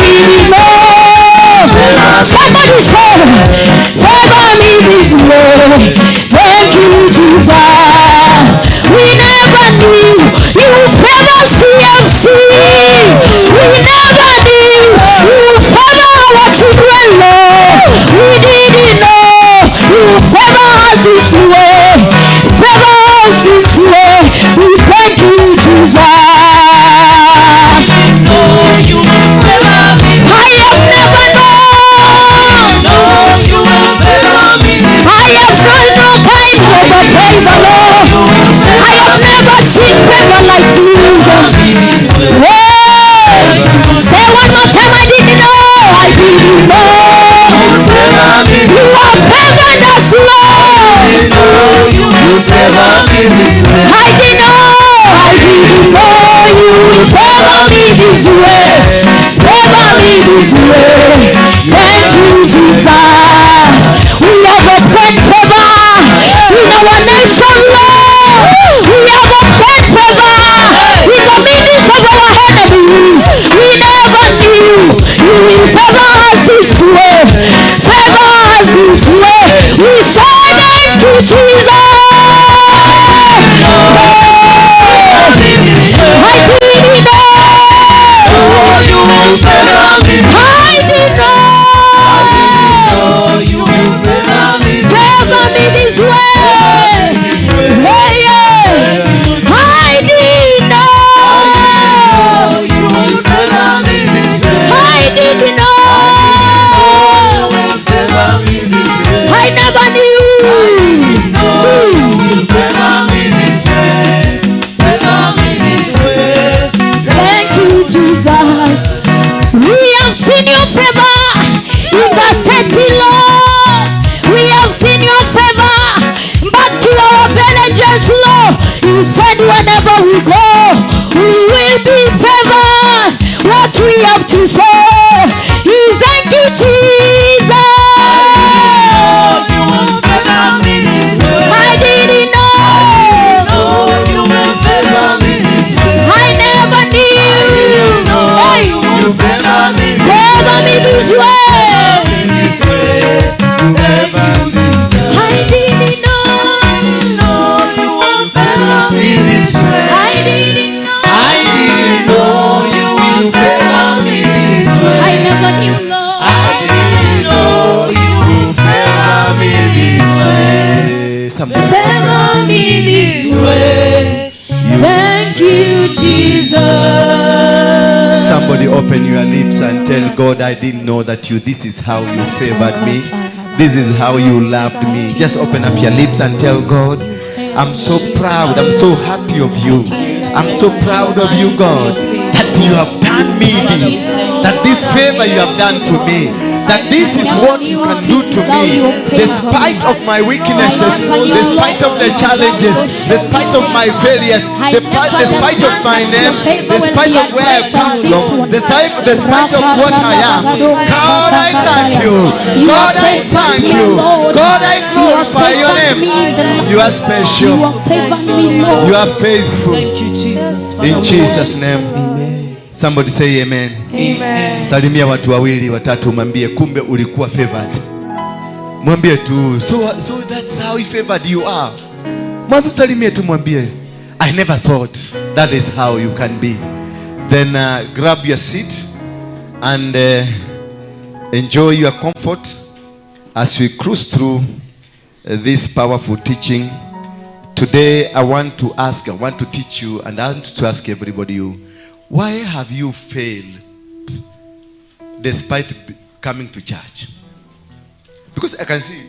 didn't know. Somebody say, favor me this way. Thank you, Jesus. We never knew you would favor CFC. We never knew you would favor our children, Lord. We didn't know you would favor us this way. Favor us this way. We thank you, Jesus. You will favor me. I have never known. No, you will favor me. I have felt no kind of a favor, Lord. I have never seen favor like this. Hey, say one more time. I didn't know. I didn't know. You have favored us, Lord. You will favor me this way. I didn't know. I didn't know you will favor me this way. Favor me this way. Thank you, Jesus. We have obtained favor in our nation, Lord. We have obtained favor in the midst of our enemies. We never knew you will favor us this way. Favor us this way. We say thank you, Jesus. I didn't know. You will favor me. I didn't know. You will favor me. Favor me this way. Yeah, yeah. I didn't know. You will favor me this way. I didn't know. You will favor me this way. I never knew. You will favor me this way. Favor me this way. Thank you, Jesus. We have seen your favor in the city, Lord. We have seen your favor back to our villages, Lord. You said whenever we go, we will be favored. What we have to say is thank you, Jesus. You will favor me this way. I didn't know. You will favor me this way. I never knew. Hey, You will favor me this way. favor me this way. This way. I didn't know. You will favor me this way. I didn't know. I didn't know you will favor me this way. I never knew, Lord. I didn't know you will favor me this way. Favor me this way. Thank you, Jesus. Somebody open your lips and tell God, I didn't know that this is how you favored me. This is how you loved me. Just open up your lips and tell God, I'm so proud. I'm so happy of you. I'm so proud of you, God, that you have done me this. That this favor you have done to me. That this is what you can do to me. Despite of my weaknesses, despite of the challenges, despite of my failures, despite of my name, despite of where I've come from, despite of what I am. God, I thank you. God, I thank you. God, I glorify your name. You are special. You are faithful. In Jesus' name. Somebody say amen. Amen. Salimia watu wawili watatu, mwambie kumbe ulikuwa favored. Mwambie tu, so that's how he favored you are. Mwambie salimia tu, mwambie I never thought that is how you can be. Then grab your seat and enjoy your comfort as we cruise through this powerful teaching. Today I want to teach you, and I want to ask everybody, why have you failed despite coming to church? Because I can see,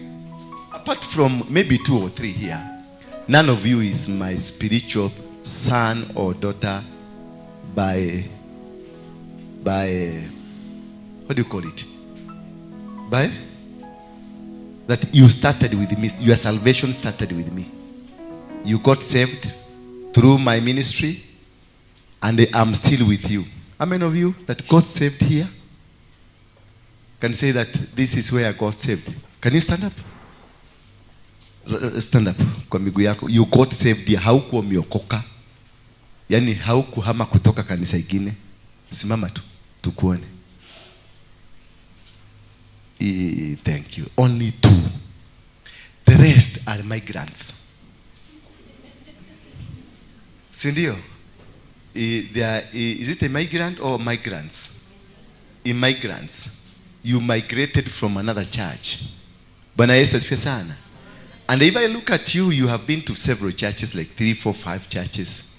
apart from maybe 2 or 3 here, none of you is my spiritual son or daughter by what do you call it? By that you started with me. Your salvation started with me. You got saved through my ministry, and I'm still with you. How many of you that got saved here can say that this is where I got saved? Can you stand up? Stand up kwa miguu yako. You got saved here. Haukuwa umeokoka. Yani haukuhama kutoka kanisa ingine. Simama tu tukuone. Thank you. Only 2. The rest are migrants. Sindio? Is it a migrant or migrants? Immigrants. You migrated from another church. Bwana Yesu asifiwe sana. And if I look at you, you have been to several churches, like 3, 4, 5 churches,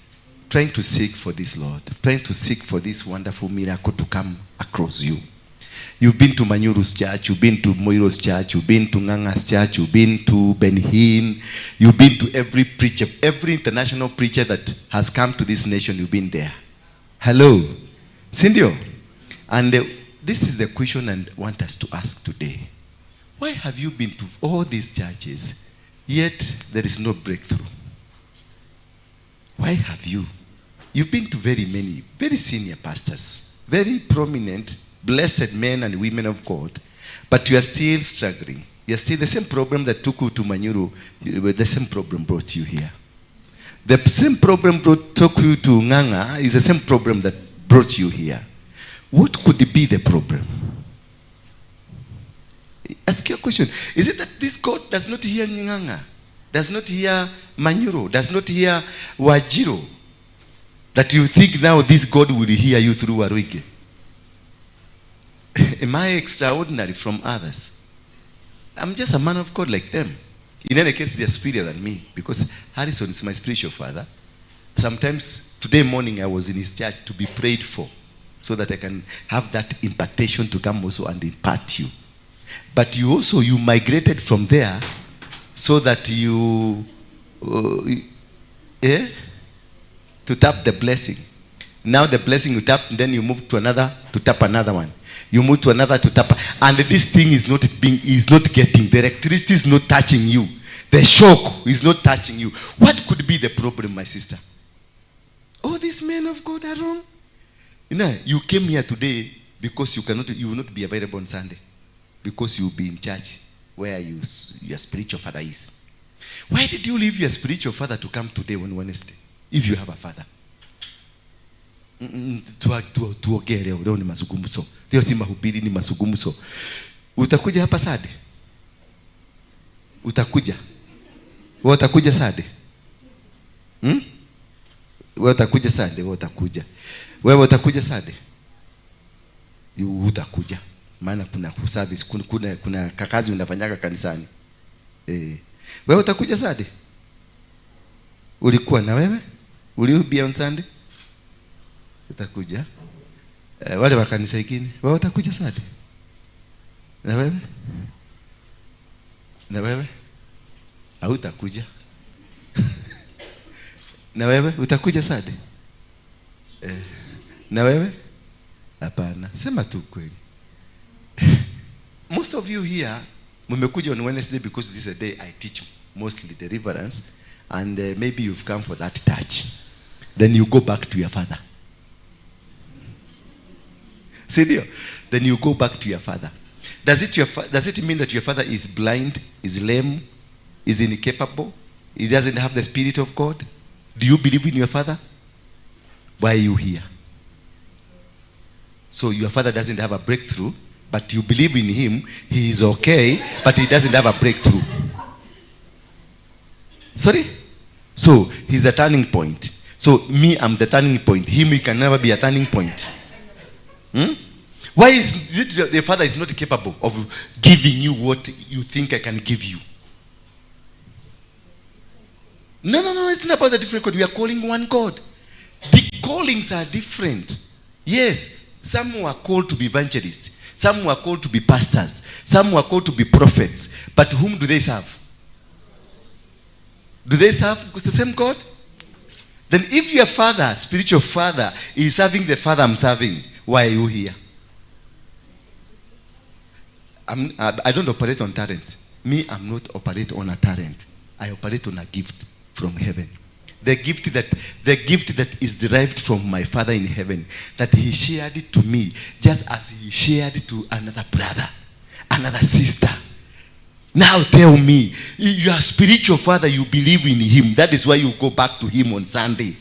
trying to seek for this, Lord, trying to seek for this wonderful miracle to come across you. You've been to Manyuru's church, you've been to Moiro's church, you've been to Nganga's church, you've been to Benhin, you've been to every preacher, every international preacher that has come to this nation, you've been there. Hello. Sindio? And this is the question I want us to ask today. Why have you been to all these churches, yet there is no breakthrough? Why have you? You've been to very many, very senior pastors, very prominent, blessed men and women of God, but you are still struggling. You are still the same problem that took you to Manyuru, the same problem brought you here. The same problem took you to Nganga is the same problem that brought you here. What could be the problem? Ask your question. Is it that this God does not hear Nganga, does not hear Manyuru, does not hear Wajiro, that you think now this God will hear you through Waruinge? Am I extraordinary from others? I'm just a man of God like them. In any case, they're superior than me, because Harrison is my spiritual father. Sometimes, today morning, I was in his church to be prayed for, so that I can have that impartation to come also and impart you. But you migrated from there so that to tap the blessing. Now the blessing you tap, then you move to another to tap another one. You move to another to tap, and this thing is not getting, the electricity is not touching you. The shock is not touching you. What could be the problem, my sister? All these men of God are wrong. You came here today because you will not be available on Sunday, because you will be in church where your spiritual father is. Why did you leave your spiritual father to come today on Wednesday, if you have a father? Tuongee leo ni mazungumzo. Leo si mahubiri, ni mazungumzo. Utakuja hapa Sade? Utakuja? Wewe utakuja Sade? Wewe utakuja Sade? Wewe utakuja Sade? Utakuja. Maana kuna service, kuna kakazi unafanyaga kanisani. Wewe utakuja Sade? Ulikuwa na wewe? Ulihubiri on Sunday? Utakuja? Wale wa kanisa hili, wao utakuja Sade? Na wewe? Na wewe? Au utakuja? Na wewe utakuja Sade? Na wewe? Hapana. Sema tu kweli. Most of you here mmekuja on Wednesday because this is a day I teach mostly deliverance, and maybe you've come for that touch. Then you go back to your father. See, then you go back to your father. Does it mean that your father is blind, is lame, is incapable? He doesn't have the Spirit of God? Do you believe in your father? Why are you here? So your father doesn't have a breakthrough, but you believe in him. He is okay, but he doesn't have a breakthrough. Sorry? So he's a turning point. So me, I'm the turning point. Him, he can never be a turning point. Why is it the father is not capable of giving you what you think I can give you? No, it's not about the different God. We are calling one God. The callings are different. Yes, some who are called to be evangelists, some who are called to be pastors, some who are called to be prophets. But whom do they serve? Do they serve the same God? Then if your father, spiritual father, is serving the father I'm serving, why are you here? I don't operate on talent. Me, I'm not operate on a talent. I operate on a gift from heaven. The gift that is derived from my Father in heaven, that he shared it to me, just as he shared it to another brother, another sister. Now tell me, your spiritual father, you believe in him. That is why you go back to him on Sunday.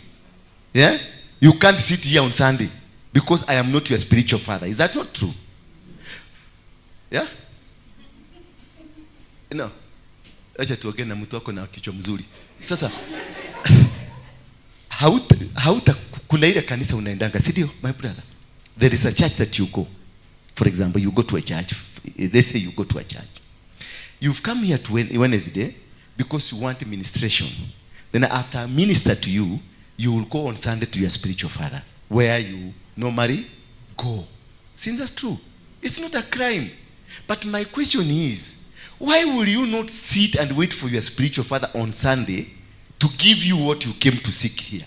Yeah? You can't sit here on Sunday because I am not your spiritual father. Is that not true? Yeah? No. Acha tuongee na mtu wako na kichwa mzuri. Sasa hauta kuna ile kanisa unaendanga, si ndio my brother? There is a church that you go. For example, you go to a church. They say you go to a church. You've come here to Wednesday because you want ministration. Then after I minister to you, you will go on Sunday to your spiritual father, where you normally go. See, that's true. It's not a crime. But my question is, why will you not sit and wait for your spiritual father on Sunday to give you what you came to seek here?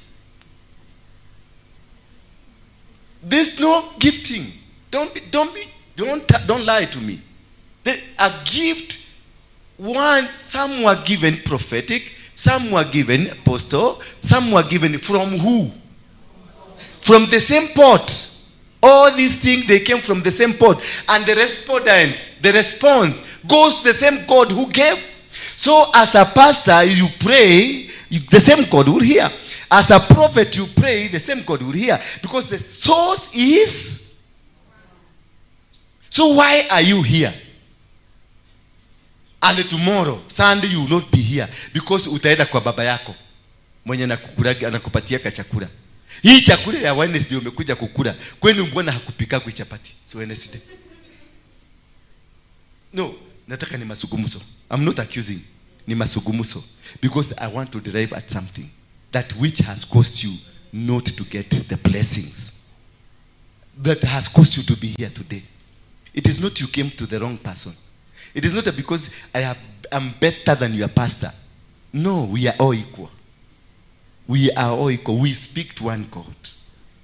There's no gifting. Don't lie to me. A gift, some were given prophetic, some were given apostle, some were given from who? From the same pot. All these things, they came from the same pot. And the response goes to the same God who gave. So as a pastor, you pray, the same God will hear. As a prophet, you pray, the same God will hear. Because the source is. So why are you here? And tomorrow, Sunday, you will not be here. Because utaenda kwa baba yako. Mwenye anakupatia chakula. Hii chakula ya Wednesday umekuja kukula. Kwani mbona hakupika kwa chapati? So Wednesday. No, nataka ni masugumuso. I'm not accusing. Ni masugumuso. Because I want to derive at something. That which has caused you not to get the blessings. That has caused you to be here today. It is not you came to the wrong person. It is not because I'm better than your pastor. No, we are all equal. We are all equal. We speak to one God.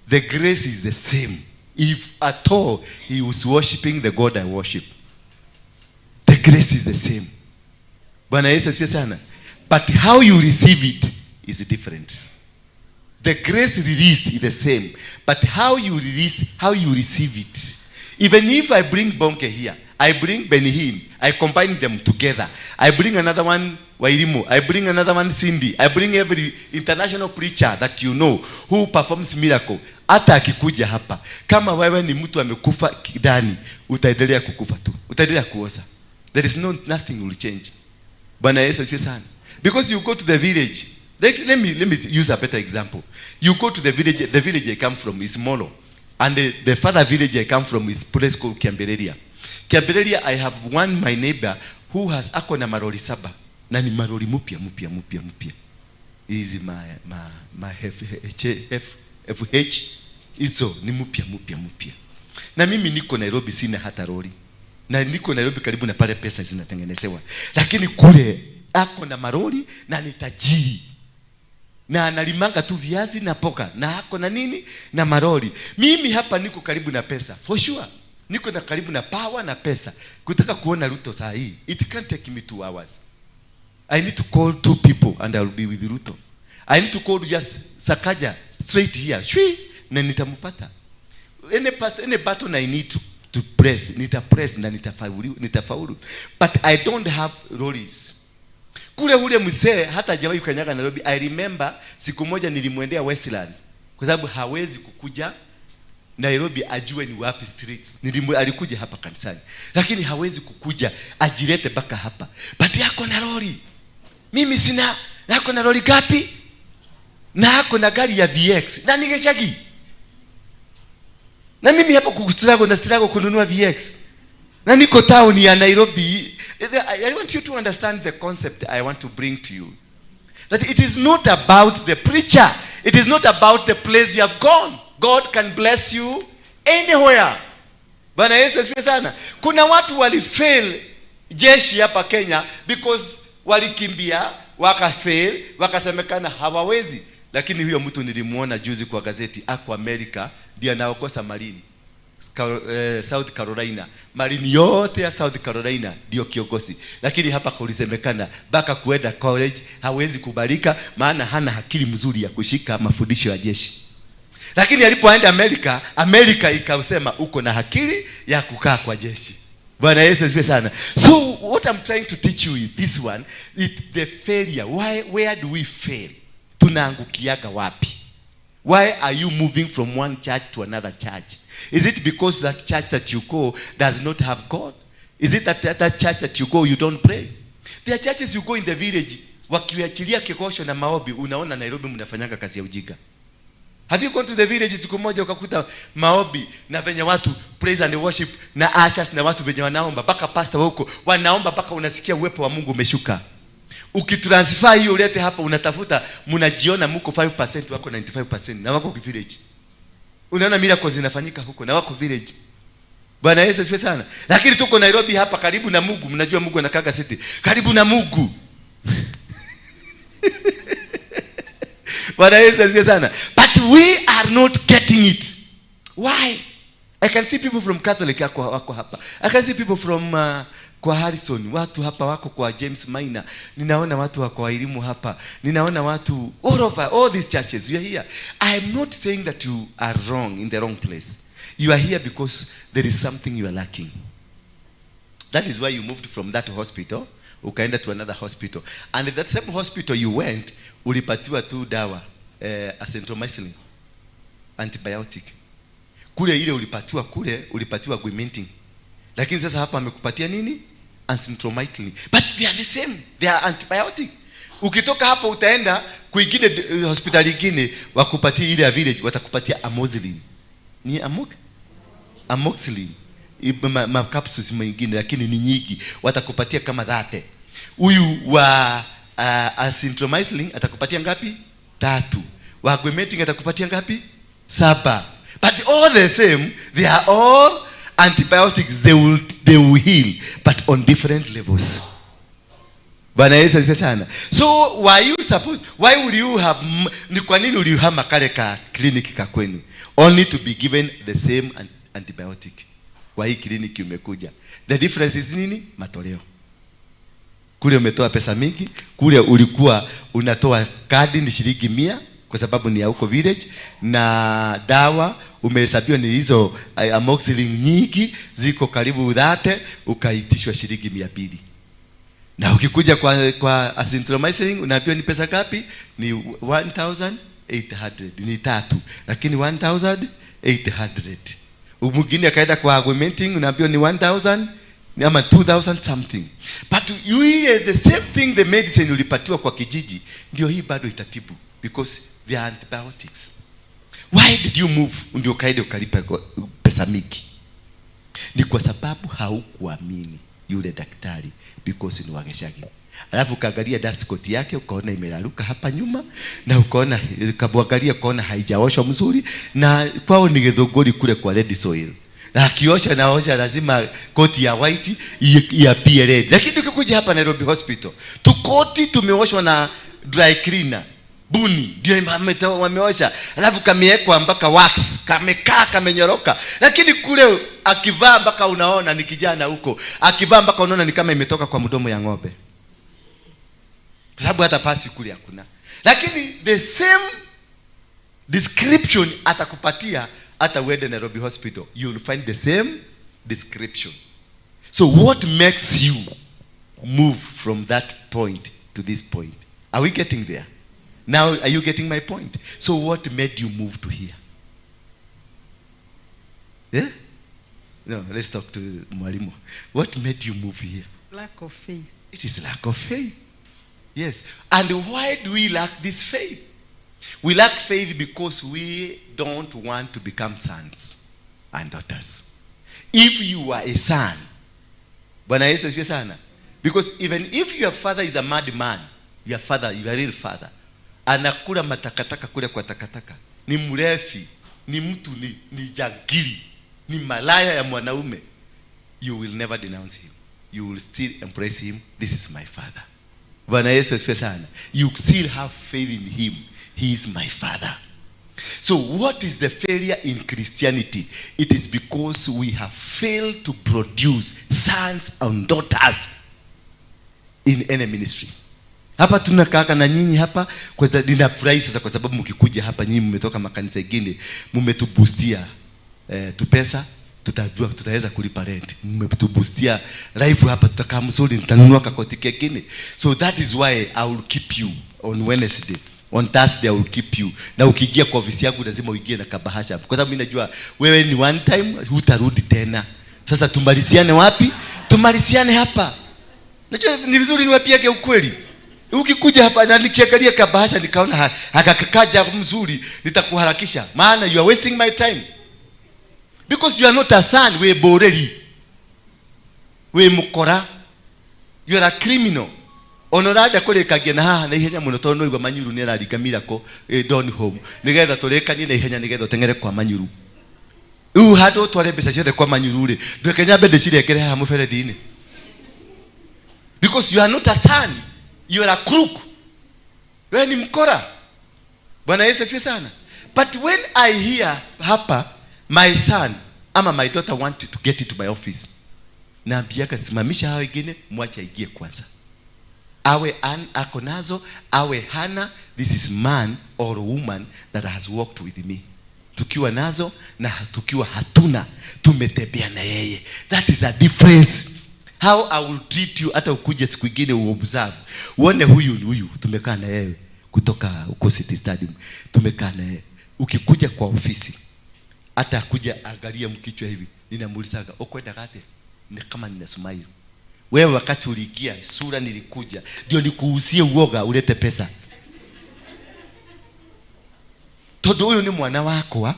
The grace is the same. If at all he was worshiping the God I worship, the grace is the same. Bwana Yesu asifiwe sana. But how you receive it is different. The grace released is the same, but how you receive it. Even if I bring Bonke here, I bring Benihin, I combine them together. I bring another one Wairimo, I bring another one Cindy, I bring every international preacher that you know who performs miracle. Hata akikuja hapa, kama wewe ni mtu amekufa kidani, utaendelea kukufa tu. Utaendelea kuoza. There is nothing will change. Bwana Yesu asifiwe sana. Because you go to the village. Let me use a better example. You go to the village I come from is Molo. And the further village I come from is place called Kiambereria. Kiambereria, I have one my neighbor who has ako na maroli saba. Na ni maroli mupya. Hizi ma FH hizo ni mupya. Na mimi niko Nairobi sina hata lori. Na niko Nairobi karibu na pale pesa zinatengenezewa. Lakini kule ako na maroli na ni tajiri. Na analimanga tu viazi na poka. Na ako na nini? Na maroli. Mimi hapa niko karibu na pesa. For sure. Niko na karibu na power na pesa. Kutaka kuona Ruto saa hii. It can't take me 2 hours. I need to call 2 people and I will be with Ruto. I need to call just Sakaja straight here. Shwi. Na nitamupata. Any button I need to press. Nitapress na nitafaulu. But I don't have lorries. Kule ule msee hata hajawahi kanyaga Nairobi. I remember siku moja nilimwendea Westland kwa sababu hawezi kukuja Nairobi ajue ni wapi streets. Alikuja hapa kanisani. Lakini hawezi kukuja ajilete baka hapa. But yako na lori. Mimi sina. Yako na lori gapi? Na yako na gari ya VX. Na ningeshagi. Na mimi hapa kukustrago kununua VX. Na niko town ya Nairobi. I want you to understand the concept I want to bring to you. That it is not about the preacher. It is not about the place you have gone. God can bless you anywhere. Bwana Yesu asifiwe sana. Kuna watu walifail jeshi hapa Kenya because walikimbia, wakafail, wakasemekana hawawezi. Lakini huyo mtu nilimuona juzi kwa gazeti, ako America, ndiye anaokosa Marine. South Carolina. Marine yote ya South Carolina ndio kiongozi. Lakini hapa kulisemekana baka kuenda college hawezi kubalika maana hana akili mzuri ya kushika mafundisho ya jeshi. Lakini alipoenda America ikasema uko na akili ya kukaa kwa jeshi. Bwana Yesu asifiwe sana. So what I'm trying to teach you is this one, the failure. Where do we fail? Tunaangukiaga wapi? Why are you moving from one church to another church? Is it because that church that you go does not have God? Is it that church that you go you don't pray? There are churches you go in the village, wakiachilia kikosho na maombi, unaona Nairobi mnafanyanga kazi ya ujinga. Have you gone to the village siku moja ukakuta maombi na venye watu praise and worship na ushers na watu venye wanaomba mpaka pastor huko wanaomba mpaka unasikia uwepo wa Mungu umeshuka. Ukitransfer hiyo ulete hapa, unatafuta, mnajiona mko 5% wako 95% na wako village. Unaona miracles zinafanyika huko na wako village. Bwana Yesu asifiwe sana. Lakini tuko Nairobi hapa karibu na Mungu. Mnajua Mungu anakaga city. Karibu na Mungu. Bwana Yesu asifiwe sana. But we are not getting it. Why? I can see people from Catholic wako hapa. I can see people from kwa Harrison, watu hapa wako kwa James Minor. Ninaona watu wako wa elimu hapa. Ninaona watu all over all these churches. You are here. I am not saying that you are wrong, in the wrong place. You are here because there is something you are lacking. That is why you moved from that hospital, ukaenda to another hospital. And at that same hospital you went, ulipatiwa tu dawa, azithromycin, antibiotic. Kule ile ulipatiwa kule, ulipatiwa augmentin. Lakini sasa hapa amekupatia nini? Azithromycin. But they are the same. They are antibiotic. Ukitoka hapo utaenda kuingine hospitali nyingine, wakupatia ile ya village, watakupatia amoxicillin. Ni amoxicillin. Capsules mengine lakini ni nyingi, watakupatia kama 30. Huyu wa azithromycin atakupatia ngapi? 3. Wa augmentin atakupatia ngapi? 7. But all the same, they are all antibiotics. They will heal, but on different levels. Bwana Yesu asifiwe sana. So why would you have, ni kwa nini ulihama kale ka clinic ka kwenu only to be given the same antibiotic? Kwa hii clinic umekuja, the difference is nini? Matoleo. Kule umetoa pesa mingi, kule ulikuwa unatoa kadi ni shilingi 100 kwa sababu ni ya huko village, na dawa umehesabiwa ni hizo amoxicillin nyingi ziko karibu 30, ukaitishwa shilingi 200. Na ukikuja kwa azithromycin unaambiwa ni pesa ngapi? Ni 1800, ni 3, lakini 1800. Mwingine akaenda kwa augmentin unaambiwa ni 1000 ama 2000 something. But you eat the same thing, the medicine ulipatiwa kwa kijiji ndio hii bado itatibu, because they are antibiotics. Why did you move ndio kaida ukalipa pesa mingi? Ni kwa sababu haukuamini yule daktari, because ni wageshagi. Alafu kaangalia dust coat yake ukaona imelaluka hapa nyuma, na ukaona kabwangalia ukaona haijaoshwa mzuri, na kwao ni githunguri kule kwa red soil. Na akiosha naosha lazima koti ya white iapie red. Lakini ukikuja hapa Nairobi hospital, tukoti tumeoshwa na dry cleaner. Buni ndio wameosha, alafu kamewekwa mpaka wax, kamekaa kamenyoroka. Lakini kule akivaa mpaka unaona ni kijana huko, akivaa mpaka unaona ni kama imetoka kwa mdomo ya ng'ombe, kwa sababu hata pasi kule hakuna. Lakini the same description atakupatia hata uende Nairobi hospital, you will find the same description. So what makes you move from that point to this point? Are we getting there? Now, are you getting my point? So what made you move to here? Yeah? No, let's talk to Mwalimu. What made you move here? Lack of faith. It is lack of faith. Yes. And why do we lack this faith? We lack faith because we don't want to become sons and daughters. If you are a son, Bwana Yesu asifiwe sana. Because even if your father is a mad man, your real father, anakula matakataka kule kwa takataka, ni mrefi, ni mtu ni jangili, ni malaya ya mwanaume, you will never denounce him. You will still embrace him. This is my father. Bwana Yesu asifiwe sana. You still have faith in him. He is my father. So what is the failure in Christianity? It is because we have failed to produce sons and daughters in any ministry. Hapa tunakaa na nyinyi hapa kwa sababu ninafurahi sasa, kwa sababu mkikuja hapa nyinyi mmetoka makanisa mengine, mmetubustia tupesa, tutajua tutaweza kulipa rent. Mmetubustia live hapa, tutakaa mzuri, nitanunua kakoti kingine. So that is why I will keep you on Wednesday. On Thursday I will keep you. Na ukiingia kwa ofisi yangu lazima uingie na kabahasha, kwa sababu mimi najua wewe ni one time, hutarudi tena. Sasa tumaliziane wapi? Tumaliziane hapa. Najua ni vizuri niwapiage ukweli. Ukikuja hapa na nikiangalia kabahasha nikaona hakakaja mzuri, nitakuharakisha. Maana you are wasting my time. Because you are not a son, we boreri. We mukora. You are a criminal. Onorada kurekagia na haha na ihenya muno tondu igwa manyuru ni ararigamira ko don home. Nigetha turekanie na ihenya nigetha tengere kwa manyuru. Hado tware mbeca ciothe kwa manyuru ri. Ndwekenya mbe ndicirekere haha muberethi-ini. Because you are not a son. You are a crook. Wewe ni mkora. Bwana Yesu asifiwe sana. But when I hear hapa my son ama my daughter wanted to get into my office, naambiaka simamisha hao wengine, mwacha ingie kwanza. Awe ako nazo, awe hana, this is man or woman that has walked with me. Tukiwa nazo na tukiwa hatuna, tumetembea na yeye. That is a difference. How I will treat you hata ukuje siku nyingine uobserve. Uone huyu tumekaa na yeye kutoka uko City Stadium. Tumekaa na yeye. Ukikuja kwa ofisi hata kuja angalia mkichwa hivi, ninamuulizaga ukwenda kate? Ni kama nina smile. Wewe wakati uliingia sura nilikuja ndio nikuhusie uoga ulete pesa. Todo huyu ni mwana wako wa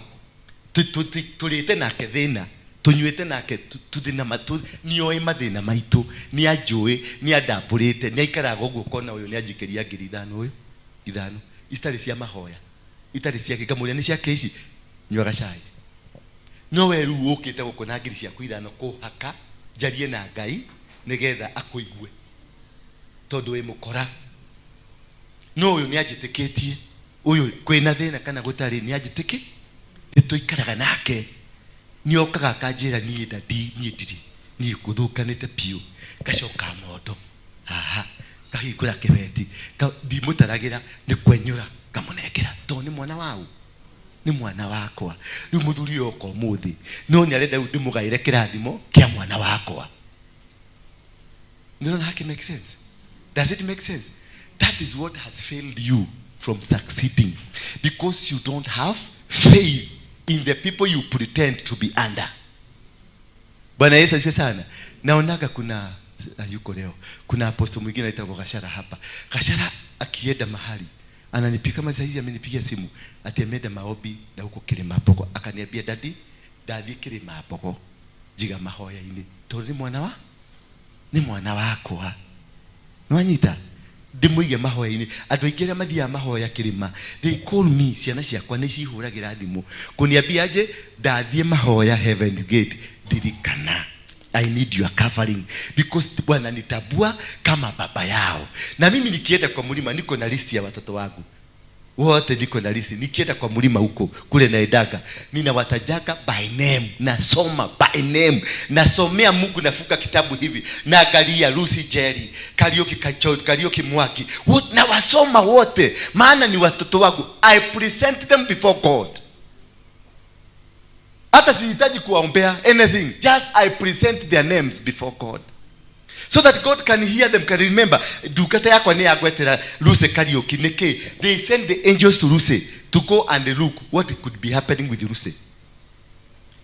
tulete nake thina, tunywete nake tuthina matu nioe mathina maitu, ni ajoe ni adapurite ni aikaraga uguo kona uyu ni ajikiria ngiri ithano istari cia mahoya itari cia kikamuria ni cia keici nywaga cai no weru ukite gukona ngiri cia kuithano kuhaka jarie na Ngai nigetha akuigue tondu we mukora. No uyu ni ajitikitie uyu kwina thina kana gutari ni ajitiki ituikaraga nake ni okaga kanjira ni ndadi ni ndiri ni kuthukanite piu gacoka mondo haha kahingura kibeti ndimutaragira ni kwenyura kamunengera to ni mwana wau ni mwana wakwa ni muthuri yoko muthi no ni arenda ndimugaire kirathimo kia mwana wakwa. Does that make sense? Does it make sense? That is what has failed you from succeeding, because you don't have faith in the people you pretend to be under. Bwana Yesu asifiwe sana. Naonaga kuna yuko leo kuna apostle mwingine anaitwa Gashara hapa. Gashara akienda mahali ananipiga kama saizi amenipigia simu ati ameenda maombi na huko Kilimapoko, akaniambia dadi Kilimapoko jiga mahoya ini to ni mwana wako nwanyita ndimuige mahoya ini andu aingire mathia mahoya Kilima they call me ciana ciakwa ni cihuragira thimu kuniambia aje ndathie mahoya Heaven's Gate dirikana I need your covering because Bwana nitabua kama baba yao. Na mimi nikienda kwa mlima niko na list ya watoto wangu wote, niko na list. Nikienda kwa mlima huko kule naendaga ninawatajaga by name, nasoma by name, nasomea Mungu, nafuka kitabu hivi naangalia Lucy Jerry, Karioki Mwaki wote na wasoma wote, maana ni watoto wangu. I present them before God. Hata sihitaji kuwaombea anything, just I present their names before God so that God can hear them, can remember. Dukata yako ni agwetera Lucy Karioki neke, they send the angels to Lucy to go and look what could be happening with Lucy.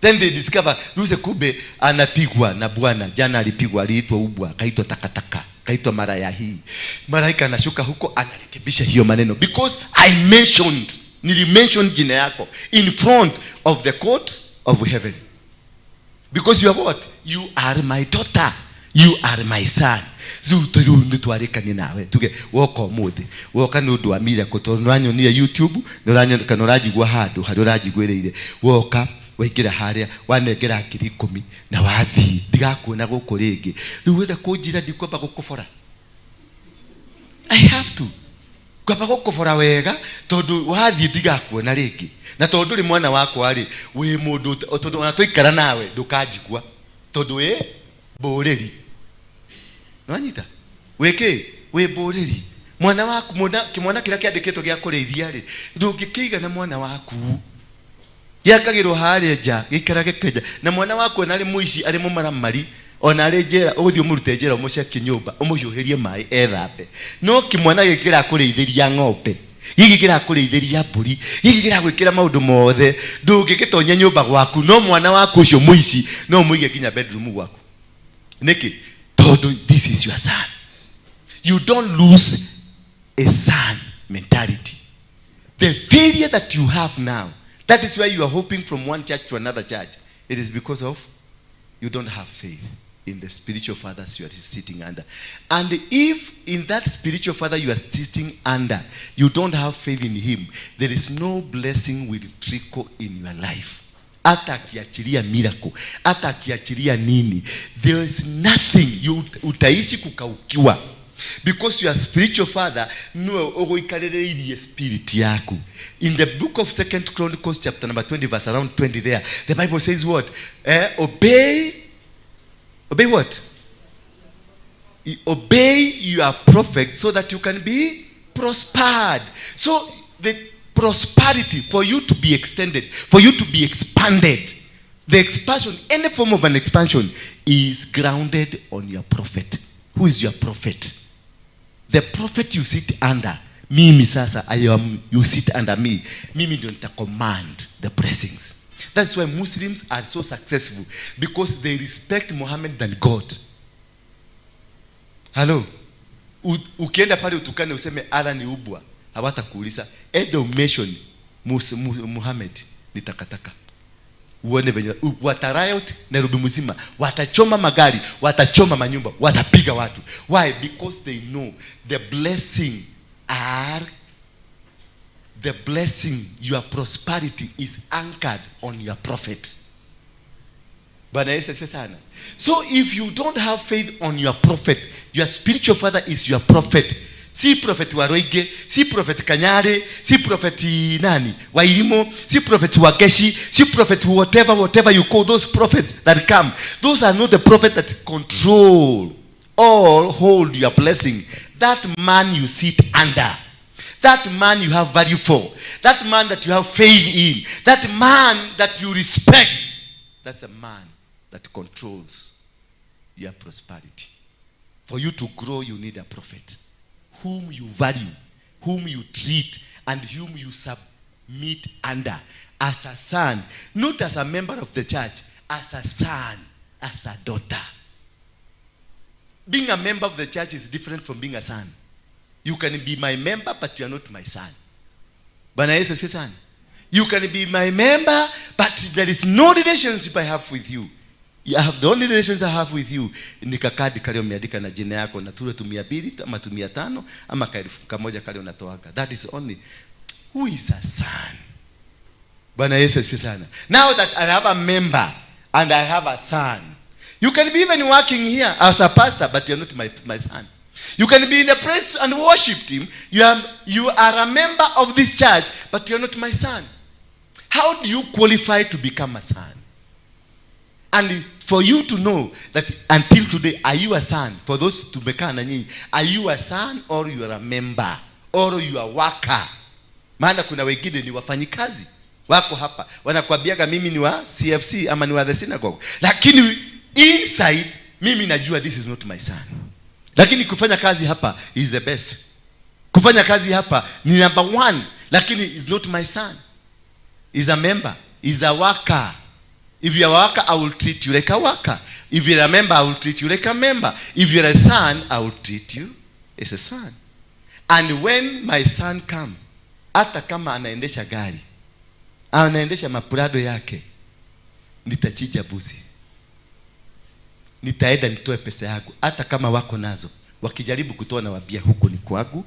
Then they discover Lucy kube anapigwa na Bwana. Jana alipigwa, aliitwa ubwa, kaitwa takataka, kaitwa maraya hii. Malaika anashuka huko anarekebisha hiyo maneno because I mentioned, nili-mention jina yako in front of the court of heaven. Because you are what? You are my daughter. You are my son. Zuturu nitwarikani nawe. Tuge woko muthi. Woka nundu wa mira kutonwanyo ni YouTube, noranyo kanoraji gwa hadu, hadoraji gwereire. Woka waikira haria wanengera ngiri 10 na wathi ndigakuona guku ringi. Riu wenda kunjira ndikwamba gukubora. I have to. Kwamba gukubora wega tondu wathi ndigakuona ringi. Na tondu ri mwana wako ari we mundu tondu ona tuikara nawe ndukanjigua tondu we boreri. Nwanyita weke we boreri mwana waku kimwana kira kiandiketwo gya kureithia ri ndungikiiga na mwana waku yakagirwo haria nja gikarage keja na mwana waku nari muici ari mumaramari ona ari njera uguthio murute njera umucekie nyumba umuhiuhirie mai ethambe. No kimwana gikira kureithiria ng'ombe, gigi gira kureithiria mburi, gigi gira gwikira maundu mothe, ndungigitonya nyumba gwaku. No mwana waku ucio muici no muige kinya bedroom gwaku niki tondu this is your son. you don't lose a son mentality. The failure that you have now, that is why you are hoping from one church to another church. It is because of you don't have faith in the spiritual fathers you are sitting under. And if in that spiritual father you are sitting under, you don't have faith in him, there is no blessing will trickle in your life. Hata akiachilia miracle, hata akiachilia nini, there is nothing. You utaishi kukaukiwa. Because your spiritual father no ogoikarere spirit yako. In the book of 2nd Chronicles chapter number 20 verse around 20 there, the Bible says what? Obey what? Obey your prophet so that you can be prospered. So the prosperity, for you to be extended, for you to be expanded, the expansion, any form of an expansion is grounded on your prophet. Who is your prophet? The prophet you sit under. Mimi sasa, you sit under me. Mimi ndio nita command the blessings. That's why Muslims are so successful, because they respect Muhammad than God. Hello? Ukienda pale utukane useme Allah ni ubwa, hawatakuuliza edo mention Muhammad ni takataka. Uone venye watariot Nairobi mzima, watachoma magari, watachoma manyumba, watapiga watu. Why? Because they know the blessing, your prosperity is anchored on your prophet. Bwana Yesu asifiwe sana. So if you don't have faith on your prophet, your spiritual father is your prophet. Si prophet Waruinge, si prophet Kanyare, si prophet nani Wairimo, si prophet Wageshi, si prophet whatever you call those prophets that come. Those are not the prophets that control or hold your blessing. That man you sit under, that man you have value for, that man that you have faith in, that man that you respect, that's a man that controls your prosperity. For you to grow, you need a prophet whom you value, whom you treat, and whom you submit under as a son, not as a member of the church, as a son, as a daughter. Being a member of the church is different from being a son. You can be my member, but you are not my son. Bwana Yesu asifiwe sana. You can be my member, but there is no relationship I have with you. You have the only relations I have with you ni kakadi kale umeandika na jina yako na tule 200 ama 500 ama kamoja kale unatoaga. That is only. Who is a son? Bwana Yesu asifiwe sana. Now that I have a member and I have a son, you can be even working here as a pastor, but you're not my son. You can be in a place and worship him. You are a member of this church, but you're not my son. How do you qualify to become a son? And for you to know that until today, are you a son? For those to become are you a son or you are a member or you are a worker? Maana kuna wengine ni wafanyikazi wako hapa wanakuambiaga mimi ni wa CFC ama ni wa the synagogue, lakini inside mimi najua this is not my son. Lakini kufanya kazi hapa is the best. Kufanya kazi hapa ni number 1, lakini is not my son. Is a member, is a worker. If you are a worker, I will treat you like a worker. If you are a member, I will treat you like a member. If you are a son, I will treat you as a son. And when my son come, hata kama anaendesha gari, anaendesha mapurado yake, nitachija busi. Nitaenda nitoe pesa yangu, hata kama wako nazo. Wakijaribu kutoa na wabia huko ni kwangu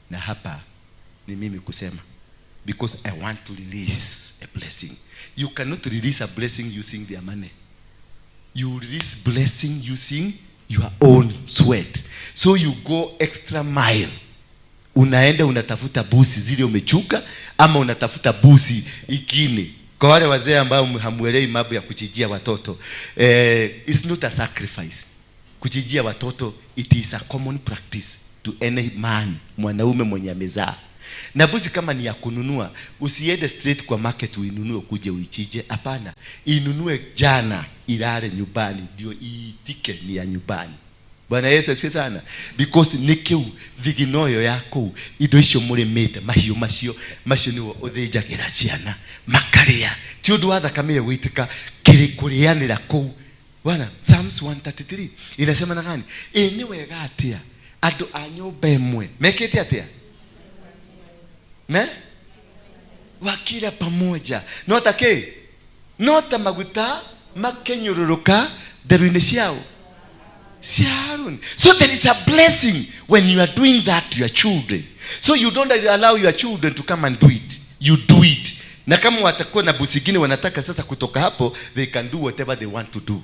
na hapa ni mimi kusema. Because I want to release a blessing. You cannot release a blessing using their money. You release blessing using your own sweat. So you go extra mile. Unaenda unatafuta busi zile umechuka ama unatafuta busi ikine. Kwa wale wazee ambao hamuelewi mambo ya kuchijia watoto, it's not a sacrifice. Kuchijia watoto, it is a common practice to any man, mwanaume mwenye amezaa. Na busi kama ni ya kununua, usiende straight kwa market uinunue kuje uichije. Hapana, inunue jana ilale nyumbani ndio iitike ni ya nyumbani. Bwana Yesu asifiwe sana. Because nikeu viginoyo yako indo icio muri mete mahiu macio ni uthĩnjagĩra ciana makaria ti ũndũ wa thakame ya gũitĩka kũrĩanĩra kũu. Bwana, Psalms 133 inasema na gani? Ni wega atia ado anyumba imwe mekete atia wakila pamoja nota maguta makenyururuka deruine ciao. So there is a blessing when you are doing that to your children. So you don't allow your children to come and do it. You do it. Na kama watakuwa na busigini wanataka sasa kutoka hapo, they can do whatever they want to do.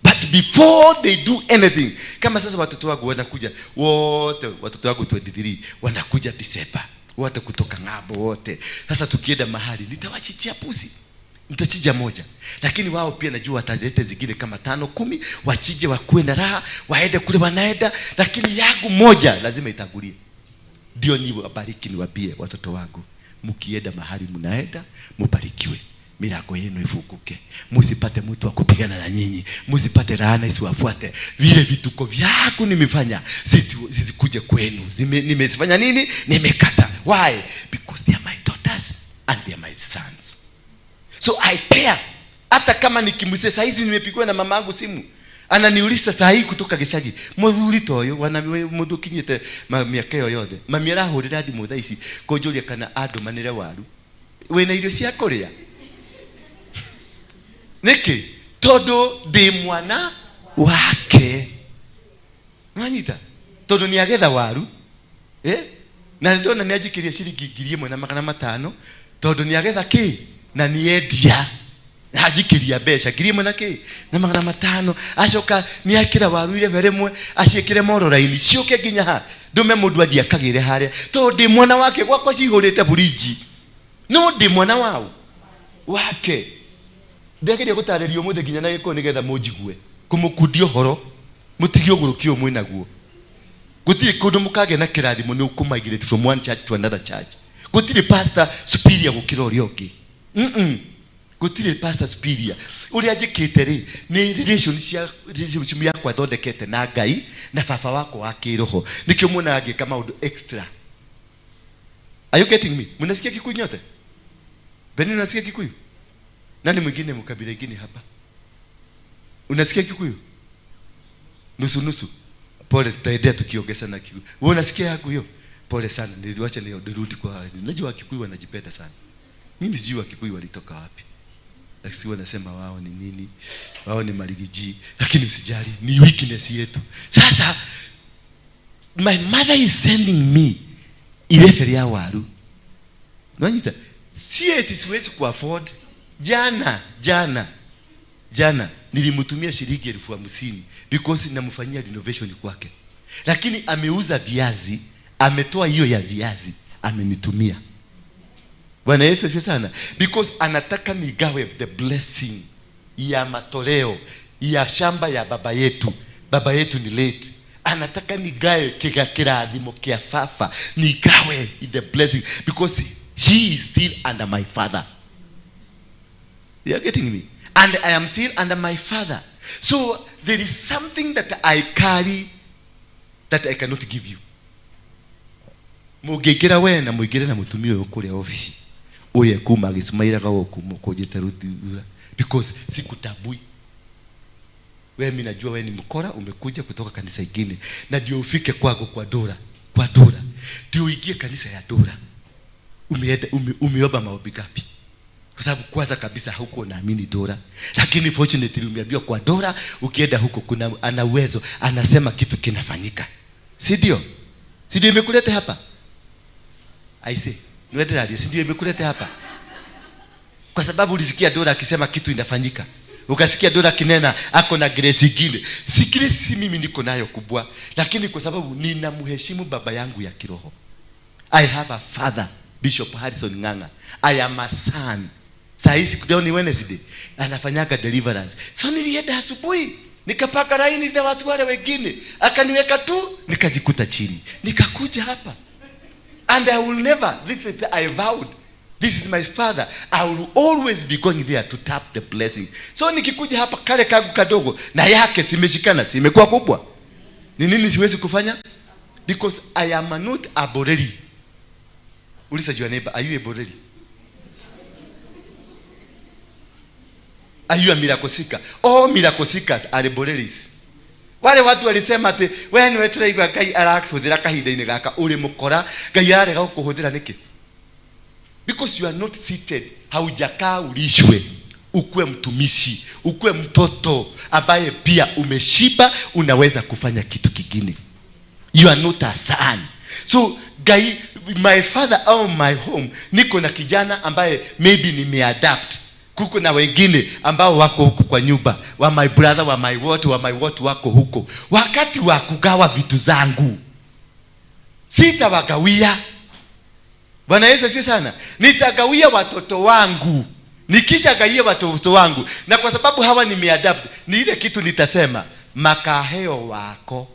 But before they do anything, kama sasa watoto wangu wanakuja wote, watoto wangu 23 wanakuja December, wote kutoka ng'ambo wote. Sasa tukienda mahali nitawachichia pusi, nitachija moja, lakini wao pia najua watalete zingine kama 5 10, wachije wakuwe na raha, waende kule wanaenda, lakini yangu moja lazima itangulie. Ndio niwabariki, niwaambie watoto wangu, mkienda mahali mnaenda mubarikiwe, milango yenu ifunguke, msipate mtu wa kupigana na nyinyi, msipate laana isiwafuate. Vile vituko vyako nimefanya zisikuje kwenu. Nimesifanya nini? Nimekata. Why? Because they are my daughters and they are my sons. So I care. Hata kama nikimwise saa hizi nimepigwa na mama yangu simu, ananiuliza saa hii kutoka Gishagi, muthuri toyo wana mundu kinyete miaka yoyothe mamiera hurira thimu thaa ici kunjuria kana andu manire waru wena irio cia kuria niki todo ndi mwana wake mwanyita todo ni agetha waru na ndona ni ajikiria ciringi 1,500 todo ni agetha ki na ni endia hajikiria besha 1,500 acoka ni akira waru ile veremwe aciekire mororaini cioke nginya ha ndume mundu athia kagire haria to ndi mwana wake gwakwa cihurite buriji no ndi mwana wao wake ndegeria gutaririo muthe nginya na giko nigetha munjigue kumukundia horo mutigio gurukio mwinaguo gutiri kundu mukage na kirathimo ni ukumigrate from one church to another church. Gutiri pastor superior gukira uri ongi gutire pastor superior uri ajikite ri ni relationship yakwa thondekete na Ngai na baba wako wa kiroho nikio muna age kama undu extra. Are you getting me? Mnasikia Kikuyu nyote? Beni unasikia Kikuyu? Nani mwingine mkabila ingine hapa? Unasikia Kikuyu? Nusu. Pole, tutaendelea tukiongeza na Kikuyu. Wewe unasikia yako hiyo? Pole sana. Niliwacha nirudi kwa najua Kikuyu wanajipenda sana. Mimi sijui Kikuyu walitoka wapi. Lakini wanasema wao ni nini? Wao ni maligiji, lakini usijali, ni weakness yetu. Sasa my mother is sending me ile feria waru. Unaniita? Si eti siwezi ku afford. Jana nilimtumia shilingi 50,000 because namfanyia renovation kwake. Lakini ameuza viazi, ametoa hiyo ya viazi, amenitumia. Bwana Yesu asifiwe sana. Because anataka nigawe the blessing ya matoleo ya shamba ya baba yetu. Baba yetu ni late. Anataka nigawe kirathimo kia fafa, nigawe the blessing because she is still under my father. You are getting me? And I am still under my father. So there is something that I carry that I cannot give you. Mugekera we na muigire na mutumio yo kuri office. Oye kuma gisumaira gawo kumukojeta rutira because sikutabui. Wewe mimi najua wewe ni mkora, umekuja kutoka kanisa ingine na ndio ufike kwako kwa Ndura. Ndio uingie kanisa ya Ndura. Umeomba maombi gapi? Kwa sababu kwanza kabisa huko naamini Ndura. Lakini fortunately umeambiwa kwa Ndura ukienda huko kuna ana uwezo, anasema kitu kinafanyika. Si ndio imekuleta hapa? I say niwederaje, si ndio imekuleta hapa? Kwa sababu ulisikia Ndura akisema kitu inafanyika. Ukasikia Ndura kinena ako na grace ingine. Si grace mimi niko nayo kubwa, lakini kwa sababu ninamheshimu baba yangu ya kiroho. I have a father, Bishop Harrison Nganga. I am a son. Saisi kudeo ni Wednesday anafanyaga Deliverance. So nilienda asubuhi nikapaka laini na watu wale wengine, akaniweka tu, nikajikuta chini, nikakuja hapa. And I will never, I vowed, this is my father, I will always be going there to tap the blessing. So nikikuja hapa kale kagu kadogo na yake simeshikana, simekuwa kubwa. Ni nini siwezi kufanya? Because I am not a boreri. Ulisa your neighbor, are you a boreri? Are you a miracle seeker? All miracle seekers are boreris. Wale watu walisema ati wewe ni wetu igwa Ngai arakuhudira kahinda-ini gaka uri mukora Ngai arega gukuhudira niki? Because you are not seated, haujakaa ulishwe, ukue mtumishi, ukue mtoto ambaye pia umeshiba, unaweza kufanya kitu kingine. You are not a son. So Ngai, my father au my home, niko na kijana ambaye maybe nimeadapt. Kuko na wengine ambao wako huko kwa nyumba, wa my brother, wa my what wako huko. Wakati wa kugawa vitu zangu, sitawagawia. Bwana Yesu asifiwe sana. Nitagawia watoto wangu. Nikisha gawia watoto wangu, na kwa sababu hawa nimeadapt, ni ile kitu nitasema, makaheo wako.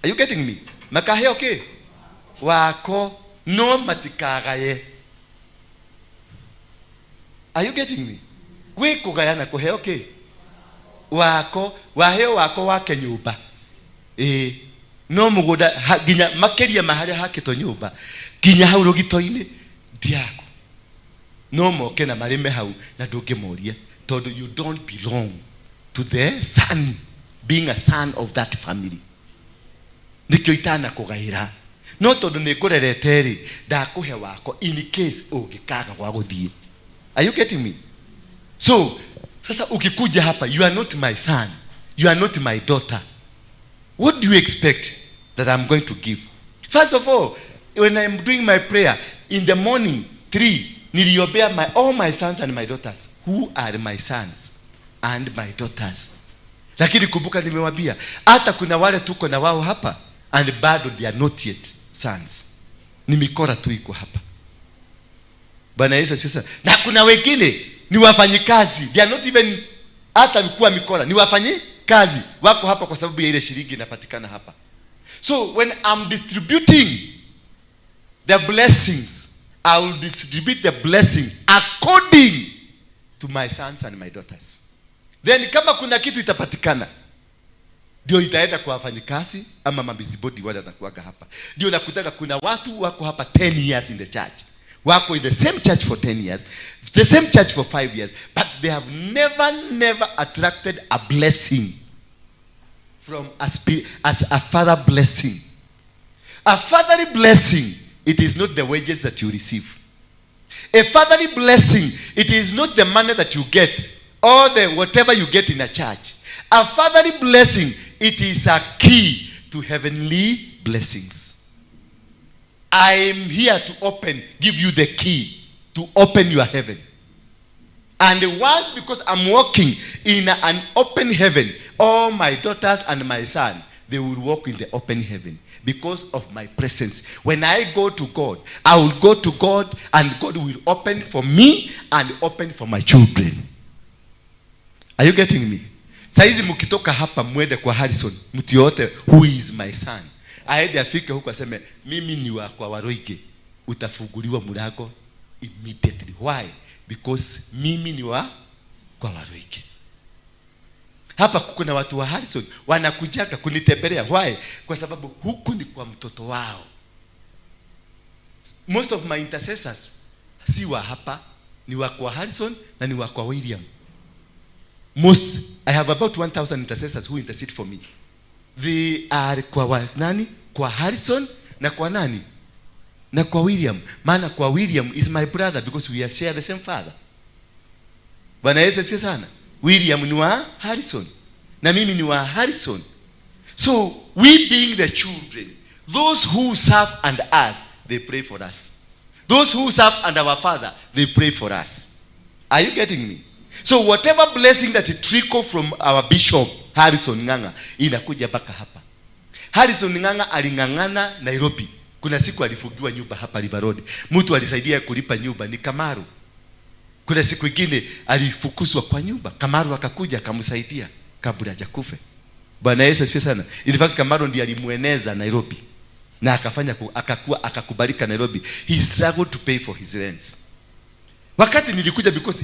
Are you getting me? Makaheo okay? Wako, no matikagaye. Are you getting me? We kugayana kuhe okay? Wako, waheo wako wake nyumba. No mugoda ginya makeria mahali hakito nyumba. Ginya hau rugito-ini ndiako. No moke na marime hau na ndungimuria tondu you don't belong to the son, being a son of that family. Nikyo itana kugaira. No tondu ningurerete ri ndakuhe wako in case ungikaga gwa guthie. Are you getting me? So, sasa ukikuja hapa, you are not my son. You are not my daughter. What do you expect that I'm going to give? First of all, when I'm doing my prayer, in the morning, 3, niliombea all my sons and my daughters. Who are my sons and my daughters? Lakini kumbuka nimewambia, hata kuna wale tuko na wao hapa, and bado they are not yet sons. Ni mikora tu iko hapa. Bwana Yesu asifiwe. Na kuna wengine ni wafanyikazi. They are not even hata mkuu mikora. Ni wafanyikazi wako hapa kwa sababu ya ile shilingi inapatikana hapa. So when I'm distributing the blessings, I will distribute the blessing according to my sons and my daughters. Then kama kuna kitu itapatikana, ndio itaenda kwa wafanyikazi ama mabizibodi wale wanakuaga hapa. Ndio nakutaka kuna watu wako hapa 10 years in the church. Wako in the same church for 10 years, the same church for 5 years, but they have never attracted a blessing from as a father blessing. A fatherly blessing, it is not the wages that you receive. A fatherly blessing, it is not the money that you get or the whatever you get in a church. A fatherly blessing, it is a key to heavenly blessings. I am here to give you the key to open your heaven. And once, because I'm walking in an open heaven, all my daughters and my son, they will walk in the open heaven because of my presence. When I go to God, I will go to God and God will open for me and open for my children. Are you getting me? Saizi mukitoka hapa mwende kwa Harrison, mtu yote who is my son, aende afike huko aseme mimi ni wa kwa Waruinge, utafunguliwa mlango immediately. Why? Because mimi ni wa kwa Waruinge. Hapa kuko na watu wa Harrison wanakujaga kunitembelea. Why? Kwa sababu huku ni kwa mtoto wao. Most of my intercessors si wa hapa, ni wa kwa Harrison na ni wa kwa William. I have about 1,000 intercessors who intercede for me. They are kwa nani? Kwa Harrison na kwa nani? Na kwa William. Maana kwa William is my brother because we share the same father. Bwana Yesu asifiwe sana. William ni wa Harrison na mimi ni wa Harrison. So we being the children, those who serve under us, they pray for us. Those who serve under our father, they pray for us. Are you getting me? So whatever blessing that trickle from our bishop Harrison Nganga inakuja mpaka hapa. Harrison Nganga alingangana Nairobi. Kuna siku alifungiwa nyumba hapa River Road. Mtu alisaidia kulipa nyumba ni Kamaru. Kuna siku nyingine alifukuzwa kwa nyumba. Kamaru akakuja akamsaidia kabla hajakufa. Bwana Yesu asifiwe sana. In fact Kamaru ndiye alimueneza Nairobi. Na akakubalika Nairobi. He struggled to pay for his rents. Wakati nilikuja because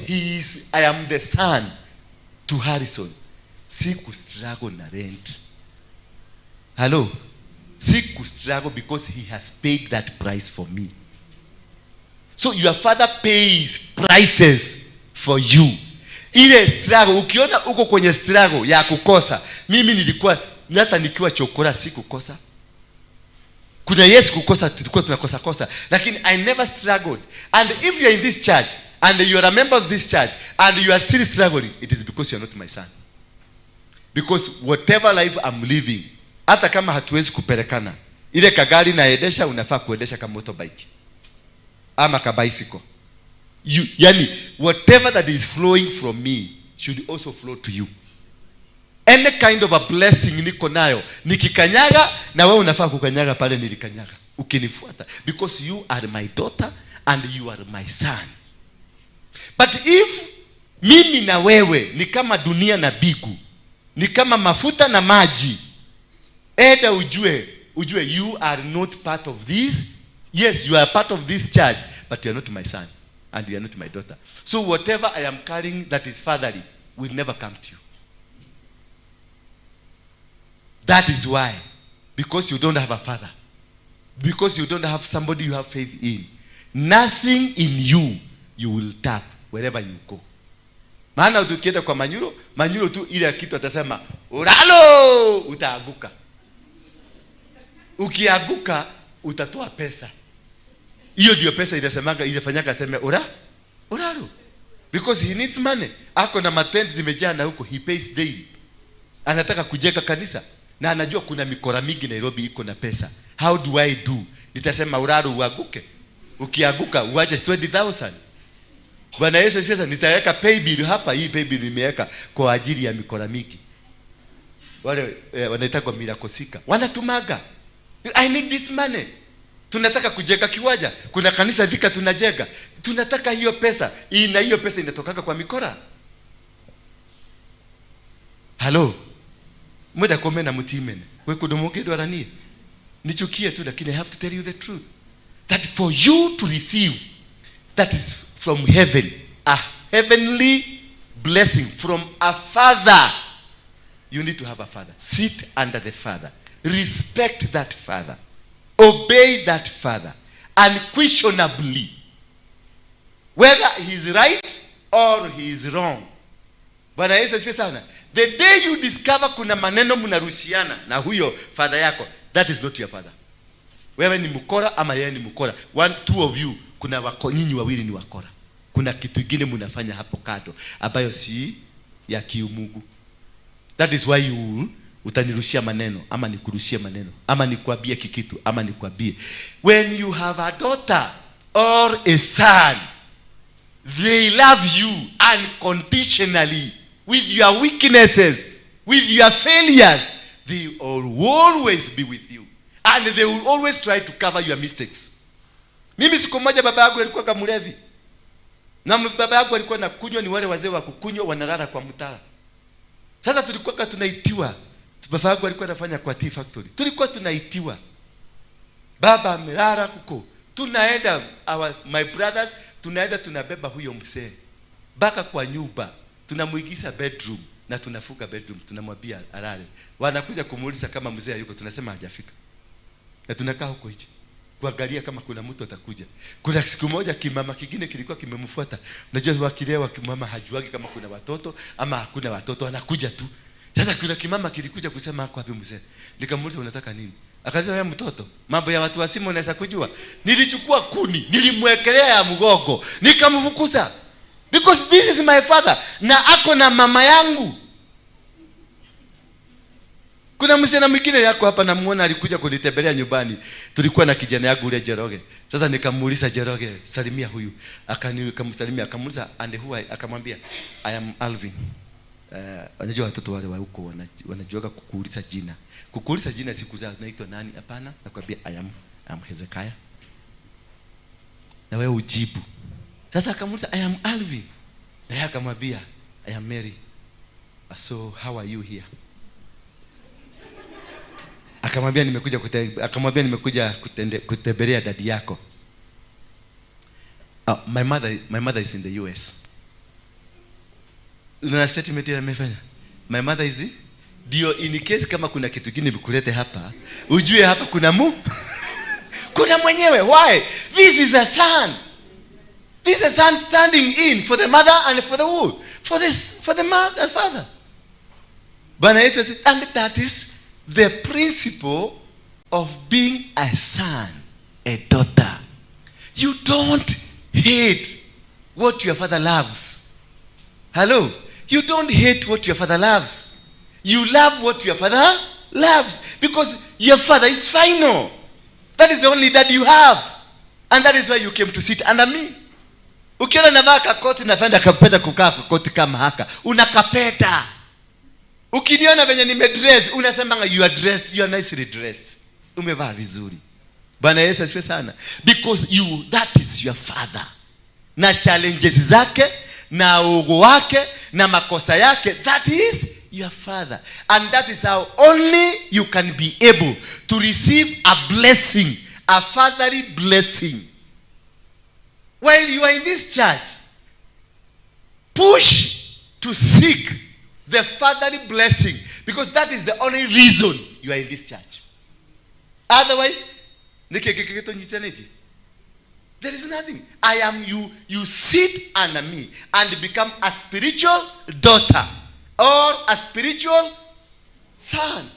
I am the son to Harrison. Siku struggle na rent. Hello? Siku struggle because he has paid that price for me. So your father pays prices for you. Ile struggle, ukiona uko kwenye struggle ya kukosa, mimi nilikuwa hata nikiwa chokora sikukosa. Kuna yes kukosa, tulikuwa tunakosa kosa, lakini I never struggled. And if you are in this church and you are a member of this church and you are still struggling, it is because you are not my son. Because whatever life I'm living, hata kama hatuwezi kupelekana, ile kagari naendesha unafaa kuendesha kama motorbike ama ka bicycle. Yani whatever that is flowing from me should also flow to you. Any kind of a blessing niko nayo, nikikanyaga na wewe unafaa kukanyaga pale nilikanyaga ukinifuata, because you are my daughter and you are my son. But if mimi na wewe ni kama dunia na bigu, ni kama mafuta na maji, eda ujue you are not part of this. Yes, you are part of this church, but you are not my son and you are not my daughter. So whatever I am carrying that is fatherly will never come to you. That is why, because you don't have a father, because you don't have somebody you have faith in, nothing in you will tap wherever you go. Maana ukienda kwa manyuro tu ile kitu atasema uralo, utaaguka. Ukiaguka utatoa pesa. Hiyo ndio pesa inasemanga, inafanyaka aseme uralo, because he needs money. Ako na matenti zimejaa na huko, he pays daily. Anataka kujenga kanisa na anajua kuna mikora mingi Nairobi iko na pesa. How do I do? Nitasema uralo uaguke. Ukiaguka uache 20,000. Bwana Yesu asifiwe. Nitaweka pay bill hapa, hii pay bill nimeweka kwa ajili ya mikora mingi. Wale wanaita kwa mirakosika, wanatumaga, I need this money. Tunataka kujenga kiwanja, kuna kanisa Thika tunajenga, tunataka hiyo pesa. Na hiyo pesa inatokaka kwa mikora. Hello. Mweda kome na mutimene. Wewe kudomoke dwarani. Nichukie tu, lakini I have to tell you the truth. That for you to receive, that is from heaven, a heavenly blessing from a father, you need to have a father. Sit under the father. Respect that father. Obey that father unquestionably, whether he is right or he is wrong. Bwana Yesu asifiwe sana. The day you discover kuna maneno mnarushiana na huyo father yako, that is not your father. Wewe ni mkora ama yeye ni mkora. Two of you, kuna nyinyi wawili ni wakora. Kuna kitu kingine mnafanya hapo kado ambayo si ya kiumungu. That is why utanirushia maneno ama nikurushie maneno ama nikwambie kikitu ama nikwambie. When you have a daughter or a son, they love you unconditionally, with your weaknesses, with your failures. They will always be with you and they will always try to cover your mistakes. Mimi siku moja baba yangu alikuwa kama mlevi, na baba yangu alikuwa na kunywa, ni wale wazee wa kukunywa wanalala kwa mtaa. Sasa tulikuwa tunaitiwa, baba yangu alikuwa anafanya kwa tea factory, tulikuwa tunaitiwa, baba amelala huko, tunaenda my brothers, tunaenda tunabeba huyo mzee baka kwa nyumba, tunamuigiza bedroom na tunafuka bedroom, tunamwambia alale. Wanakuja kumuuliza kama mzee yuko, tunasema hajafika, na tunakaa huko hicho kuangalia kama kuna mtu atakuja. Kuna siku moja kimama kingine kilikuwa kimemfuata. Unajua wakilewa kimama hajuagi kama kuna watoto ama hakuna watoto, anakuja tu. Sasa kuna kimama kilikuja kusema hapo hapo mzee. Nikamuuliza unataka nini? Akaniambia wewe mtoto, mambo ya watu wasimu unaweza kujua. Nilichukua kuni, nilimwekelea ya mgogo, nikamfukuza. Because this is my father na ako na mama yangu. Kuna msichana mwingine yako hapa namuona alikuja kunitembelea nyumbani. Tulikuwa na kijana yangu ule Jeroge. Sasa nikamuuliza Jeroge, salimia huyu. Akamsalimia, akamuuliza and who akamwambia I am Alvin. Unajua watoto wale wa huko wanajuaga kukuuliza jina. Kukuuliza jina siku za naitwa nani? Hapana, nakwambia I am Hezekiah. Na wewe ujibu. Sasa akamuuliza I am Alvin. Na yeye akamwambia I am Mary. So how are you here? Akamwambia nimekuja kutembelea dadi yako. My mother is in the US. Una statement ile amefanya. My mother is the dio, in case kama kuna kitu kingine bikulete hapa, ujue hapa kuna kuna mwenyewe. Why? This is a son. This is a son standing in for the mother and for the who? for the mother and father. Bwana yetu asifiwe. And that is the principle of being a son, a daughter. You don't hate what your father loves. Hello? You don't hate what your father loves. You love what your father loves. Because your father is final. That is the only dad you have. And that is why you came to sit under me. Ukiona navaa kakoti napenda kapenda kukaa kakoti kama haka. Unakapeta. Ukiniona venye nimedress, unasema you are dressed, you are nicely dressed. Umevaa vizuri. Bwana Yesu asifiwe sana. Because that is your father. Na challenges zake, na ugo wake, na makosa yake, that is your father. And that is how only you can be able to receive a blessing, a fatherly blessing. While you are in this church, push to seek the fatherly blessing, because that is the only reason you are in this church. Otherwise, there is nothing. I am you. You sit under me and become a spiritual daughter or a spiritual son.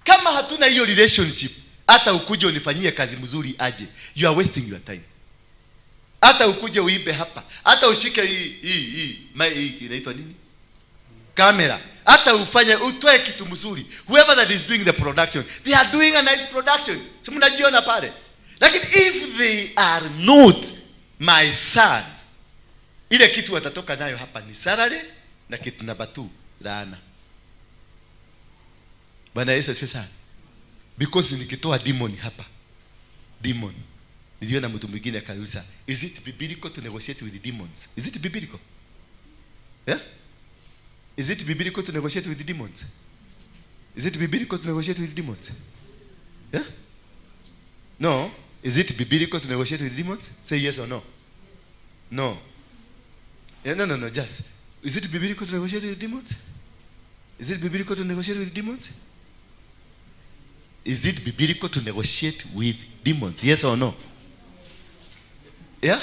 Kama hatuna hiyo relationship, hata ukuje unifanyie kazi mzuri aje, you are wasting your time. Hata ukuje uibe hapa, hata ushike hii inaitwa nini? Kamera. Hata ufanye utoe kitu mzuri. Whoever that is doing the production, they are doing a nice production. Si mnajiona pale. Lakini if they are not my sons, ile kitu watatoka nayo hapa ni salary na kitu namba 2 laana. Bwana Yesu asifiwe sana. Because nikitoa demon hapa, demon, niliona mtu mwingine akauliza, is it biblical to negotiate with demons? Is it biblical? Yeah? Is it biblical to negotiate with demons? Is it biblical to negotiate with demons? Yeah? No. Is it biblical to negotiate with demons? Say yes or no. No. Yeah, no. Just. Is it biblical to negotiate with demons? Is it biblical to negotiate with demons? Is it biblical to negotiate with demons? Yes or no? Yeah?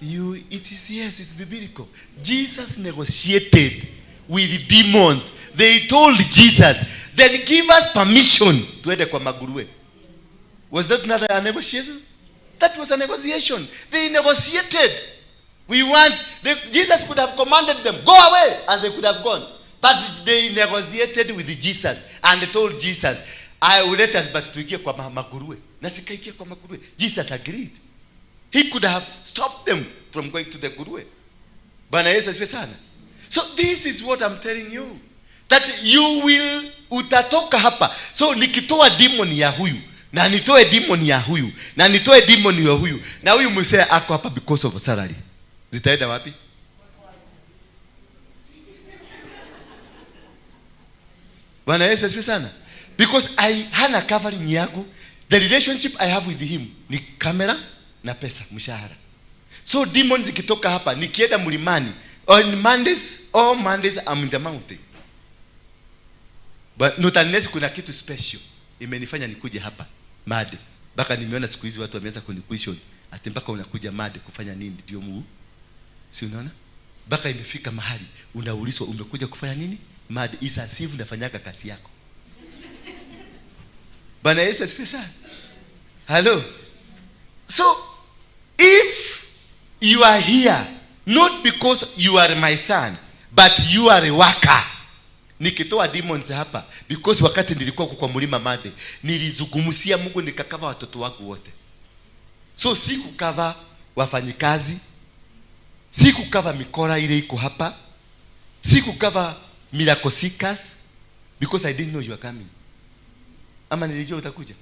It is yes, it's biblical. Jesus negotiated with demons. They told Jesus, then give us permission tuende kwa maguruwe. Was that not a negotiation? That was a negotiation. They negotiated. Jesus could have commanded them, go away, and they could have gone. But they negotiated with Jesus and they told Jesus, I will let us basi tuingie kwa maguruwe. Na sikaikia kwa maguruwe. Jesus agreed. He could have stopped them from going to the guruwe. Bwana Yesu asifiwe sana. So this is what I'm telling you. That you will, utatoka hapa. So nikitoa demon ya huyu, na nitoe demon ya huyu, na nitoe demon ya huyu, na huyu msee ako hapa because of salary. Zitaenda wapi? Bwana Yesu asifiwe sana. Because hana covering yangu. The relationship I have with him ni kamera na pesa, mshahara. So demons ikitoka hapa, nikienda mlimani, on Mondays, all Mondays I'm in the mountain. But not unless kuna kitu special imenifanya nikuje hapa Made. Baka nimeona siku hizi watu wameanza kuniquestion, ati mpaka unakuja Made kufanya nini? Ndio si unaona? Baka imefika mahali unaulizwa umekuja kufanya nini? Made is as if unafanyaka kazi yako. Bwana Yesu asifiwe sana. Hello. So if you are here not because you are my son, but you are a worker. Nikitoa demons hapa because wakati nilikuwa kwa mlima Made, nilizungumzia Mungu nikakava watoto wangu wote. So sikukava wafanyikazi, sikukava mikora ile iko hapa, sikukava miracle seekers because I didn't know you are coming. Ama nilijua utakuja.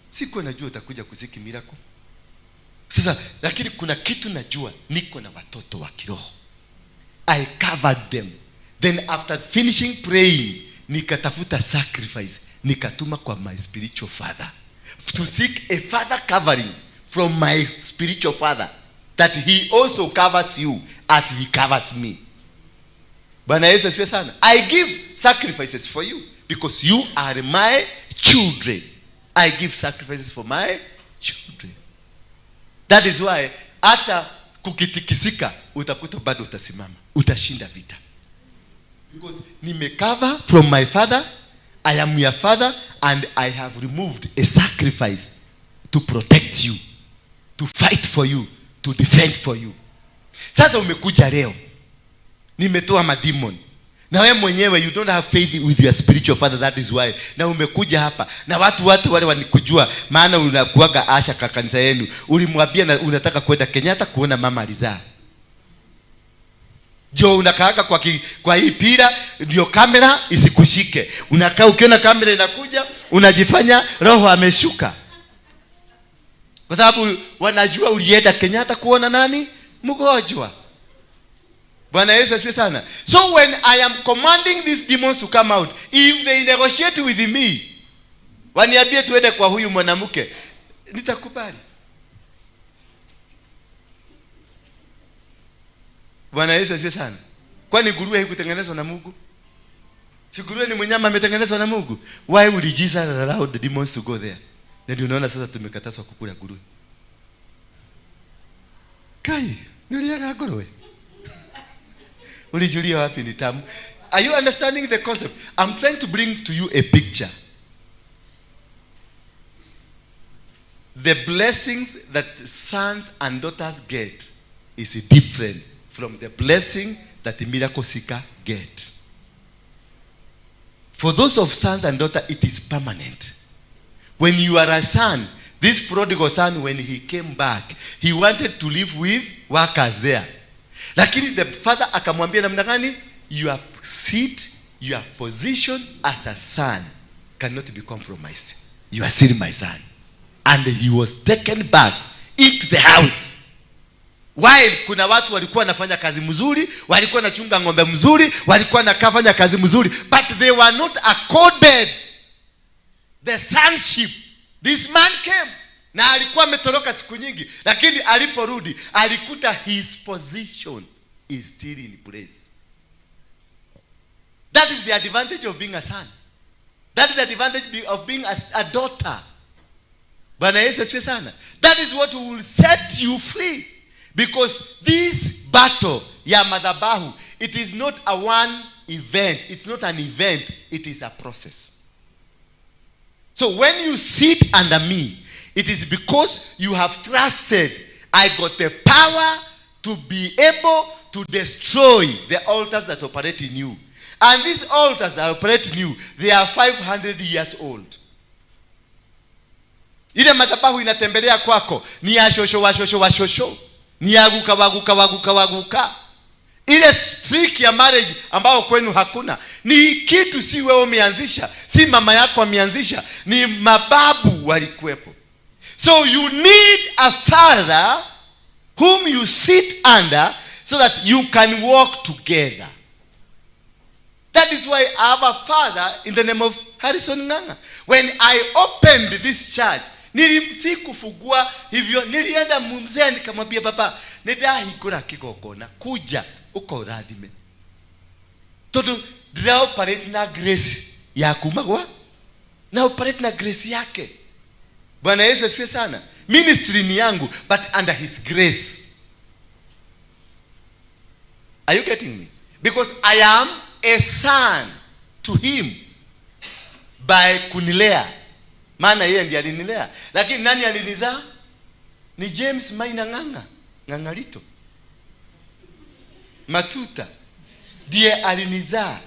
Sikuwa najua utakuja kusiki miracle. Sasa lakini kuna kitu najua, niko na watoto wa kiroho. I covered them. Then after finishing praying, nikatafuta sacrifice, nikatuma kwa my spiritual father to seek a father covering from my spiritual father, that he also covers you as he covers me. Bwana Yesu asifiwe sana. I give sacrifices for you because you are my children. I give sacrifices for my children. That is why hata kukitikisika, utakuta bado utasimama, utashinda vita. Because nimecover from my father, I am your father, and I have removed a sacrifice to protect you, to fight for you, to defend for you. Sasa umekuja leo, nimetoa mademon. Na wewe mwenyewe you don't have faith with your spiritual father, that is why. Na umekuja hapa na watu wale wanikujua, maana unakuaga asha kwa kanisa yenu. Ulimwambia na unataka kwenda Kenyatta kuona mama alizaa. Jo unakaaga kwa hii pira ndio kamera isikushike. Unakaa ukiona kamera inakuja unajifanya roho ameshuka. Kwa sababu wanajua ulienda Kenyatta kuona nani? Mgonjwa. Bwana Yesu asifiwe sana. So when I am commanding these demons to come out, if they negotiate with me, waniambie tuende kwa huyu mwanamke, nitakubali. Bwana Yesu asifiwe sana. Kwani nguruwe haikutengenezwa na Mungu? Si nguruwe ni mnyama ametengenezwa na Mungu? Why would Jesus allow the demons to go there? Na ndio unaona sasa tumekatazwa kukula nguruwe. Kai, niliaga nguruwe. Ulijulia wapi ni tamu? Are you understanding the concept? I'm trying to bring to you a picture. The blessings that sons and daughters get is different from the blessing that the miracle seeker get. For those of sons and daughters, it is permanent. When you are a son, this prodigal son, when he came back, he wanted to live with workers there. Lakini the father akamwambia namna gani? Your seat, your position as a son cannot be compromised. You are still my son. And he was taken back into the house. While kuna watu walikuwa nafanya kazi mzuri, walikuwa nachunga ng'ombe mzuri, walikuwa nakafanya kazi mzuri, but they were not accorded the sonship. This man came. Na alikuwa ametoroka siku nyingi, lakini aliporudi alikuta his position is still in place. That is the advantage of being a son. That is the advantage of being a daughter. Bwana Yesu asifiwe sana. That is what will set you free. Because this battle ya madhabahu, it is not a one event. It's not an event. It is a process. So when you sit under me, it is because you have trusted I got the power to be able to destroy the altars that operate in you. And these altars that operate in you, they are 500 years old. Ile madhabahu inatembelea kwako ni ya shosho. Ni ya waguka. Ile streak ya marriage ambao kwenu hakuna. Ni kitu si wewe umeanzisha, si mama yako ameanzisha, ni mababu walikuwepo. So you need a father whom you sit under so that you can walk together. That is why I have a father in the name of Harrison Nganga. When I opened this church, sikufugua hivyo, nilienda mzee nikamwambia baba, nidahingura kigokona, kuja uko radhime. Todo ndio operate na grace ya kumagwa na operate na grace yake. Bwana Yesu asifiwe sana. Ministry ni yangu, but under his grace. Are you getting me? Because I am a son to him by kunilea. Maana yeye ndiye alinilea. Lakini nani alinizaa? Ni James Maina Nganga, Ngangalito. Matuta ndiye alinizaa.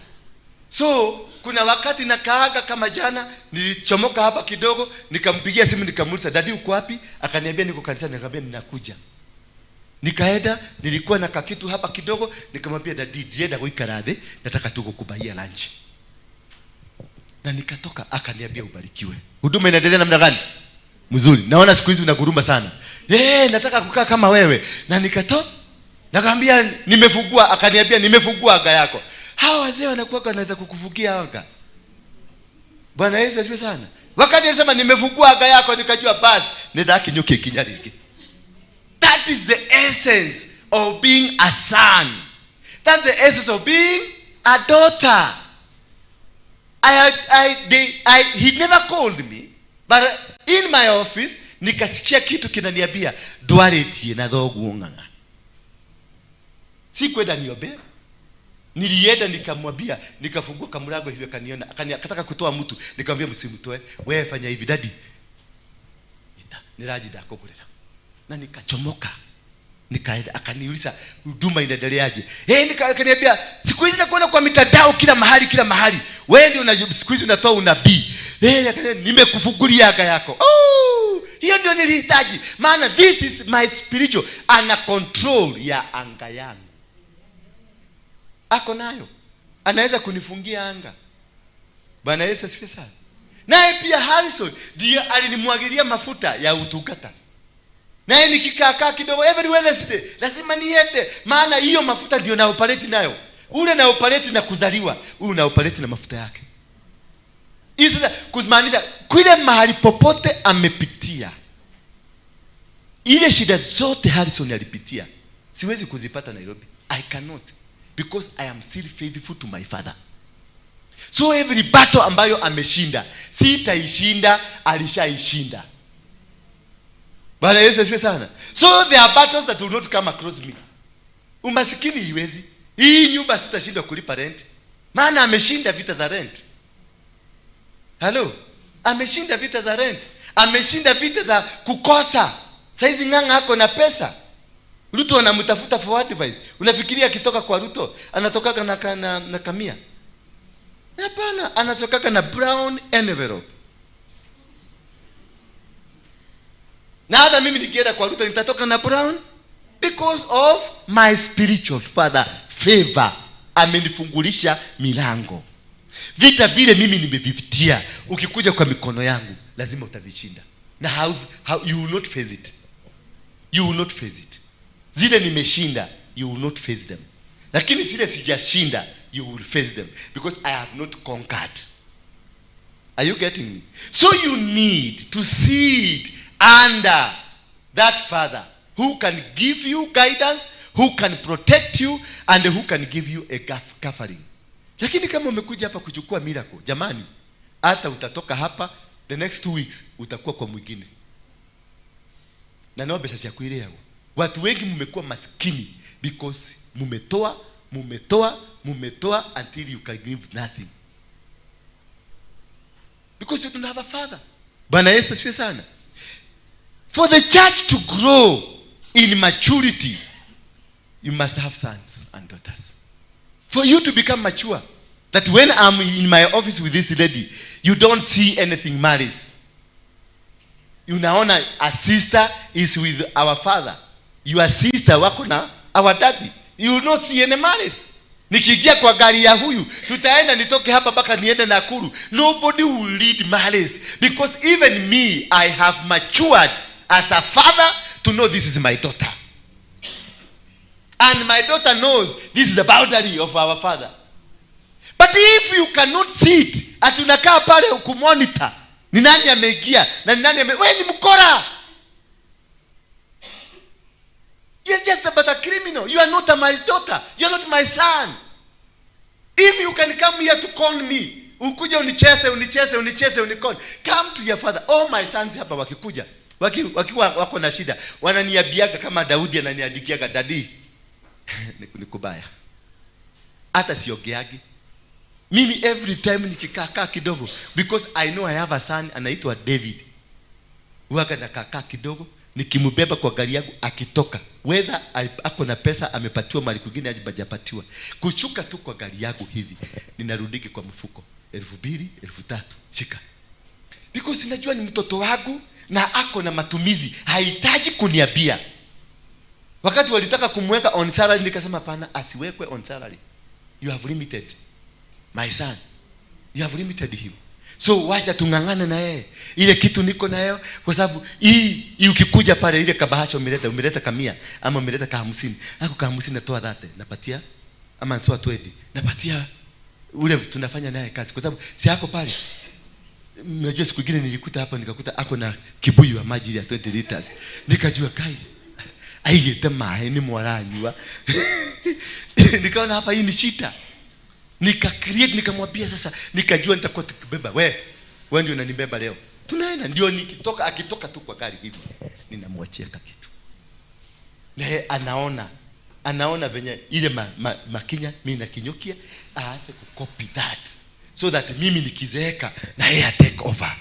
So kuna wakati nakaaga kama jana, nilichomoka hapa kidogo, nikampigia simu nikamuuliza, "Dadi uko wapi?" Akaniambia niko kanisani. Nikamwambia ninakuja. Nikaenda, nilikuwa na kakitu hapa kidogo, nikamwambia "Dadi, jienda kuikaradhe, nataka tu kukubaia lunch." Na nikatoka, akaniambia ubarikiwe. Huduma inaendelea namna gani? Mzuri. Naona siku hizi unaguruma sana. Nataka kukaa kama wewe. Na nikatoka, nikamwambia nimefugua, akaniambia nimefugua aga yako. Hawa wazee wanakuwa wanaweza kukufugia anga. Bwana Yesu asifiwe sana. Wakati alisema nimefugua aga yako, nikajua basi nidaki nyuki kinyariki. That is the essence of being a son. That's the essence of being a daughter. He never called me, but in my office nikasikia kitu kinaniambia, "Dwaretie na thogu nganga." Si kwenda niombe. Nilienda nikamwambia, nikafungua kamlango hivyo kaniona, akataka kutoa mtu, nikamwambia msimtoe. Wewe fanya hivi daddy. Niraji ndakugurira. Na nikachomoka. Nikaenda akaniuliza huduma inaendeleaje? Nikaniambia siku hizi nakuona kwa mitandao kila mahali. Wewe ndio siku hizi unatoa unabii. Akaniambia nimekufungulia anga yako. Hiyo ndio nilihitaji. Maana this is my spiritual, ana control ya anga yangu. Ako nayo. Anaweza kunifungia anga. Bwana Yesu asifiwe sana. Naye pia Harrison ndiye alinimwagilia mafuta ya utugata. Naye nikikaa kidogo every Wednesday lazima niende, maana hiyo mafuta ndio na operate nayo. Ule na operate na kuzaliwa, huyu na operate na mafuta yake. Hii sasa kumaanisha kile mahali popote amepitia, ile shida zote Harrison alipitia, siwezi kuzipata Nairobi. I cannot, because I am still faithful to my father. So every battle ambayo ameshinda, sitaishinda, alishaishinda. Bwana Yesu asifiwe sana. So there are battles that will not come across me. Umasikini iwezi. Hii nyumba sitashinda kulipa rent. Maana ameshinda vita za rent. Hello? Ameshinda vita za rent. Ameshinda vita za kukosa. Saizi ng'ang'a hako na pesa. Ruto anamtafuta for advice. Unafikiria akitoka kwa Ruto anatoka na kamia? Hapana, anatoka na brown envelope. Na hata mimi nikienda kwa Ruto nitatoka na brown, because of my spiritual father favor. Amenifungulisha milango. Vita vile mimi nimevipitia, ukikuja kwa mikono yangu lazima utavishinda. Na how you will not face it. You will not face it. Zile nimeshinda, you will not face them. Lakini zile sijashinda, you will face them, because I have not conquered. Are you getting me? So you need to sit under that father who can give you guidance, who can protect you, and who can give you a covering. Lakini kama umekuja hapa kuchukua miracle, jamani, hata utatoka hapa the next 2 weeks utakuwa kwa mwingine. Na naomba sasa ya kuilea. Watu wengi mmekuwa maskini because mumetoa until you can give nothing. Because you don't have a father. Bwana Yesu asifiwe sana. For the church to grow in maturity, you must have sons and daughters. For you to become mature, that when I'm in my office with this lady, you don't see anything malice. Unaona a sister is with our father. Your sister wako na our daddy. You will not see any malice. Nikiingia kwa gari ya huyu, tutaenda nitoke hapa mpaka niende Nakuru. Nobody will lead malice, because even me, I have matured as a father to know this is my daughter. And my daughter knows this is the boundary of our father. But if you cannot sit, atunakaa pale ukumonitor, ni nani ameingia na ni nani wewe ni mkora. You're just about a criminal. You are not my daughter. You are not my son. If you can come here to call me, ukuja unicheze unikon. Come to your father. All my sons hapa wakikuja, wakiwa wako na shida, wananiabiaga kama Daudi ananiadikiaga, daddy nikubaya. Hata siogeagi. Mimi every time nikikaa kidogo, because I know I have a son anaitwa David. Huaga nakaa kidogo, nikimubeba kwa gari yangu akitoka, whether ako na pesa amepatiwa mali kwingine aje hajapatiwa, kuchuka tu kwa gari yangu hivi, ninarudiki kwa mfuko 2,000, 3,000 shika. Because najua ni mtoto wangu na ako na matumizi, hahitaji kuniambia. Wakati walitaka kumweka on salary, nikasema hapana, asiwekwe on salary. You have limited my son. You have limited him. So wacha tungangane na yeye. Ile kitu niko nayo, kwa sababu hii ukikuja pale ile kabahasha umeleta kamia ama umeleta ka 50. Ako ka 50 natoa 30, napatia ama natoa 20. Napatia ule tunafanya naye kazi, kwa sababu si yako pale. Unajua siku nyingine nilikuta hapa nikakuta ako na kibuyu ya maji ya 20 liters. Nikajua kai aigete mahe ni mwaranywa. Nikaona hapa hii ni shida. Nikamwambia sasa, nikajua nitakuwa tukibeba. Wewe ndio unanibeba leo. Tunaenda ndio akitoka tu kwa gari hivi, ninamwachia kitu. Na yeye anaona anaona venye ile makinya mimi nakinyokia, aanze kucopy that so that mimi nikizeeka na yeye take over.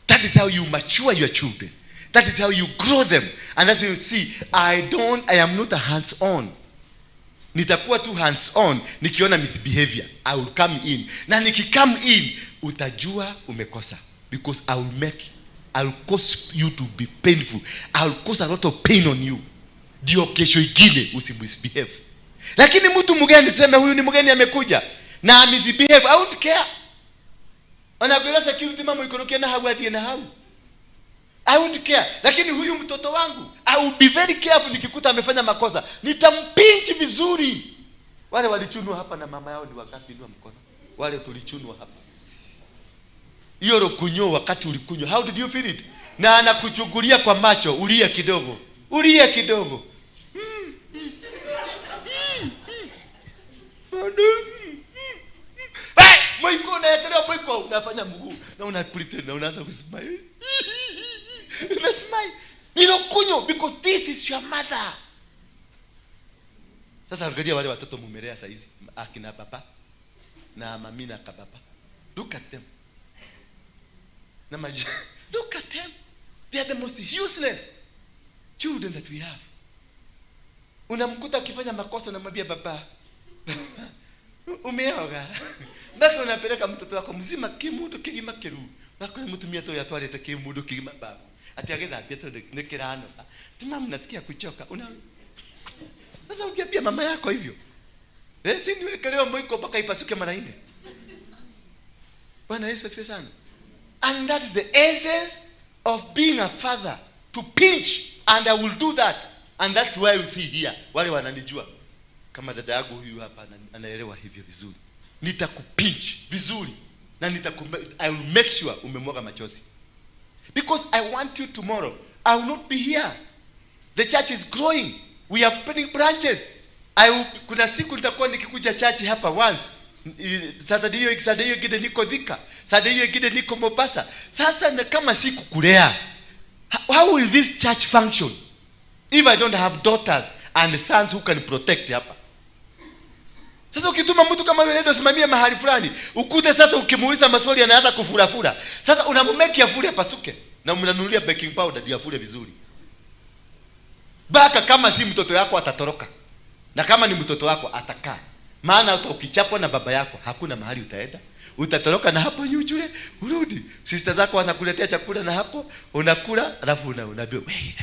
That is how you mature your children. That is how you grow them. And as you see, I am not a hands on. Nitakuwa tu hands on nikiona misbehavior. I will come in. Na nikikam in, utajua umekosa. Because I will cause you to be painful. I will cause a lot of pain on you. Dio kesho ingine usimisbehave. Lakini mtu mgeni, tuseme huyu ni mgeni amekuja na misbehave, I won't care. Anakueleza security mama ikonokia na hawadhi na hau. I won't care. Lakini huyu mtoto wangu, I will be very careful nikikuta amefanya makosa. Nitampinchi vizuri. Wale walichunwa hapa na mama yao ni wangapi? Inua mkono. Wale tulichunwa hapa. Hiyo rokunyo wakati ulikunywa, how did you feel it? Na anakuchungulia kwa macho, ulia kidogo. Ulia kidogo. Hey, moiko na yaterea moiko, unafanya mguu na una pretend na unaanza kusmile. Una smile. Ninakunyo because this is your mother. Sasa angalia wale watoto mumelea saa hizi, akina baba na mami na kababa. Look at them. Look at them. They are the most useless children that we have. Unamkuta akifanya makosa, unamwambia baba, umeoga. Basi unapeleka mtoto wako mzima kimudu kigima kiru. Bako mtumia to ya toilet kimudu kigima baba. Ati agethambia to nekirano. Tima mnasikia kuchoka. Sasa ukiambia mama yako hivyo. Si niwekelewa moiko mpaka ipasuke mara 4. Bwana Yesu asifiwe sana. And that is the essence of being a father, to pinch, and I will do that. And that's why you see here, wale wananijua kama dada yangu huyu hapa anaelewa hivyo vizuri. Nitakupinch vizuri na I will make sure umemwaga machozi. Because I want you tomorrow. I will not be here. The church is growing. We are putting branches. Kuna siku nitakuwa nikikuja church hapa once. Saturday hiyo gide niko Thika. Saturday hiyo gide niko Mombasa. Sasa na kama siku kulea, how will this church function if I don't have daughters and sons who can protect hapa? Sasa ukituma mtu kama yule ndio simamia mahali fulani, ukute sasa ukimuuliza maswali anaanza kufurafura. Sasa unamumeki afure pasuke na mnanunulia baking powder ndio afure vizuri. Baka kama si mtoto yako atatoroka. Na kama ni mtoto wako atakaa. Maana hata ukichapwa na baba yako hakuna mahali utaenda. Utatoroka na hapo nyujule, urudi. Sister zako wanakuletea chakula na hapo unakula, alafu unaambia wewe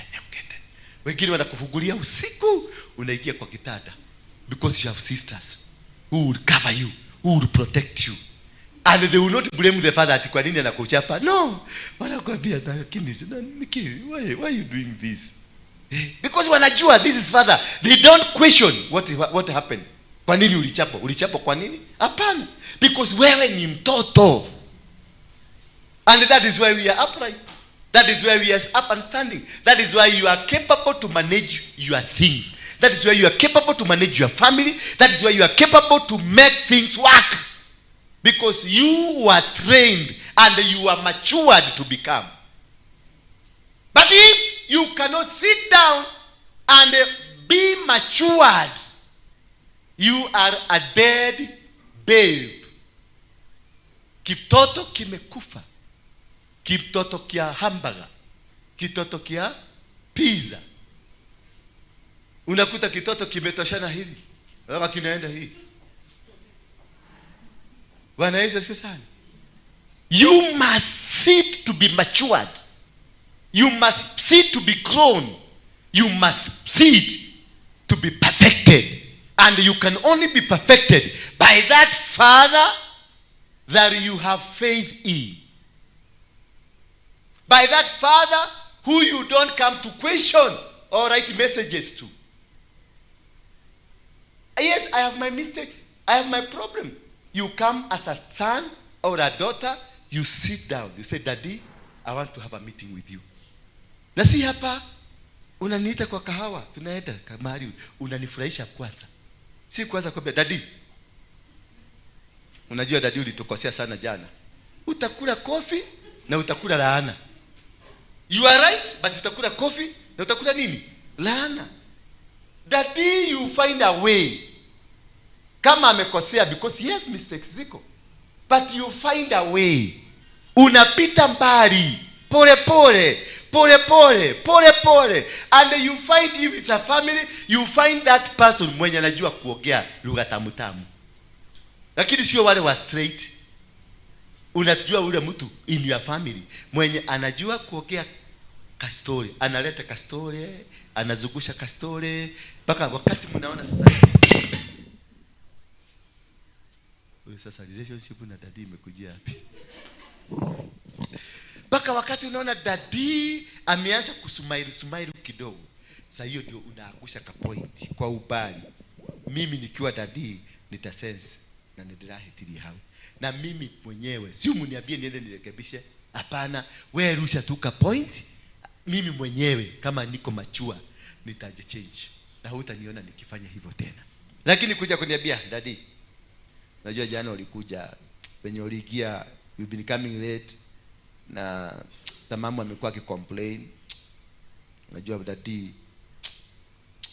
wengine wanakufungulia usiku, unaingia kwa kitanda. Because you have sisters who will cover you, who will protect you. And they will not blame the father ati kwa nini anakuchapa. No. Wanakuambia why you doing this? Because wanajua this is father. They don't question what happened. Kwa nini ulichapa? Ulichapa kwa nini? Hapana. Because wewe ni mtoto. And that is why we are upright. That is why we are up and standing. That is why you are capable to manage your things. That is why you are capable to manage your family. That is why you are capable to make things work. Because you were trained and you are matured to become. But if you cannot sit down and be matured, you are a dead babe. Kitoto kimekufa. Kitoto kia hamburger. Kitoto kia pizza. Unakuta kitoto kimetoshana hivi. Wala kinaenda hivi. Bwana Yesu asifiwe sana. You must sit to be matured. You must sit to be grown. You must sit to be perfected. And you can only be perfected by that father that you have faith in. By that father who you don't come to question or write messages to. Yes, I have my mistakes. I have my problem. You come as a son or a daughter, you sit down. You say, Daddy, I want to have a meeting with you. Na si hapa, unaniita kwa kahawa, tunaenda kamari, unanifurahisha kwanza. Si kwanza kwambia, Daddy, unajua Daddy ulitukosea sana jana. Utakula kofi na utakula laana. You are right, but utakula kofi na utakula nini? Laana. Daddy, you find a way. Kama amekosea, because yes, mistakes ziko, but you find a way. Unapita mbali pole pole pole pole pole pole, and you find, if it's a family, you find that person mwenye anajua kuongea lugha tamu tamu. Lakini sio wale wa straight. Unajua ule mtu in your family mwenye anajua kuongea kastori, analeta kastori, anazungusha kastori, mpaka wakati mnaona sasa huyo sasa relationship na daddy imekujia wapi? Mpaka wakati unaona daddy ameanza kusmile kidogo, sasa hiyo ndio unaangusha ka point kwa ubali. Mimi nikiwa daddy nitasense na nidilahitiri hao, na mimi mwenyewe sio mniambie niende nirekebishe, hapana, wewe rusha tu ka point. Mimi mwenyewe kama niko machua nitaje change, na hutaniona nikifanya hivyo tena. Lakini kuja kuniambia daddy, najua jana ulikuja wenye uligia, you've been coming late, na tamamu amekuwa akicomplain, najua daddy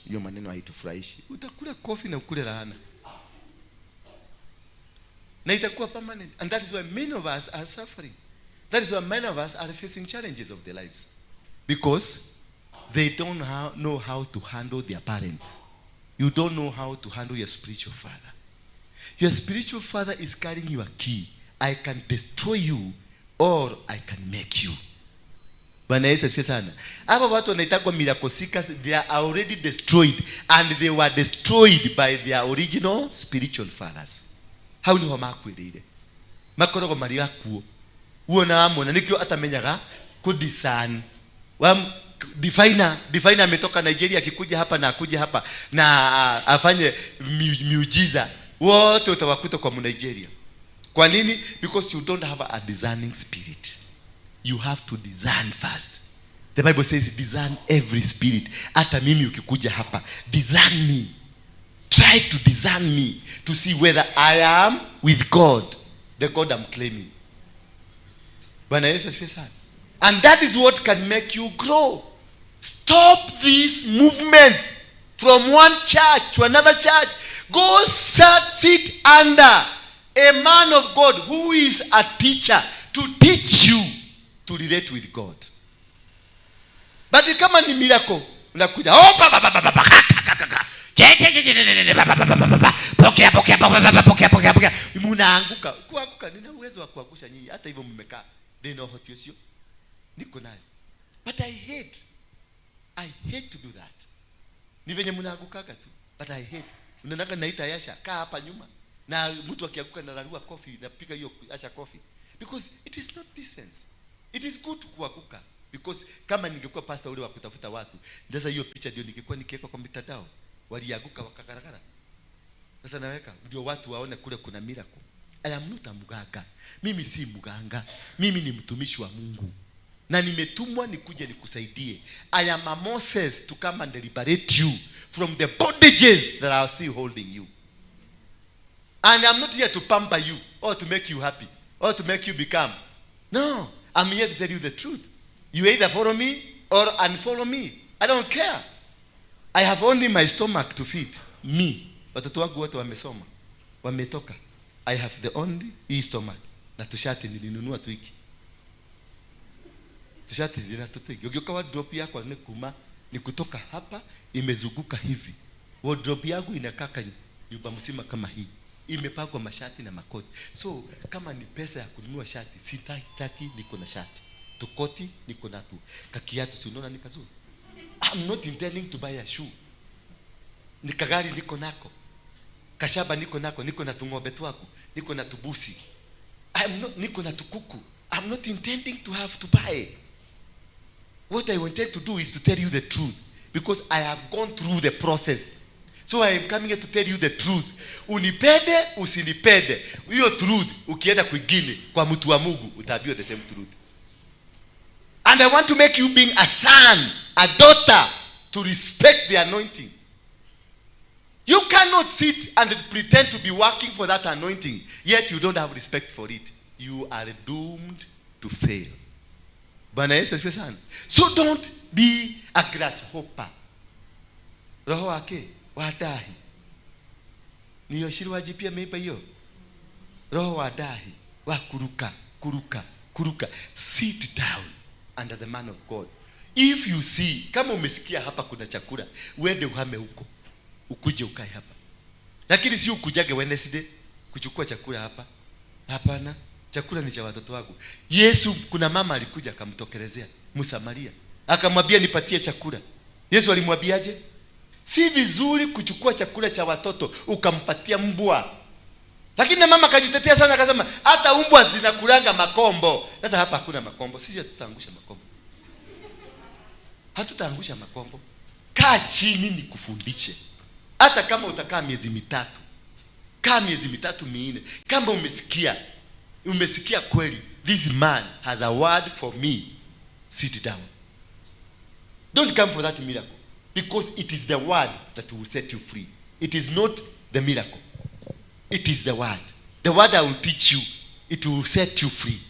hiyo maneno haitufurahishi, utakula kofi na ukule laana, na itakuwa permanent. And that is why many of us are suffering. That is why many of us are facing challenges of their lives, because they don't know how to handle their parents. You don't know how to handle your spiritual father. Your spiritual father is carrying your key. I can destroy you or I can make you. Bwana Yesu asifiwe sana. Hapa watu wanaitwa miracle seekers, they are already destroyed, and they were destroyed by their original spiritual fathers. How ni homa kwirire makorogo mari akuo uona amona nikio atamenyaga ku design wa definer ametoka Nigeria, akikuja hapa na akuja hapa na afanye miujiza, wote utawakuta kwa Nigeria. Kwa nini? Because you don't have a discerning spirit. You have to discern first. The Bible says discern every spirit. Hata mimi ukikuja hapa, discern me. Try to discern me to see whether I am with God, the God I'm claiming. Bwana Yesu asifiwe sana. And that is what can make you grow. Stop these movements from one church to another church. Go sit under a man of God who is a teacher to teach you to relate with God. But kama ni miracle, unakuja pokea mnaanguka. Kuanguka nina uwezo wa kuangusha nyinyi, hata hivyo mmekaa ndio hotio niko nayo. But I hate to do that. Ni venye mnaanguka tu, but I hate. Unaona naita Yasha, kaa hapa nyuma, na mtu akianguka na larua coffee na piga hiyo Yasha coffee, because it is not decent. It is good kuanguka, because kama ningekuwa pastor ule wa kutafuta watu, sasa hiyo picha ndio ningekuwa nikiweka kwa mitandao, walianguka wakakaragara. Sasa naweka ndio watu waone kule kuna miracle. I am not a muganga. Mimi si muganga. Mimi ni mtumishi wa Mungu, na nimetumwa nikuje nikusaidie. I am a Moses to come and liberate you from the bondages that are still holding you. And I'm not here to pamper you or to make you happy or to make you become. No, I'm here to tell you the truth. You either follow me or unfollow me. I don't care. I have only my stomach to feed me. Watoto wangu wote wamesoma, wametoka. I have the only stomach. Na tushati nilinunua tu hiki. Tushati linatoka hiki. Ukioka wardrobe yako ni kuma, ni kutoka hapa imezunguka hivi. Wardrobe yangu inakaa nyumba mzima kama hii. Imepakwa mashati na makoti. So kama ni pesa ya kununua shati, sitaki niko na shati. Tukoti niko na tu. Kakiatu si unaona ni kazuri. I'm not intending to buy a shoe. Nikagari niko nako. Kashaba niko nako, niko na tung'ombe twaku, niko na tubusi. Niko na tukuku. I'm not intending to have to buy. What I wanted to do is to tell you the truth, because I have gone through the process. So I am coming here to tell you the truth. Unipende, usinipende. Hiyo truth, ukienda kwingine kwa mtu wa Mungu, utaambiwa the same truth. And I want to make you being a son, a daughter, to respect the anointing. You cannot sit and pretend to be working for that anointing, yet you don't have respect for it. You are doomed to fail. Bwana Yesu asifiwe sana. So don't be a grasshopper. roho wake wadahi niyo shirwa jipia meiba hiyo roho wadahi wa kuruka. Sit down under the man of God. If you see, kama umesikia hapa kuna chakula, uende uhame huko, ukuje ukae hapa. Lakini si ukujage Wednesday kuchukua chakula hapa. Hapana, chakula ni cha watoto wangu. Yesu, kuna mama alikuja akamtokelezea Msamaria, akamwambia nipatie chakula. Yesu alimwambiaje? Si vizuri kuchukua chakula cha watoto ukampatia mbwa. Lakini mama akajitetea sana, akasema hata mbwa zinakulanga makombo. Sasa hapa hakuna makombo. Sisi hatutaangusha makombo. Hatutaangusha makombo. Kaa chini nikufundishe. Hata kama utakaa miezi mitatu, kaa miezi mitatu minne, kama umesikia kweli, this man has a word for me, sit down. Don't come for that miracle, because it is the word that will set you free. It is not the miracle. It is the word. The word I will teach you, it will set you free.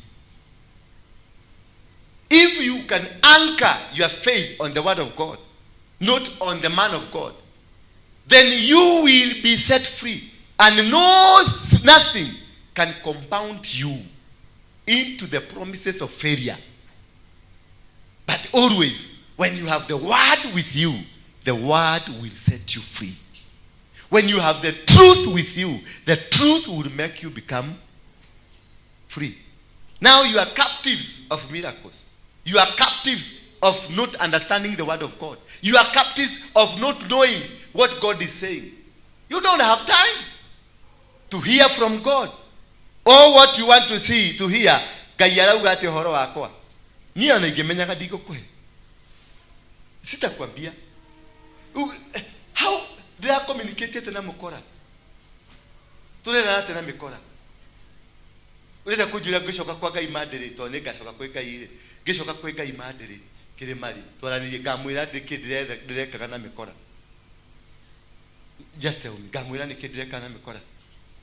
If you can anchor your faith on the word of God, not on the man of God, then you will be set free, and nothing can compound you into the promises of failure. But always, when you have the word with you, the word will set you free. When you have the truth with you, the truth will make you become free. Now you are captives of miracles. You are captives of not understanding the word of God. You are captives of not knowing what God is saying. You don't have time to hear from God. All what you want to see, to hear, gayarauga ate horo wakwa. Niyo na igemenyaga ndiko kwe. Sitakwambia. How they are communicated na mukora. Tulera ate na mikora. Urenda kujira gushoka kwa ga imadere to ne gashoka kweka ire. Gishoka kweka imadere kire mari. Twaraniye gamwira direka kana mikora. Just tell me, gamwira ni kidireka na mikora.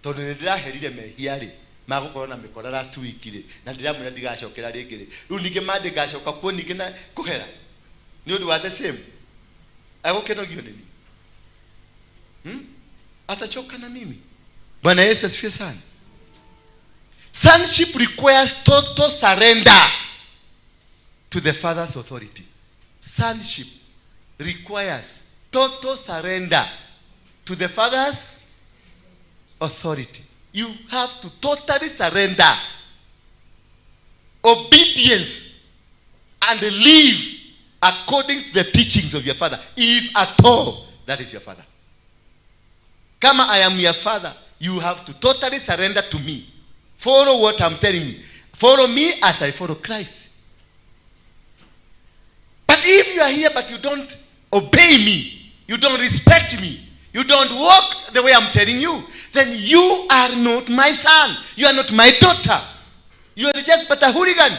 Tondu ndiraherire mehiari magukora na mikora last week ire. Na ndiramwira ndigashokera ringire. Riu ninge mande gashoka kuo ninge na kuhera. Ni undu wa the same. Agokenogio nini? Atachoka na mimi. Bwana Yesu asifiwe sana. Sonship requires total surrender to the Father's authority. Sonship requires total surrender to the Father's authority. You have to totally surrender, obedience, and live according to the teachings of your Father, if at all that is your Father. Kama I am your Father, you have to totally surrender to me. Follow what I'm telling you. Follow me as I follow Christ. But if you are here but you don't obey me, you don't respect me, you don't walk the way I'm telling you, then you are not my son. You are not my daughter. You are just but a hooligan.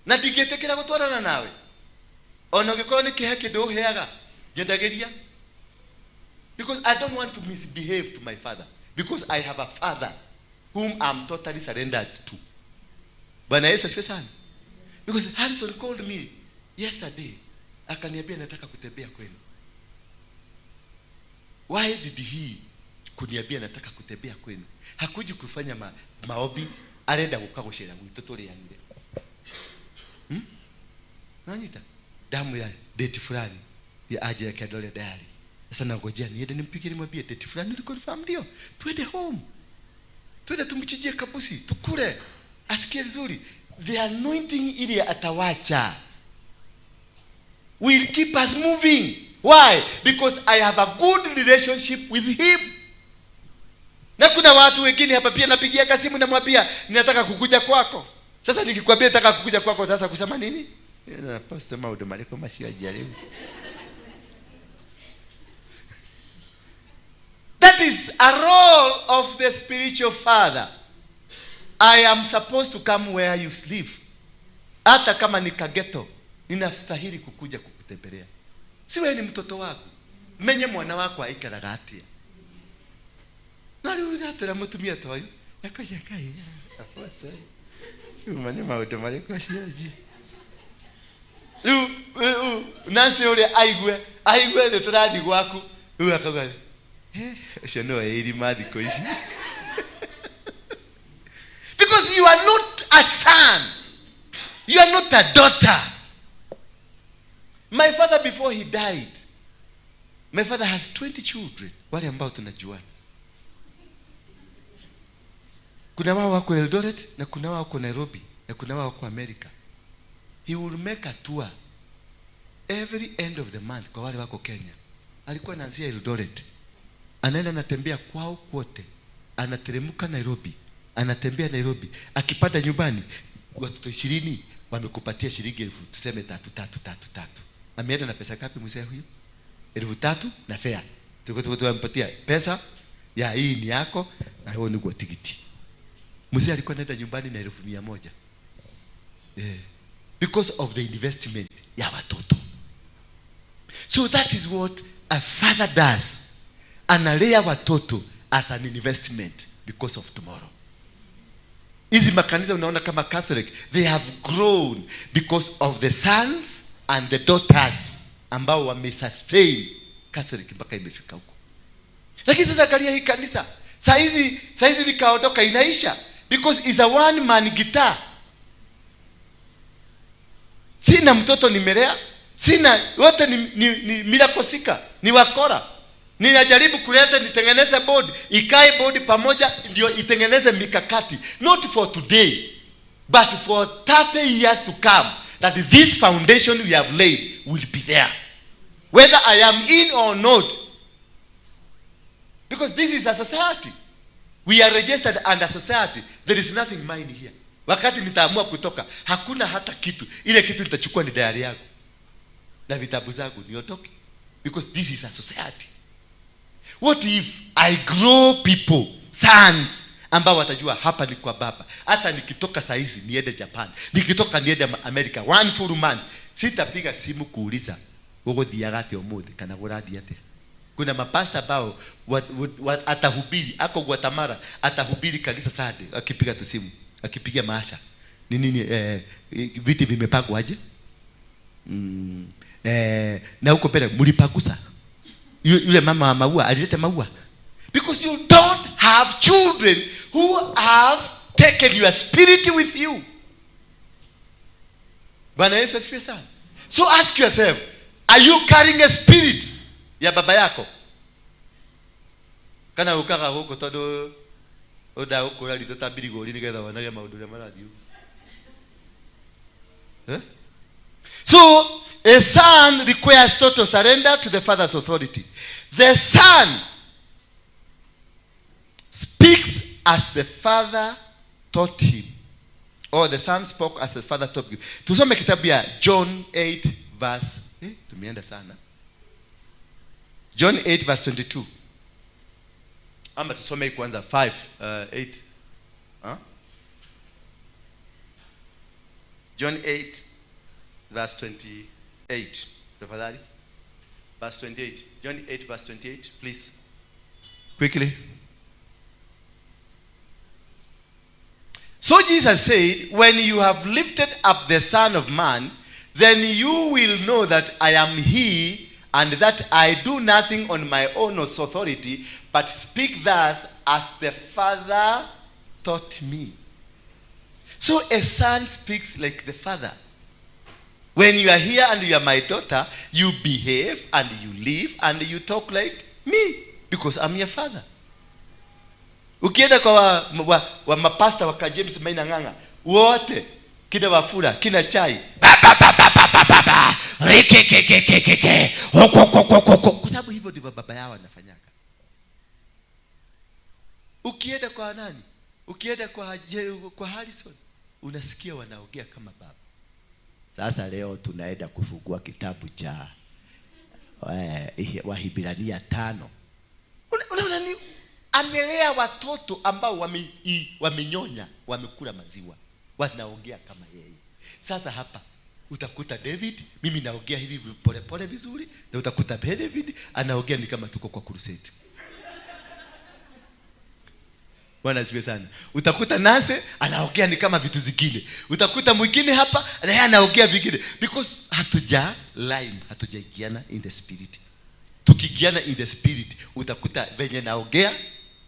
Na digetekera gutwarana nawe. Ono gikoro ni kihe kido heaga jendageria. Because I don't want to misbehave to my father. Because I have a father whom I'm totally surrendered to. Bwana Yesu asifiwe sana. Because Harrison called me yesterday. Akaniambia nataka kutembea kwenu. Why did he kuniambia nataka kutembea kwenu? Hakuji kufanya maombi, arenda gukagoshera gwitu turianire. Nanyita damu ya date fulani ya aje ya Kedole diary. Sasa nangojea niende nimpige nimwambie date fulani ni confirm ndio. Twende home. Twende tumchijie kabusi, tukule. Asikie vizuri. The anointing ile atawacha will keep us moving. Why? Because I have a good relationship with him. Na kuna watu wengine hapa pia napigia simu na mwambia ninataka kukuja kwako. Sasa nikikwambia nataka kukuja kwako sasa kusema nini? Na pastor Maudo Mareko mashia jaribu. That is a role of the spiritual father. I am supposed to come where you live. Hata kama ni kageto, ninastahili kukuja kukutembelea. Si wewe ni mtoto wako. Menye mwana wako aikaraga atia. Na leo ndatera mutumia toyo. Yakoja kai. Afasa. Umanye Maudo Mareko shiaji. Nasi ule aigwe ne turadi gwaku. Uyu akaga. Ucio no eri mathiko ici. Because you are not a son. You are not a daughter. My father before he died, my father has 20 children. Wale ambao tunajua. Kuna wao wako Eldoret na kuna wao wako Nairobi na kuna wao wako America. He will make a tour every end of the month kwa wale wako Kenya. Alikuwa anaanzia Eldoret. Anaenda anatembea kwao kwote. Anateremka Nairobi. Anatembea Nairobi. Akipata nyumbani watoto 20 wamekupatia shilingi 1000 tuseme 3. Ameenda na pesa ngapi mzee huyo? 3000 na fare. Tuko tumpatia pesa ya hii ni yako na hiyo ni kwa tikiti. Mzee alikuwa anaenda nyumbani na 100,000. Because of the investment ya watoto. So that is what a father does. Analea watoto as an investment because of tomorrow. Hizi makanisa unaona kama Catholic, they have grown because of the sons and the daughters ambao wamesustain Catholic mpaka imefika huko. Lakini sasa angalia hii kanisa. Saa hizi likaondoka inaisha because is a one man guitar. Sina mtoto nimelea, sina wote ni milakosika, ni wakora. Ninajaribu kuleta nitengeneze board, ikae board pamoja ndio itengeneze mikakati, not for today but for 30 years to come, that this foundation we have laid will be there whether I am in or not, because this is a society. We are registered under society. There is nothing mine here. Wakati nitaamua kutoka, hakuna hata kitu. Ile kitu nitachukua ni diary yangu na vitabu zangu niondoke, because this is a society. What if I grow people, sons, ambao watajua hapa ni kwa baba. Hata nikitoka saa hizi niende Japan, nikitoka niende America, one full man, sitapiga simu kuuliza wewe diagati omuthi kana guradi ate. Kuna mapasta ambao atahubiri ako Guatemala, atahubiri kanisa Sunday, akipiga tu simu, akipiga maasha. Nini viti vimepangwa aje? Na huko pale mlipagusa. Yule mama wa maua alileta maua. Because you don't have children who have taken your spirit with you. Bwana Yesu asifiwe sana. So ask yourself, are you carrying a spirit ya baba yako? Kana ukaka huko todo oda huko ali totabiri goli nigetha wanaga maundu ya maradio. So a son requires total surrender to the father's authority. The son speaks as the father taught him, or the son spoke as the father taught him. Tusome kitabu ya John 8 verse tumeenda sana. John 8 verse 22. Ama tusome kwanza 8. John 8 verse 28. Tafadhali. Verse 28. John 8 verse 28, please. Quickly. So Jesus said, when you have lifted up the Son of Man, then you will know that I am he, and that I do nothing on my own authority, but speak thus as the Father taught me. So a son speaks like the father. When you are here and you are my daughter, you behave and you live and you talk like me, because I'm your father. Ukienda kwa wa mapasta waka James Maina Nganga, wote kina Wafula, kina Chai, kwa sababu hivyo ndivyo baba yao anafanyaka. Ukienda kwa nani? Ukienda kwa Harrison, unasikia wanaongea kama baba. Sasa leo tunaenda kufungua kitabu cha Wahibrania 5. Unaona ni amelea watoto ambao wamenyonya, wamekula maziwa, wanaongea kama yeye. Sasa hapa utakuta David, mimi naongea hivi pole pole vizuri, na utakuta David anaongea ni kama tuko kwa crusade. Bwana asifiwe sana. Utakuta nase anaongea ni kama vitu zingine. Utakuta mwingine hapa na yeye anaongea vingine, because hatujaingiana in the spirit. Tukiingiana in the spirit, utakuta venye naongea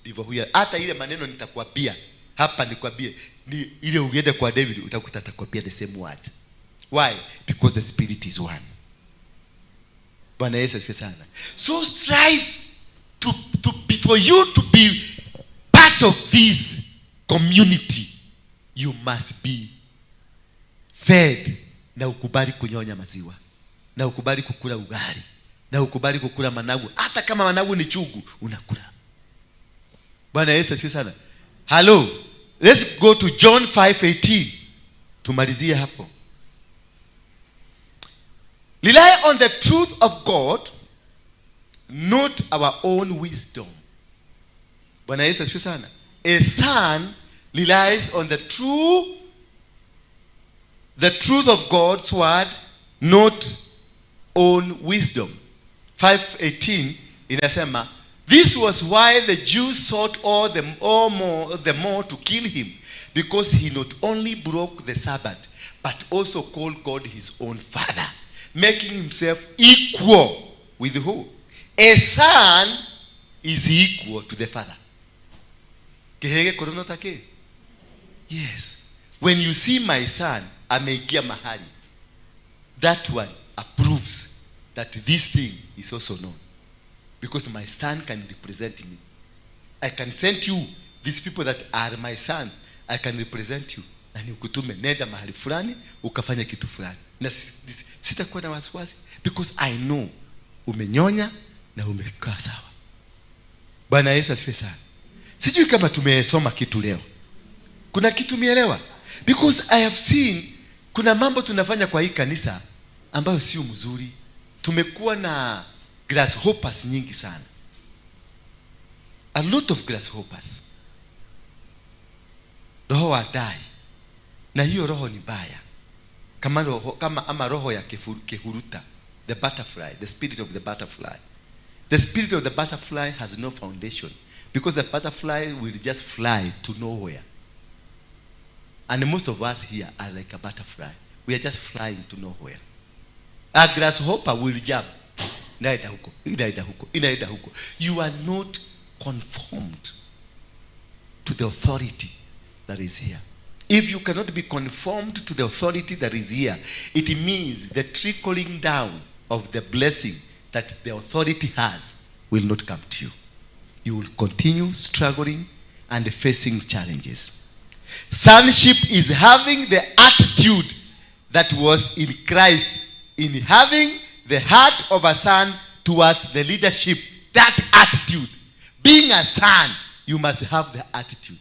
ndivyo huyo. Hata ile maneno nitakwambia hapa, nikwambie ni ile uende kwa David, utakuta atakwambia the same word. Why? Because the spirit is one. Bwana Yesu asifiwe sana. So strive to be, for you to be part of this community, you must be fed. Na ukubali kunyonya maziwa, na ukubali kukula ugali, na ukubali kukula managu. Hata kama managu ni chungu, unakula. Bwana Yesu asifiwe sana. Hello. Let's go to John 5:18. Tumalizie hapo. Rely on the truth of God, not our own wisdom. Bwana Yesu asifiwe sana. A son relies on the truth of God's word, not own wisdom. 5:18 inasema, this was why the Jews sought all the more to kill him, because he not only broke the Sabbath, but also called God his own father, making himself equal with who? A son is equal to the father. Yes. When you see my son ameingia mahali, that one approves that this thing is also known, because my son can represent me. I can send you these people that are my sons. I can represent you, na nikutume nenda mahali fulani ukafanya kitu fulani, na sitakuwa na wasiwasi, because I know umenyonya na umekaa sawa. Bwana Yesu asifiwe sana. Sijui kama tumesoma kitu leo. Kuna kitu umeelewa? Because I have seen kuna mambo tunafanya kwa hii kanisa ambayo sio mzuri. Tumekuwa na grasshoppers nyingi sana. A lot of grasshoppers. Roho wadai. Na hiyo roho ni mbaya. Kama roho ya kehuruta, the butterfly, the spirit of the butterfly. The spirit of the butterfly has no foundation, because the butterfly will just fly to nowhere. And most of us here are like a butterfly. We are just flying to nowhere. A grasshopper will jump. Inaenda huko, inaenda huko, inaenda huko. You are not conformed to the authority that is here. If you cannot be conformed to the authority that is here, it means the trickling down of the blessing that the authority has will not come to you. You will continue struggling and facing challenges. Sonship is having the attitude that was in Christ, in having the heart of a son towards the leadership. That attitude. Being a son, you must have the attitude.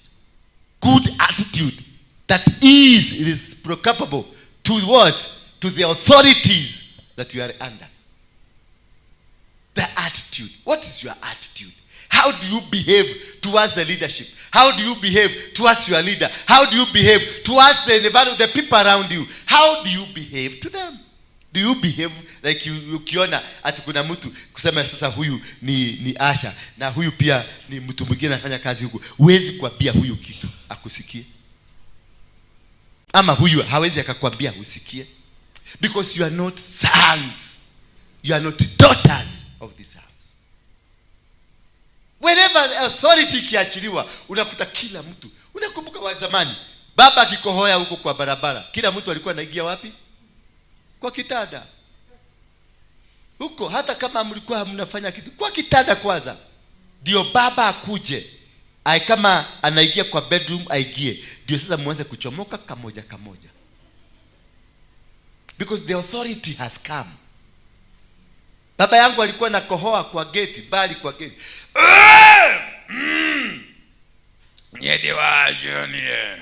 Good attitude that is procapable to what? To the authorities that you are under. The attitude. What is your attitude? How do you behave towards the leadership? How do you behave towards your leader? How do you behave towards the people around you? How do you behave to them? Do you behave like ukiona ati kuna mtu kusema sasa huyu ni Asha na huyu pia ni mtu mwingine anafanya kazi huko, huwezi kuambia huyu kitu akusikie? Ama huyu hawezi akakwambia usikie? Because you are not sons. You are not daughters of this house. Whenever authority kiachiliwa, unakuta kila mtu. Unakumbuka wa zamani, baba akikohoya huko kwa barabara, kila mtu alikuwa anaingia wapi? Kwa kitanda. Huko hata kama mlikuwa mnafanya kitu, kwa kitanda kwanza. Ndio baba akuje. Kama anaingia kwa bedroom aingie. Ndio sasa muanze kuchomoka kamoja kamoja. Because the authority has come. Baba yangu alikuwa na kohoa kwa gate, bali kwa gate. Nyede wajo nie.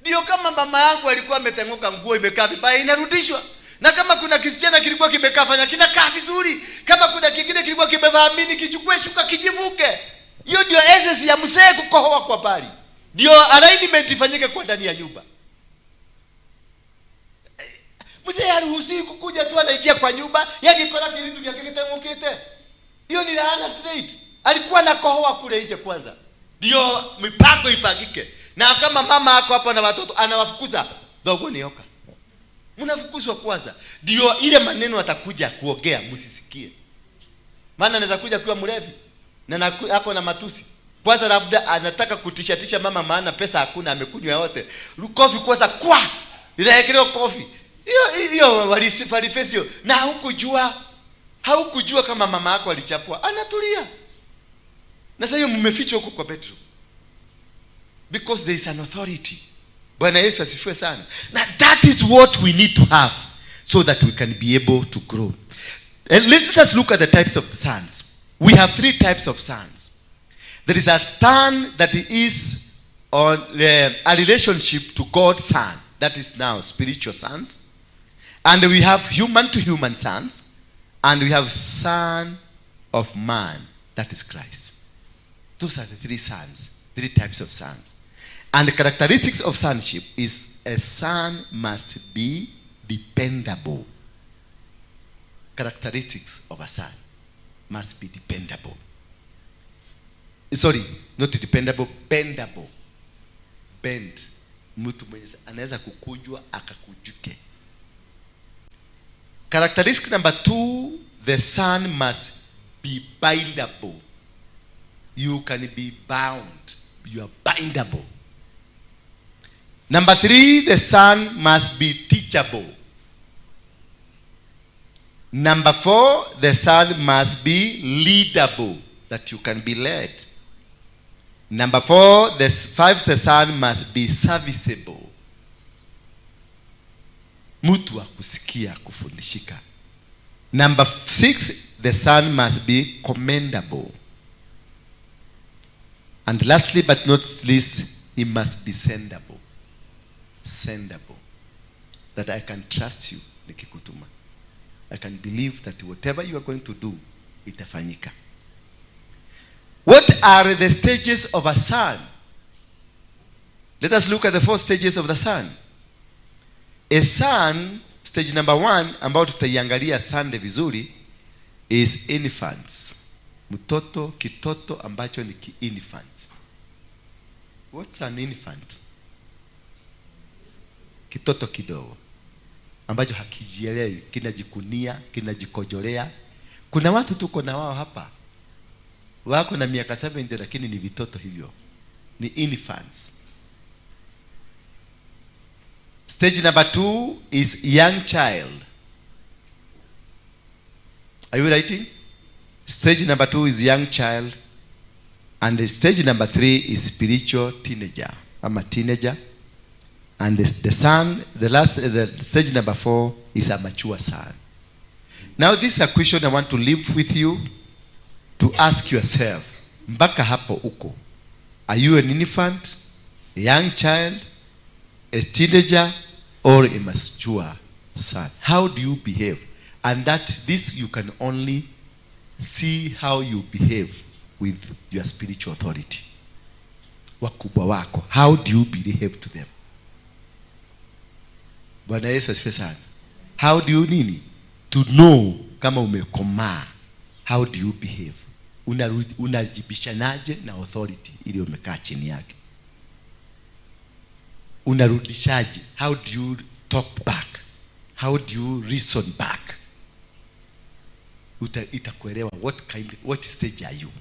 Ndio kama mama yangu alikuwa ametenguka nguo imekaa vibaya inarudishwa. Na kama kuna kisichana kilikuwa kimekaa fanya kinakaa vizuri. Kama kuna kingine kilikuwa kimevaamini kichukue shuka kijivuke. Hiyo ndio essence ya mzee kukohoa kwa bali. Ndio alignment ifanyike kwa ndani ya nyumba. Mzee haruhusi kukuja tu anaingia kwa nyumba, yake iko na kitu kyake kitengukite. Hiyo ni laana straight. Alikuwa na kohoa kule nje kwanza. ndio mipango ifagike. Na kama mama ako hapa na watoto anawafukuza, dogo ni yoka, mnafukuzwa kwanza, ndio ile maneno atakuja kuongea msisikie. Maana anaweza kuja kuwa mlevi na ako na matusi. Kwanza labda anataka kutishatisha mama, maana pesa hakuna, amekunywa yote. Kofi kwanza kwa ile kofi hiyo walifesio, na haukujua kama mama yako alichapwa, anatulia. Na sasa hiyo mmefichwa huko kwa bedroom, because there is an authority. Bwana Yesu asifiwe sana. Na that is what we need to have so that we can be able to grow. And let us look at the types of sons. We have 3 types of sons. There is a son that is on a relationship to God's son. That is now spiritual sons. And we have human to human sons. And we have son of man. That is Christ. Those are the 3 sons. 3 types of sons. And the characteristics of sonship is a son must be dependable. Characteristics of a son must be dependable. Sorry, not dependable, bendable. Bend. Mtu mwenye anaweza kukunjwa akakujuke. Characteristic number 2, the son must be bindable. You can be bound. You are bindable. Number 3, the son must be teachable. Number 4, the son must be leadable, that you can be led. Number 5, the son must be serviceable. Mtu wa kusikia, kufundishika. Number 6, the son must be commendable. And lastly but not least, he must be sendable. Sendable. That I can trust you, nikikutuma. I can believe that whatever you are going to do, itafanyika. What are the stages of a son? Let us look at the 4 stages of the son. A son, stage number 1, ambao tutaiangalia Sunday vizuri, is infants. Mtoto, kitoto ambacho ni ki-infant. What's an infant? Kitoto kidogo ambacho hakijielewi, kinajikunia, kinajikojolea. Kuna watu tuko na wao hapa wako na miaka 70 lakini ni vitoto hivyo, ni infants. Stage number 2 is young child. Are you writing? Stage number 2 is young child, and the stage number 3 is spiritual teenager. I'm a teenager. And the stage number 4 is a mature son. Now this is a question I want to leave with you to ask yourself. Mpaka hapo uko. Are you an infant, a young child, a teenager, or a mature son? How do you behave? And this you can only see how you behave with your spiritual authority. Wakubwa wako. How do you behave to them? Bwana Yesu asifiwe sana. How do you to know kama umekomaa? How do you behave? Unajibishanaje na authority ili umekaa chini yake? Unarudishaje? How do you talk back? How do you reason back? Itakuelewa what stage are you.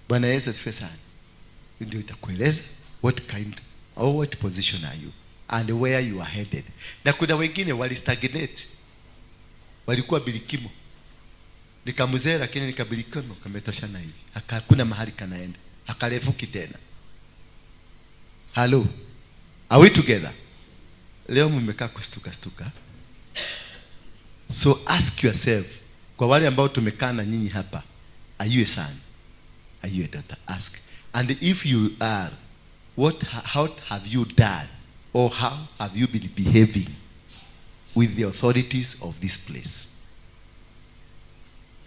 Bwana Yesu asifiwe sana. Ndio itakueleza what position are you and where you are headed. Na kuna wengine walistagnate, walikuwa bilikimo, nikamuzee lakini nikabilikano kametoshana hivi, hakuna mahali kanaenda, hakarefuki tena. Hello, are we together? Leo mmekaa kustuka. So ask yourself, kwa wale ambao tumekaa na nyinyi hapa, are you a son? Are you a daughter? Ask. And if you are, how have you done, or how have you been behaving with the authorities of this place?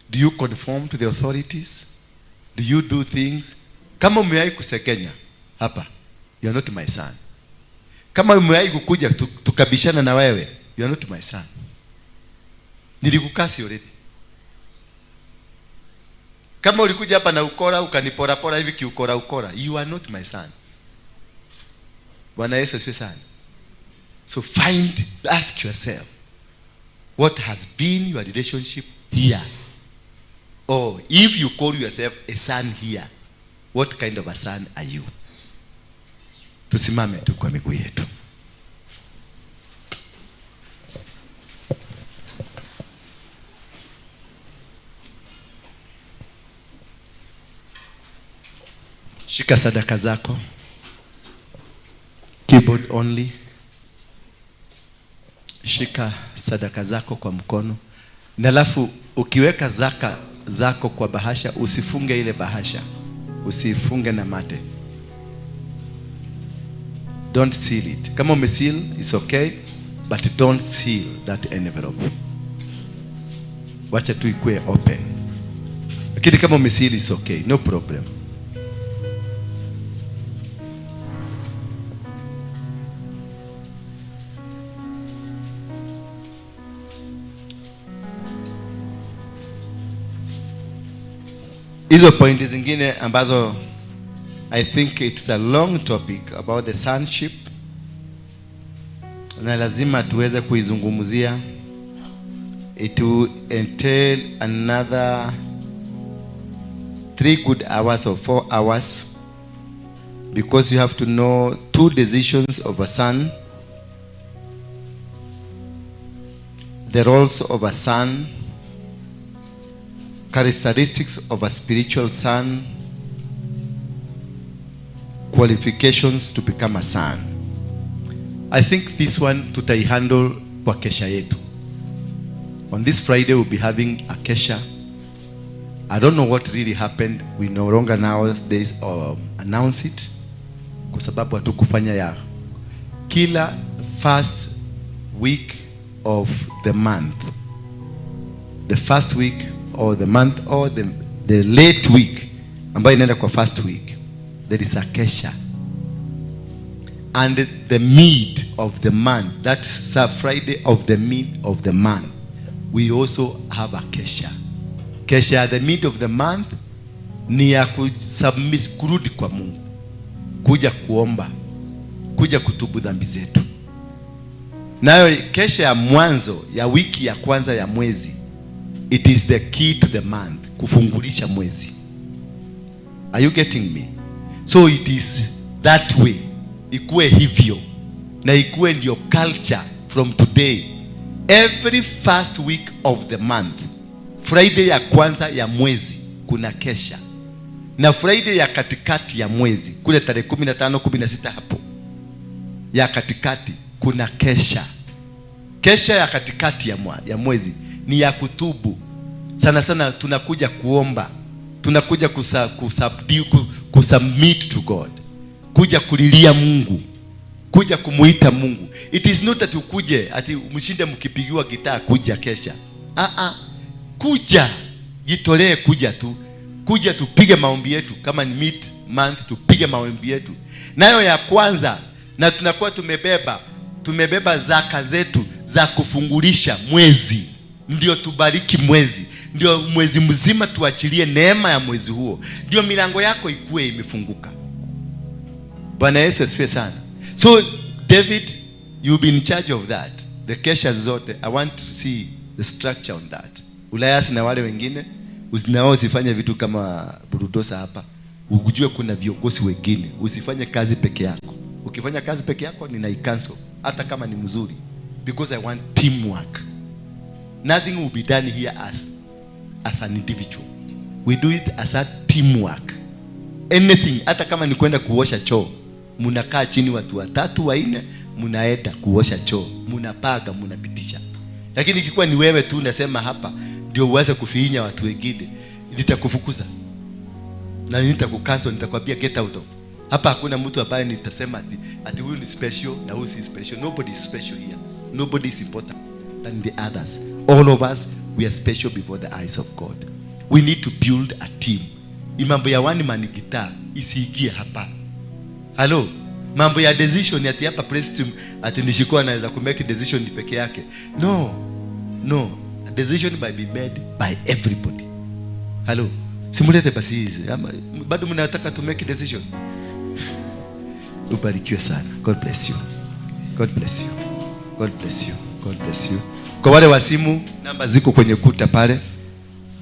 Do you conform to the authorities? Do you do things? Kama umewahi kusekenya hapa, you are not my son. Kama umewahi kukuja tukabishana na wewe, you are not my son. Nilikukasi already. Kama ulikuja hapa na ukora ukanipora pora hivi kiukora ukora, you are not my son. Bwana Yesu asifiwe sana. So ask yourself, what has been your relationship here? Or if you call yourself a son here, what kind of a son are you? Tusimame tu kwa miguu yetu. Shika sadaka zako. Keyboard only. Shika sadaka zako kwa mkono. Na alafu ukiweka zaka zako kwa bahasha, usifunge ile bahasha. Usifunge na mate. Don't seal it. Kama umeseal, it's okay, but don't seal that envelope. Wacha tu ikue open. Lakini kama umeseal, it's okay, no problem. Hizo pointi zingine ambazo I think it's a long topic about the sonship, na lazima tuweze kuizungumzia. It will entail another 3 good hours or 4 hours, because you have to know 2 decisions of a son, the roles of a son, characteristics of a spiritual son, qualifications to become a son. I think this one tutaihandle kwa kesha yetu. On this Friday we'll be having a kesha. I don't know what really happened. We no longer nowadays announce it, kwa sababu hatukufanya ya kila first week of the month. The first week or the month or the late week ambayo inaenda kwa first week, there is a kesha. And the mid of the month, that Friday of the mid of the month, we also have a kesha. Kesha the mid of the month ni ya kusubmit, kurudi kwa Mungu, kuja kuomba, kuja kutubu dhambi zetu. Nayo kesha ya mwanzo ya wiki ya kwanza ya mwezi, it is the key to the month, kufungulisha mwezi. Are you getting me? So it is that way. Ikuwe hivyo na ikuwe ndio culture from today. Every first week of the month, Friday ya kwanza ya mwezi kuna kesha, na Friday ya katikati ya mwezi kule tarehe 15, 16 hapo ya katikati kuna kesha. Kesha ya katikati ya mwezi ni ya kutubu. Sana sana tunakuja kuomba, tunakuja kusubmit to God, kuja kulilia Mungu, kuja kumuita Mungu. It is not that ukuje ati mshinde mkipigiwa gitaa kuja kesha. Kuja, jitolee kuja tupige maombi yetu. Kama ni mid month tupige maombi yetu. Nayo ya kwanza, na tunakuwa tumebeba zaka zetu za kufungulisha mwezi, ndio tubariki mwezi, ndio mwezi mzima tuachilie neema ya mwezi huo, ndio milango yako ikuwe imefunguka. Bwana Yesu asifiwe sana. So David, you've been in charge of that. The kesha zote, I want to see the structure on that. Ulayasi na wale wengine usifanye vitu kama burudosa hapa. Ujue kuna viongozi wengine. Usifanye kazi peke yako. Ukifanya kazi peke yako ninaicancel hata kama ni mzuri, because I want teamwork. Nothing will be done here as an individual. We do it as a teamwork. Anything, hata kama ni kwenda kuosha choo, munakaa chini watu 3 4, munaenda kuosha choo, munapaga, munapitisha. Lakini ikikuwa ni wewe tu unasema hapa ndio uweze kufinya watu wengine, nitakufukuza na nitakucancel, nitakwambia get out of. Hapa hakuna mtu ambaye nitasema ati huyu ni special na huyu si special. Nobody is special here. Nobody is important than the others. All of us, we are special before the eyes of God. We need to build a team. Mambo ya one man guitar isiingie hapa. Hello, mambo ya decision ati hapa president ati nishikuwa anaweza ku make decision peke yake. No. A decision might be made by everybody. Hello. Simulete basi hizi. Bado mnataka to make a decision. Ubarikiwe sana. God bless you. God bless you. God bless you. God bless you. Kwa wale wa simu, namba ziko kwenye kuta pale.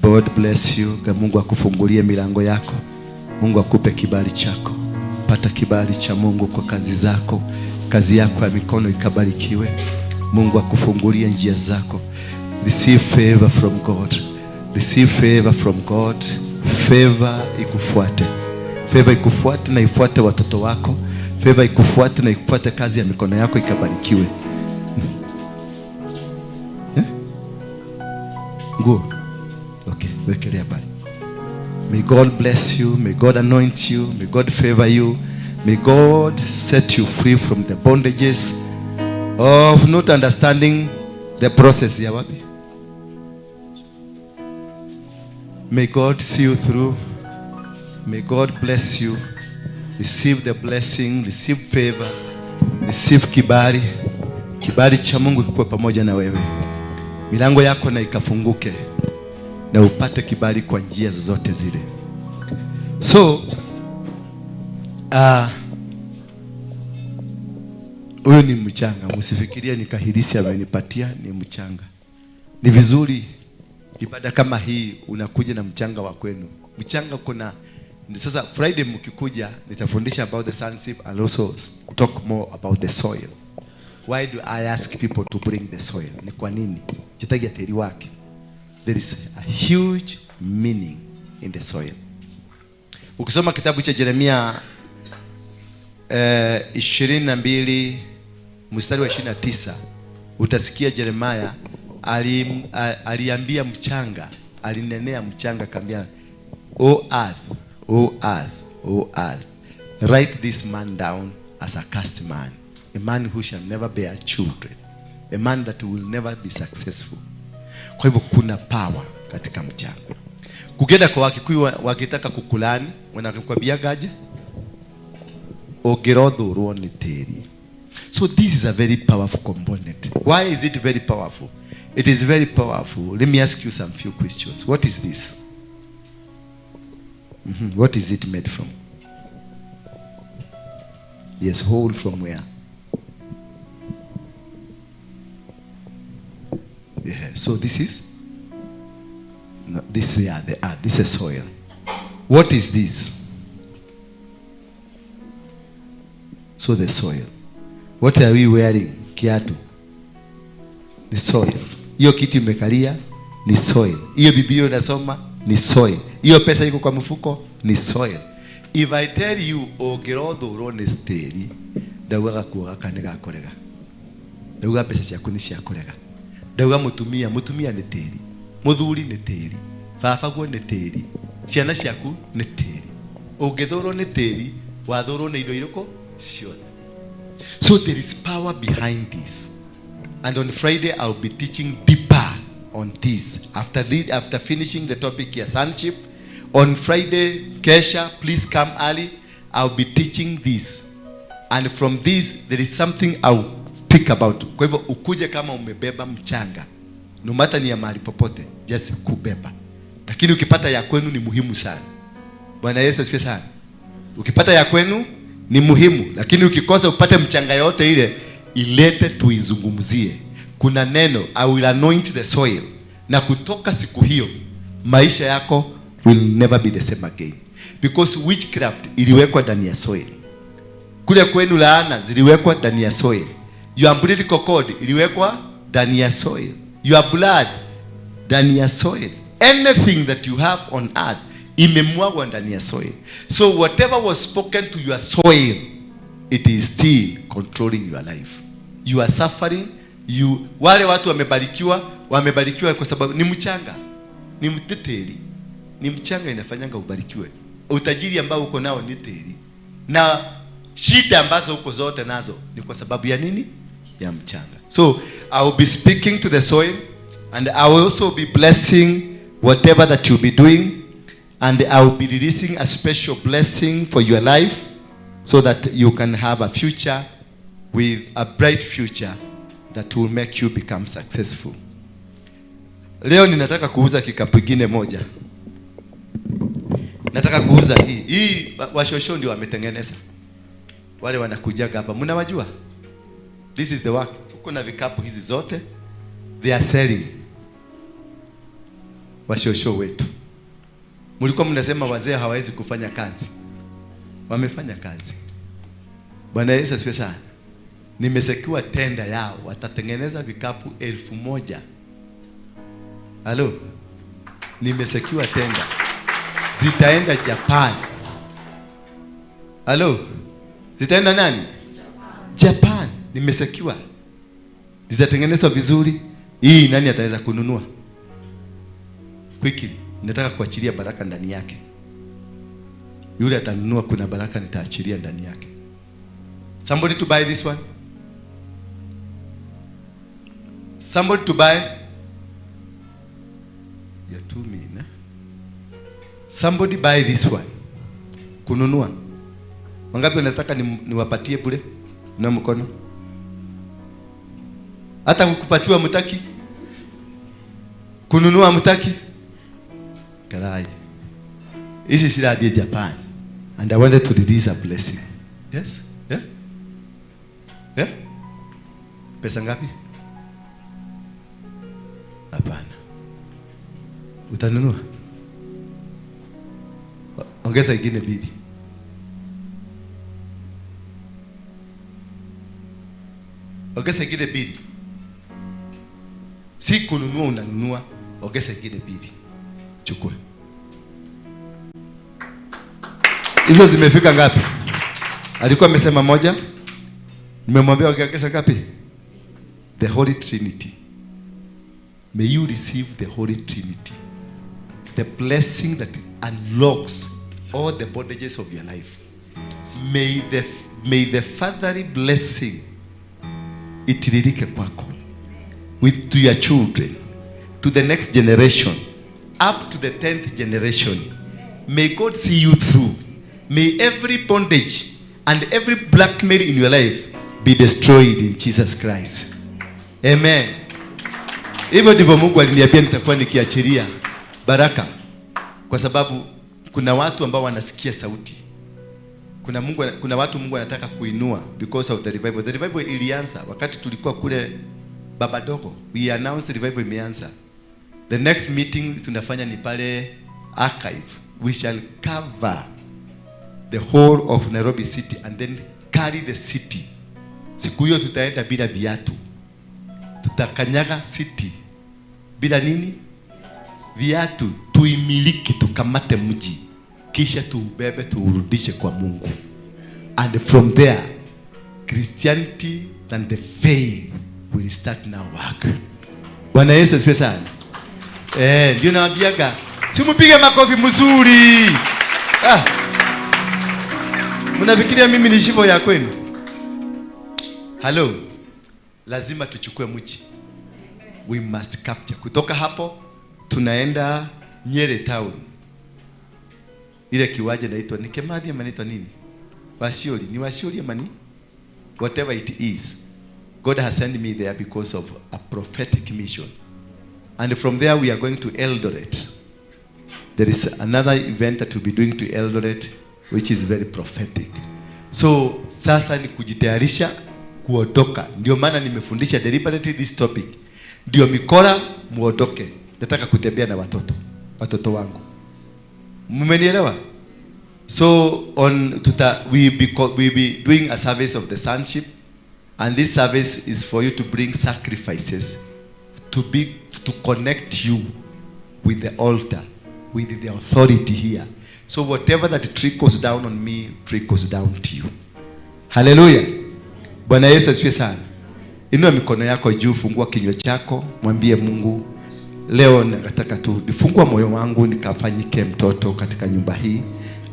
God bless you. Mungu akufungulie milango yako. Mungu akupe kibali chako. Pata kibali cha Mungu kwa kazi zako. Kazi yako ya mikono ikabarikiwe. Mungu akufungulie njia zako. Receive favor from God. Receive favor from God. Favor ikufuate. Favor ikufuate na ifuate watoto wako. Favor ikufuate na ikufuate kazi ya mikono yako ikabarikiwe. Nguo. Okay, wekelea pale. May God bless you. May God anoint you. May God favor you. May God set you free from the bondages of not understanding the process. Ya wapi? May God see you through. May God bless you. Receive the blessing. Receive favor. Receive kibali. Kibali cha Mungu kikuwe pamoja na wewe. Milango yako na ikafunguke. Na upate kibali kwa njia zozote zile. So, huyu ni mchanga. Msifikirie ni kahirisi amenipatia, ni mchanga. Ni vizuri ibada kama hii unakuja na mchanga wa kwenu. Mchanga kuna sasa Friday mkikuja nitafundisha about the sonship and also talk more about the soil. Why do I ask people to bring the soil? Ni kwa nini? Jitagia teri wake. There is a huge meaning in the soil. Ukisoma kitabu cha Yeremia 22 mstari wa 29 utasikia Yeremia aliambia mchanga, alinenea mchanga kambia, O earth, O earth, O earth, write this man down as a cursed man, a man who shall never bear children, a man that will never be successful. Kwa hivyo kuna power katika mchanga. Kugenda kwa Wakikuyu wakitaka kukulani wanakwambia gaje? Ogerodho ruoni teri. So this is a very powerful component. Why is it very powerful? It is very powerful. Let me ask you some few questions. What is this? What is it made from? Yes, whole from where? Yeah. So this is? No, this is the earth. This is soil. What is this? So the soil. What are we wearing? Kiatu. The soil. Hiyo kitu imekalia ni soil. Hiyo Biblia unasoma ni soil. Hiyo pesa iko kwa mfuko ni soil. If I tell you ogerodho rone steri, ndauga kuoga kanega korega. Ndauga pesa ciaku ni cia korega. Ndauga mutumia ni teri. Muthuri ni teri. Babaguo ni teri. Ciana ciaku ni teri. Ungithurwo ni teri, wathurwo ni indo iriko ciothe. So there is power behind this. And on Friday I'll be teaching deeper on this. After finishing the topic here, sonship, on Friday, Kesha, please come early. I'll be teaching this. And from this, there is something I'll speak about. Kwa hivyo ukuje kama umebeba mchanga. No matter ni ya mahali popote, just kubeba. Lakini ukipata ya kwenu ni muhimu sana. Bwana Yesu asifiwe sana. Ukipata ya kwenu ni muhimu, lakini ukikosa upate mchanga yote ile, ilete tuizungumzie. Kuna neno, I will anoint the soil. Na kutoka siku hiyo, maisha yako will never be the same again. Because witchcraft iliwekwa ndani ya soil. Kule kwenu laana ziliwekwa ndani ya soil. Your umbilical cord iliwekwa ndani ya soil. Your blood ndani ya soil. Anything that you have on earth imemwagwa ndani ya soil. So whatever was spoken to your soil, it is still controlling your life. You are suffering. Wale watu wamebarikiwa kwa sababu ni mchanga, ni mteteri, ni mchanga inafanyanga ubarikiwe. Utajiri ambao uko nao ni teri, na shida ambazo uko zote nazo ni kwa sababu ya nini? Ya mchanga. So I will be speaking to the soil, and I will also be blessing whatever that you'll be doing, and I will be releasing a special blessing for your life so that you can have a future with a bright future that will make you become successful. Leo ninataka kuuza kikapu kingine moja. nataka kuuza hii washosho ndio wametengeneza, wale wanakuja hapa, mnawajua, this is the work. Kuna vikapu hizi zote they are selling, washosho wetu. Mlikuwa mnasema wazee hawawezi kufanya kazi, wamefanya kazi. Bwana Yesu asifiwe sana. Nimesekiwa tenda yao, watatengeneza vikapu 1000. Halo, nimesekiwa tenda, zitaenda Japan. Halo, zitaenda nani? Japan. Nimesekiwa zitatengenezwa vizuri. Hii nani ataweza kununua quickly? Nataka kuachilia baraka ndani yake. Yule atanunua, kuna baraka nitaachilia ndani yake. Somebody to buy this one. Somebody to buy. You're too mean, eh? Somebody buy this one. Kununua. Wangapi wanataka niwapatie bure? Na mkono. Hata kukupatiwa mtaki? Kununua mtaki? Karai. This is here at Japan. And I wanted to release a blessing. Yes? Yeah? Yeah? Pesa ngapi? Hapana. Utanunua? Ongeza ingine 2. Ongeza ingine 2. Si kununua unanunua, ongeza ingine 2. Chukua. Hizo zimefika ngapi? Alikuwa amesema 1. Nimemwambia ongeza ngapi? The Holy Trinity. May you receive the Holy Trinity, the blessing that unlocks all the bondages of your life. May the fatherly blessing itiririke kwako, to your children, to the next generation, up to the 10th generation. May God see you through. May every bondage and every blackmail in your life be destroyed in Jesus Christ. Amen. Hivyo ndivyo Mungu aliniambia nitakuwa nikiachilia baraka, kwa sababu kuna watu ambao wanasikia sauti. Kuna watu Mungu anataka kuinua because of the revival. The revival ilianza wakati tulikuwa kule Baba Dogo. We announced the revival imeanza. The next meeting tunafanya ni pale Archive. We shall cover the whole of Nairobi city and then carry the city. Siku hiyo tutaenda bila viatu. Tutakanyaga city bila nini? Viatu. Tuimiliki, tukamate mji, kisha tuubebe tuurudishe kwa Mungu. And from there Christianity and the faith will start now work. Bwana Yesu asifiwe sana. Ndio naambiaga, si mpige makofi mzuri. Mnafikiria mimi ni shivo ya kwenu? Hello. Lazima tuchukue mji. We must capture. Kutoka hapo tunaenda Nyeri town. Ile kiwaje naitwa ni Kemadhi ama naitwa nini? Wasioli, ni Wasioli ama ni? Whatever it is. God has sent me there because of a prophetic mission. And from there we are going to Eldoret. There is another event that we'll be doing to Eldoret which is very prophetic. So sasa ni kujitayarisha kuotoka. Ndio maana nimefundisha deliberately this topic. Ndio mikora muotoke. Nataka kutembea na watoto wangu. Mmenielewa? So we be doing a service of the sonship, and this service is for you to bring sacrifices to connect you with the altar, with the authority here. So whatever that trickles down on me trickles down to you. Hallelujah. Bwana Yesu asifiwe sana. Inua mikono yako juu, fungua kinywa chako, mwambie Mungu, leo nataka tu nifungua moyo wangu nikafanyike mtoto katika nyumba hii,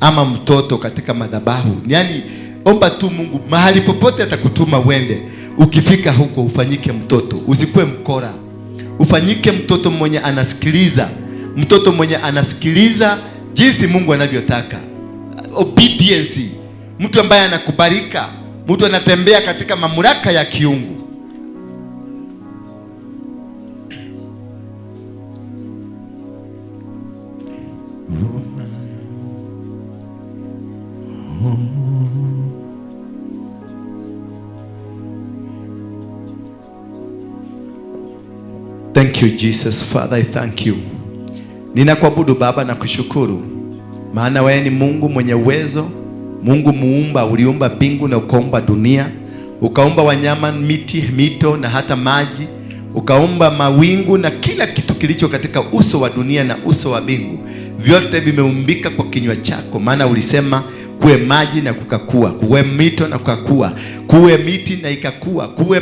ama mtoto katika madhabahu. Yaani omba tu Mungu mahali popote atakutuma uende, ukifika huko ufanyike mtoto, usikue mkora. Ufanyike mtoto mwenye anasikiliza, mtoto mwenye anasikiliza jinsi Mungu anavyotaka. Obedience. Mtu ambaye anakubalika, mtu anatembea katika mamlaka ya kiungu. Thank you Jesus. Father, I thank you. Ninakuabudu Baba na kushukuru, maana wewe ni Mungu mwenye uwezo, Mungu muumba. Uliumba mbingu na ukaumba dunia, ukaumba wanyama, miti, mito na hata maji, ukaumba mawingu na kila kitu kilicho katika uso wa dunia na uso wa mbingu. Vyote vimeumbika kwa kinywa chako, maana ulisema kuwe maji na kukakua, kuwe mito na kukakua, kuwe miti na ikakua, kuwe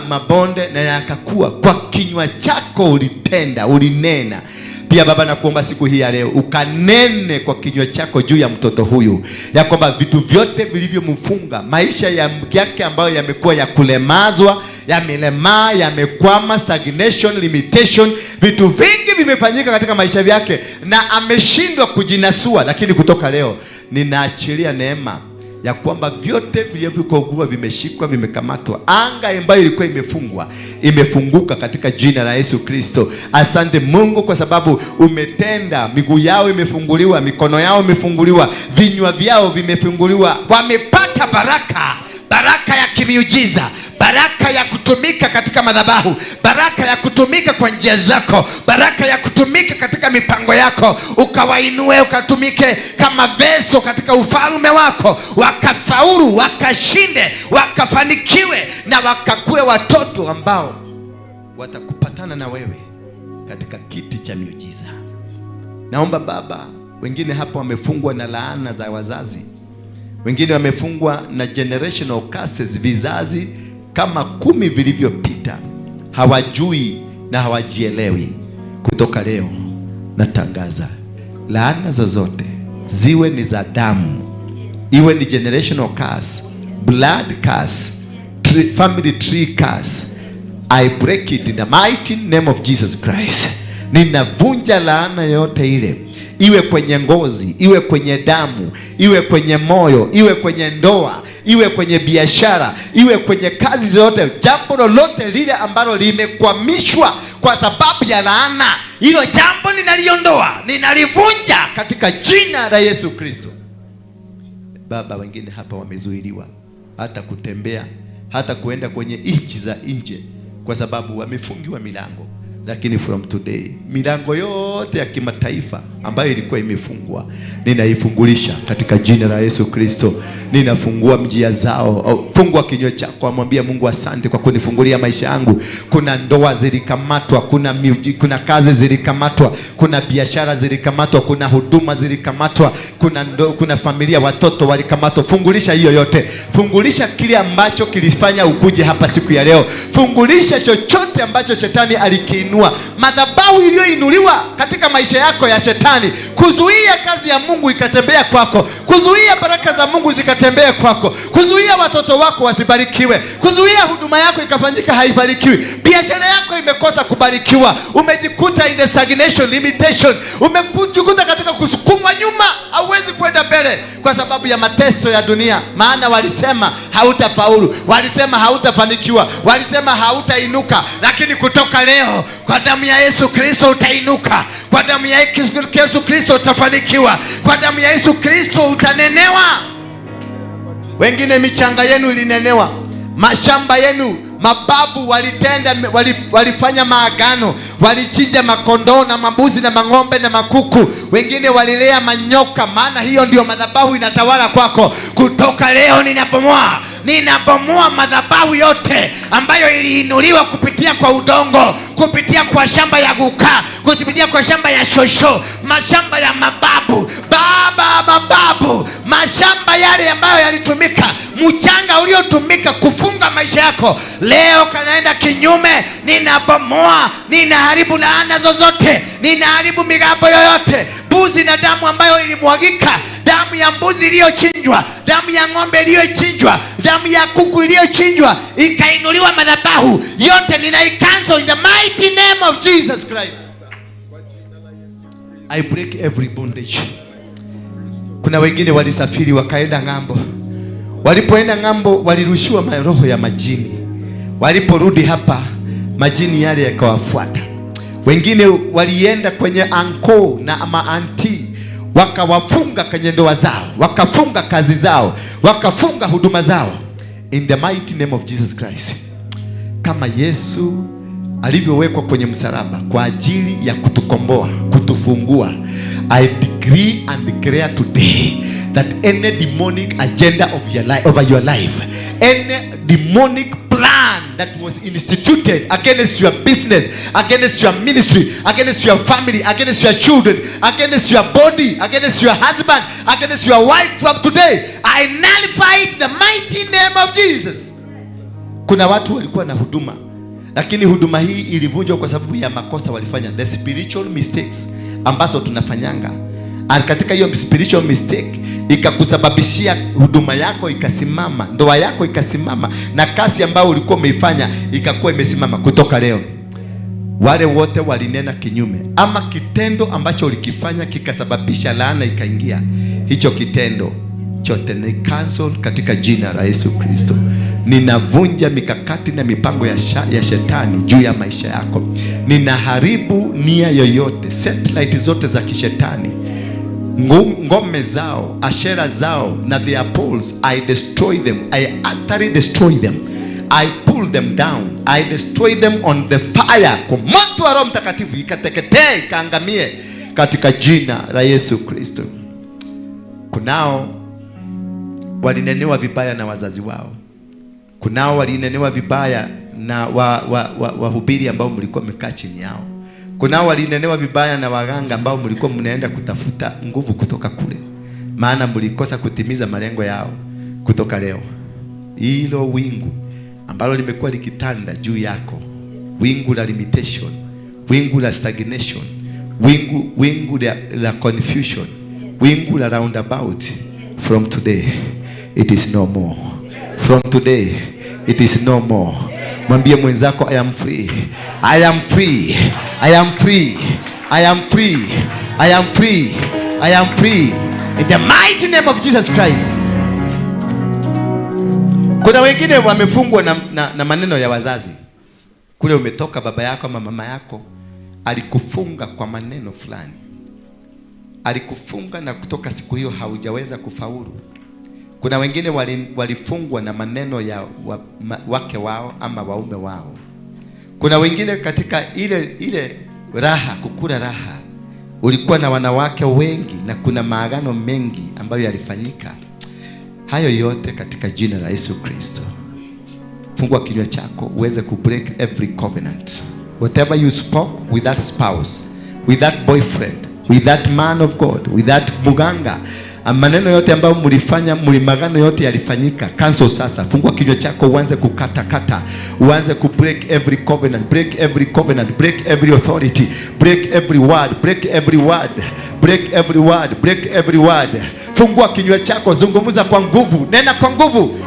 mabonde na yakakua. Kwa kinywa chako ulitenda, ulinena. Pia Baba, nakuomba siku hii ya leo ukanene kwa kinywa chako juu ya mtoto huyu, ya kwamba vitu vyote vilivyomfunga maisha yake ambayo yamekuwa ya kulemazwa, yamelemaa, yamekwama, stagnation, limitation, vitu vingi vimefanyika katika maisha yake na ameshindwa kujinasua, lakini kutoka leo ninaachilia neema ya kwamba vyote vilivyokuwa vimeshikwa, vimekamatwa, anga ambayo ilikuwa imefungwa imefunguka katika jina la Yesu Kristo. Asante Mungu kwa sababu umetenda. Miguu yao imefunguliwa, mikono yao imefunguliwa, vinywa vyao vimefunguliwa, wamepata baraka, baraka ya kimiujiza, baraka ya kutumika katika madhabahu, baraka ya kutumika kwa njia zako, baraka ya kutumika katika mipango yako. Ukawainue, ukatumike kama veso katika ufalme wako, wakafaulu, wakashinde, wakafanikiwe na wakakue watoto ambao watakupatana na wewe katika kiti cha miujiza. Naomba Baba, wengine hapa wamefungwa na laana za wazazi, wengine wamefungwa na generational curses, vizazi kama 10 vilivyopita, hawajui na hawajielewi. Kutoka leo natangaza laana zozote, ziwe ni za damu, iwe ni generational curse, blood curse, family tree curse, I break it in the mighty name of Jesus Christ. Ninavunja laana yote ile, iwe kwenye ngozi, iwe kwenye damu, iwe kwenye moyo, iwe kwenye ndoa, iwe kwenye biashara, iwe kwenye kazi zote. Jambo lolote lile ambalo limekwamishwa kwa sababu ya laana, hilo jambo ninaliondoa, ninalivunja katika jina la Yesu Kristo. Baba, wengine hapa wamezuiliwa hata kutembea, hata kuenda kwenye nchi za nje kwa sababu wamefungiwa milango. Lakini from today, milango yote ya kimataifa ambayo ilikuwa imefungwa, ninaifungulisha katika jina la Yesu Kristo. Ninafungua njia zao. Fungua kinywa chako, amwambia Mungu, asante kwa kunifungulia maisha yangu. Kuna ndoa zilikamatwa, kuna kazi zilikamatwa, kuna biashara zilikamatwa, kuna huduma zilikamatwa, kuna familia, watoto walikamatwa. Fungulisha hiyo yote. Fungulisha kile ambacho kilifanya ukuje hapa siku ya leo. Fungulisha chochote ambacho shetani alikiinua, madhabahu iliyoinuliwa katika maisha yako ya shetani, kuzuia kazi ya Mungu ikatembea kwako, kuzuia baraka za Mungu zikatembea kwako, kuzuia watoto wako wasibarikiwe, kuzuia huduma yako ikafanyika haibarikiwi, biashara yako imekosa kubarikiwa, umejikuta in the stagnation, limitation, umejikuta katika kusukumwa nyuma, hauwezi kwenda mbele kwa sababu ya mateso ya dunia. Maana walisema hautafaulu, walisema hautafanikiwa, walisema hautainuka, lakini kutoka leo kwa damu ya Yesu Kristo utainuka, kwa damu ya Yesu Kristo utafanikiwa, kwa damu ya Yesu Kristo utanenewa. Wengine michanga yenu ilinenewa, mashamba yenu, mababu walifanya maagano, walichinja makondoo na mambuzi na mang'ombe na makuku, wengine walilea manyoka, maana hiyo ndio madhabahu inatawala kwako. Kutoka leo ninabomoa madhabahu yote ambayo iliinuliwa kupitia kwa udongo, kupitia kwa shamba ya guka, kupitia kwa shamba ya shosho, mashamba ya mababu, mababu, mashamba yale ambayo yalitumika, mchanga uliotumika kufunga maisha yako, leo kanaenda kinyume. Ninabomoa, ninaharibu laana zozote, ninaharibu migambo yoyote, mbuzi na damu ambayo ilimwagika, damu ya mbuzi iliyochinjwa, damu ya ng'ombe iliyochinjwa, damu ya kuku iliyochinjwa, ikainuliwa madhabahu yote, ninaicancel in the mighty name of Jesus Christ. I break every bondage. Kuna wengine walisafiri wakaenda ng'ambo, walipoenda ng'ambo walirushiwa maroho ya majini, waliporudi hapa majini yale yakawafuata. Wengine walienda kwenye anko na maanti, wakawafunga kwenye ndoa zao, wakafunga kazi zao, wakafunga huduma zao. In the mighty name of Jesus Christ, kama Yesu alivyowekwa kwenye msalaba kwa ajili ya kutukomboa, kutufungua. I decree and declare today that any demonic agenda of your life, over your life, any demonic plan that was instituted against your business, against your ministry, against your family, against your children, against your body, against your husband, against your wife, from today I nullify it in the mighty name of Jesus. Kuna watu walikuwa na huduma, lakini huduma hii ilivunjwa kwa sababu ya makosa walifanya, the spiritual mistakes ambazo tunafanyanga. Katika hiyo spiritual mistake ikakusababishia huduma yako ikasimama, ndoa yako ikasimama, na kazi ambayo ulikuwa umeifanya ikakuwa imesimama. Kutoka leo, wale wote walinena kinyume, ama kitendo ambacho ulikifanya kikasababisha laana ikaingia, hicho kitendo chote ni cancel katika jina la Yesu Kristo. Ninavunja mikakati na mipango ya shetani juu ya maisha yako. Ninaharibu nia yoyote, satellite zote za kishetani, ngome zao, ashera zao na their poles. I destroy them. I utterly destroy them. I pull them down. I destroy them on the fire. Kwa moto wa Roho Mtakatifu, ikateketee, ikaangamie katika jina la Yesu Kristo. Kunao walinenewa vibaya na wazazi wao. Kunao walinenewa vibaya na wahubiri ambao mlikuwa mmekaa chini yao. Kunao walinenewa vibaya na waganga ambao mlikuwa mnaenda kutafuta nguvu kutoka kule, maana mlikosa kutimiza malengo yao. Kutoka leo, hilo wingu ambalo limekuwa likitanda juu yako, wingu la limitation, wingu la stagnation, wingu la confusion, wingu la roundabout, from today it is no more. From today it is no more. Mwambie mwenzako, I am free. I am free. I am free. I am free. I am free. I am free. In the mighty name of Jesus Christ. Kuna wengine wamefungwa na maneno ya wazazi. Kule umetoka, baba yako ama mama yako alikufunga kwa maneno fulani. Alikufunga na kutoka siku hiyo haujaweza kufaulu. Kuna wengine walifungwa na maneno ya wake wao ama waume wao. Kuna wengine katika ile raha, kukula raha, ulikuwa na wanawake wengi na kuna maagano mengi ambayo yalifanyika. Hayo yote katika jina la Yesu Kristo. Fungua kinywa chako uweze ku break every covenant. Whatever you spoke with that spouse, with that boyfriend, with that man of God, with that muganga, maneno yote ambayo mlifanya, magano yote yalifanyika, cancel sasa. Fungua kinywa chako uanze kukata, uanze ku break every covenant, break every covenant, break every authority, break every word, break every word, break every word, break every word. Fungua kinywa chako, zungumza kwa nguvu, nena kwa nguvu,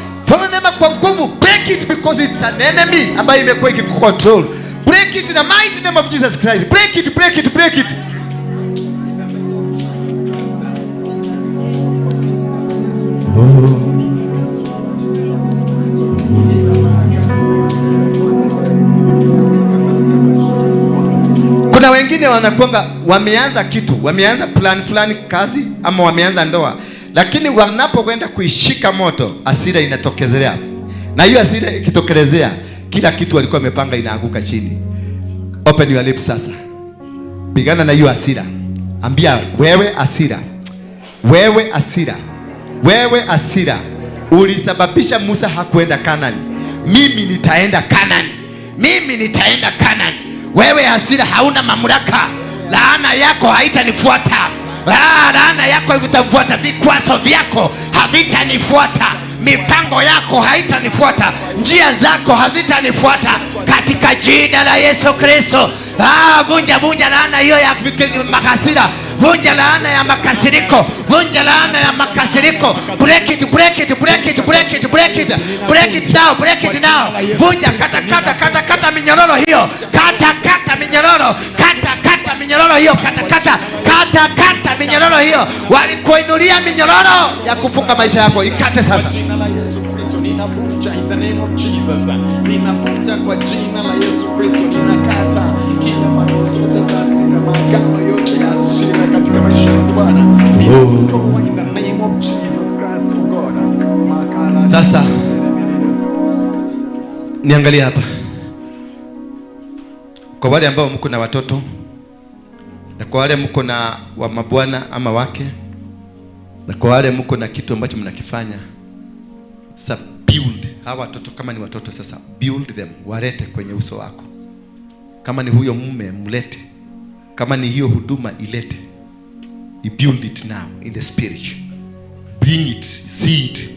nena kwa nguvu. Break it because it's an enemy ambayo imekuwa ikicontrol. Break it in the mighty name of Jesus Christ. Break it, break it, break it. Kuna wengine wanakuanga wameanza kitu, wameanza plan fulani, kazi ama wameanza ndoa, lakini wanapokwenda kuishika moto, hasira inatokezea. Na hiyo hasira ikitokelezea, kila kitu walikuwa wamepanga inaanguka chini. Open your lips sasa. Pigana na hiyo hasira. Ambia, wewe hasira, wewe hasira, wewe hasira, ulisababisha Musa hakuenda Kanani. Mimi nitaenda Kanani. Mimi nitaenda Kanani. Wewe hasira hauna mamlaka. Laana yako haitanifuata. Laana yako itafuata. Vikwazo vyako havitanifuata. Mipango yako haitanifuata. Njia zako hazitanifuata katika jina la Yesu Kristo. Vunja laana hiyo ya makasira. Vunja laana ya makasiriko. Vunja laana ya makasiriko. Break it, break it, break it, break it, break it. Break it now, break it now. Vunja, kata minyororo hiyo. Kata minyororo. Kata minyororo hiyo. Kata minyororo hiyo. Walikuinulia minyororo ya kufunga maisha yako. Ikate sasa. Ninavunja in the name of Jesus. Ninavunja kwa jina la Yesu Kristo. Ninakata kila marozo za hasira, maagano yote ya hasira katika maisha ya Bwana. Ninatoa in the name of Jesus Christ, oh God. Makala. Sasa niangalia hapa. Kwa wale ambao mko na watoto, na kwa wale mko na wa mabwana ama wake, na kwa wale mko na kitu ambacho mnakifanya, sasa build hawa watoto. Kama ni watoto sasa build them, walete kwenye uso wako. Kama ni huyo mume mlete, kama ni hiyo huduma ilete. You build it now in the spirit. Bring it, see it.